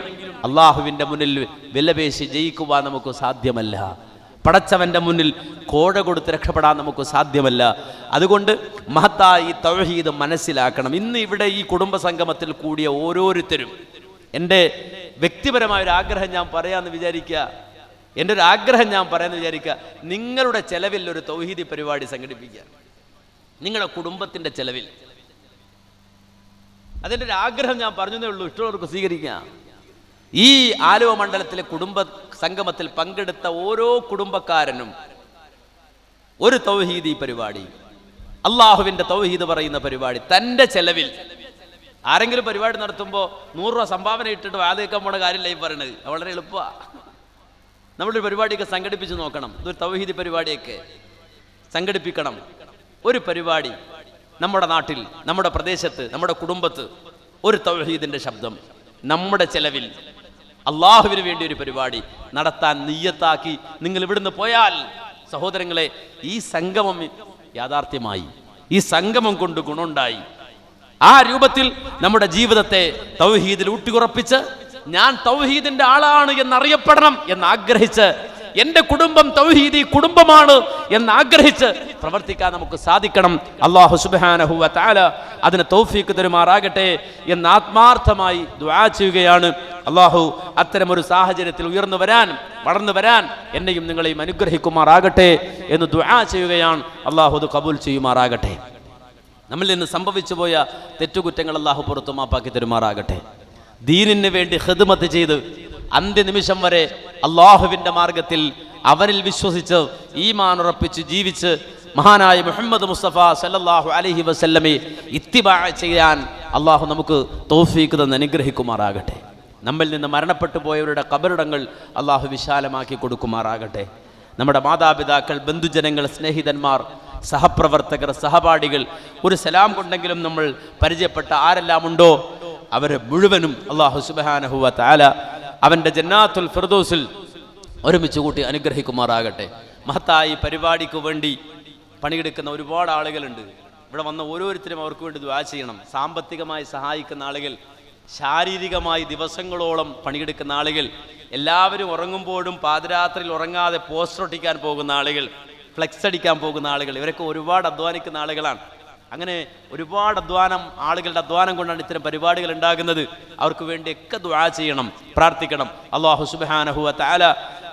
അള്ളാഹുവിന്റെ മുന്നിൽ വിലപേശി ജയിക്കുവാൻ നമുക്ക് സാധ്യമല്ല. പടച്ചവന്റെ മുന്നിൽ കോഴ കൊടുത്ത് രക്ഷപ്പെടാൻ നമുക്ക് സാധ്യമല്ല. അതുകൊണ്ട് മഹത്തായി തൗഹീദ് മനസ്സിലാക്കണം. ഇന്ന് ഇവിടെ ഈ കുടുംബ സംഗമത്തിൽ കൂടിയ ഓരോരുത്തരും, എൻ്റെ വ്യക്തിപരമായ ഒരു ആഗ്രഹം ഞാൻ പറയാമെന്ന് വിചാരിക്കുക, എൻ്റെ ഒരു ആഗ്രഹം ഞാൻ പറയാമെന്ന് വിചാരിക്കുക, നിങ്ങളുടെ ചെലവിൽ ഒരു തൗഹീദി പരിപാടി സംഘടിപ്പിക്കുക, നിങ്ങളുടെ കുടുംബത്തിൻ്റെ ചെലവിൽ. അതിൻ്റെ ഒരു ആഗ്രഹം ഞാൻ പറഞ്ഞതേ ഉള്ളൂ, ഇഷ്ടമുള്ളവർക്ക് സ്വീകരിക്കാം. ഈ ആലുവ മണ്ഡലത്തിലെ കുടുംബ സംഗമത്തിൽ പങ്കെടുത്ത ഓരോ കുടുംബക്കാരനും ഒരു തൗഹീദി പരിപാടി, അള്ളാഹുവിന്റെ തൗഹീദ് പറയുന്ന പരിപാടി തൻ്റെ ചെലവിൽ. ആരെങ്കിലും പരിപാടി നടത്തുമ്പോൾ 100 രൂപ സംഭാവന ഇട്ടിട്ട് വാതേക്കാൻ പോണ കാര്യമില്ല ഈ പറയണത്. വളരെ എളുപ്പമാണ്. നമ്മളൊരു പരിപാടിയൊക്കെ സംഘടിപ്പിച്ച് നോക്കണം. ഇതൊരു തൗഹീദി പരിപാടിയൊക്കെ സംഘടിപ്പിക്കണം. ഒരു പരിപാടി നമ്മുടെ നാട്ടിൽ, നമ്മുടെ പ്രദേശത്ത്, നമ്മുടെ കുടുംബത്ത് ഒരു തൗഹീദിന്റെ ശബ്ദം നമ്മുടെ ചെലവിൽ അള്ളാഹുവിന് വേണ്ടി ഒരു പരിപാടി നടത്താൻ നിയ്യത്താക്കി നിങ്ങൾ ഇവിടുന്ന് പോയാൽ സഹോദരങ്ങളെ, ഈ സംഗമം യാഥാർത്ഥ്യമായി, ഈ സംഗമം കൊണ്ട് ഗുണമുണ്ടായി. ആ രൂപത്തിൽ നമ്മുടെ ജീവിതത്തെ തൗഹീദിൽ ഊട്ടിയുറപ്പിച്ച് ഞാൻ തൗഹീദിന്റെ ആളാണ് എന്നറിയപ്പെടണം എന്നാഗ്രഹിച്ച്, എൻ്റെ കുടുംബം തൗഹീദി കുടുംബമാണ് എന്നാഗ്രഹിച്ച് പ്രവർത്തിക്കാൻ നമുക്ക് സാധിക്കണം. അല്ലാഹു സുബ്ഹാനഹു വ തആല അതിന് തൗഫീഖ് തരുമാറാകട്ടെ എന്ന് ആത്മാർത്ഥമായി ദുആ ചെയ്യുകയാണ്. അല്ലാഹു അത്തരമൊരു സാഹചര്യത്തിൽ ഉയർന്നു വരാൻ, വളർന്നു വരാൻ എന്നെയും നിങ്ങളെയും അനുഗ്രഹിക്കുമാറാകട്ടെ എന്ന് ദുആ ചെയ്യുകയാണ്. അല്ലാഹു അത് കബൂൽ ചെയ്യുമാറാകട്ടെ. നമ്മിൽ നിന്ന് സംഭവിച്ചു പോയ തെറ്റുകുറ്റങ്ങൾ അല്ലാഹു പുറത്തു മാപ്പാക്കി തരുമാറാകട്ടെ. ദീനിന് വേണ്ടി ഖിദ്മത്ത് ചെയ്ത് അന്ത്യനിമിഷം വരെ അള്ളാഹുവിൻ്റെ മാർഗത്തിൽ അവനിൽ വിശ്വസിച്ച് ഈമാൻ ഉറപ്പിച്ച് ജീവിച്ച് മഹാനായ മുഹമ്മദ് മുസ്തഫ സല്ലല്ലാഹു അലൈഹി വസല്ലമയെ ഇത്തിബാ ചെയ്യാൻ അള്ളാഹു നമുക്ക് തൗഫീഖ് തന്ന് അനുഗ്രഹിക്കുമാറാകട്ടെ. നമ്മിൽ നിന്ന് മരണപ്പെട്ടു പോയവരുടെ ഖബറിടങ്ങൾ അള്ളാഹു വിശാലമാക്കി കൊടുക്കുമാറാകട്ടെ. നമ്മുടെ മാതാപിതാക്കൾ, ബന്ധുജനങ്ങൾ, സ്നേഹിതന്മാർ, സഹപ്രവർത്തകർ, സഹപാഠികൾ, ഒരു സലാം കൊണ്ടെങ്കിലും നമ്മൾ പരിചയപ്പെട്ട ആരെല്ലാം ഉണ്ടോ അവരെ മുഴുവനും അല്ലാഹു സുബ്ഹാനഹു വ തആല അവൻ്റെ ജന്നാത്തുൽ ഫിർദൗസിൽ ഒരുമിച്ച് കൂട്ടി അനുഗ്രഹിക്കുമാറാകട്ടെ. മഹത്തായി പരിപാടിക്ക് വേണ്ടി പണിയെടുക്കുന്ന ഒരുപാട് ആളുകളുണ്ട്. ഇവിടെ വന്ന ഓരോരുത്തരും അവർക്ക് വേണ്ടി ദുആ ചെയ്യണം. സാമ്പത്തികമായി സഹായിക്കുന്ന ആളുകൾ, ശാരീരികമായി ദിവസങ്ങളോളം പണിയെടുക്കുന്ന ആളുകൾ, എല്ലാവരും ഉറങ്ങുമ്പോഴും പാതിരാത്രിയിൽ ഉറങ്ങാതെ പോസ്റ്റർ ഒട്ടിക്കാൻ പോകുന്ന ആളുകൾ, ഫ്ലെക്സ് അടിക്കാൻ പോകുന്ന ആളുകൾ, ഇവരൊക്കെ ഒരുപാട് അധ്വാനിക്കുന്ന ആളുകളാണ്. അങ്ങനെ ഒരുപാട് ആളുകളുടെ അധ്വാനം കൊണ്ടാണ് ഇത്തരം പരിപാടികൾ ഉണ്ടാകുന്നത്. അവർക്ക് വേണ്ടിയൊക്കെ ദുആ ചെയ്യണം, പ്രാർത്ഥിക്കണം. അല്ലാഹു സുബ്ഹാനഹു വ തആല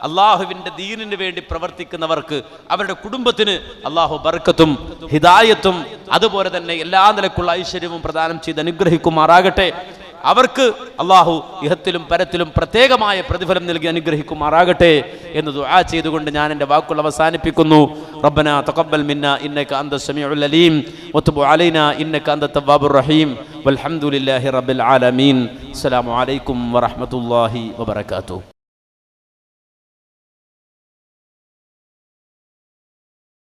അള്ളാഹുവിൻ്റെ ദീനിന് വേണ്ടി പ്രവർത്തിക്കുന്നവർക്ക്, അവരുടെ കുടുംബത്തിന് അള്ളാഹു ബർക്കത്തും ഹിദായത്തും അതുപോലെ തന്നെ എല്ലാ നിലക്കുള്ള ഐശ്വര്യവും പ്രദാനം ചെയ്ത് അനുഗ്രഹിക്കുമാറാകട്ടെ. അവർക്ക് അള്ളാഹു ഇഹത്തിലും പരത്തിലും പ്രത്യേകമായ പ്രതിഫലം നൽകി അനുഗ്രഹിക്കുമാറാകട്ടെ എന്ന് ദുആ ചെയ്തുകൊണ്ട് ഞാൻ എൻ്റെ വാക്കുകൾ അവസാനിപ്പിക്കുന്നു. റബ്ബനാ തഖബ്ബൽ മിന്നാ ഇന്നക അന്ത സമീഉൽ അലീം വതുബ് അലൈനാ ഇന്നക അന്ത തവ്വാബുർ റഹീം വൽഹംദുലില്ലാഹി റബ്ബിൽ ആലമീൻ. അസ്സലാമു അലൈക്കും വറഹ്മത്തുള്ളാഹി വബറകാതുഹു.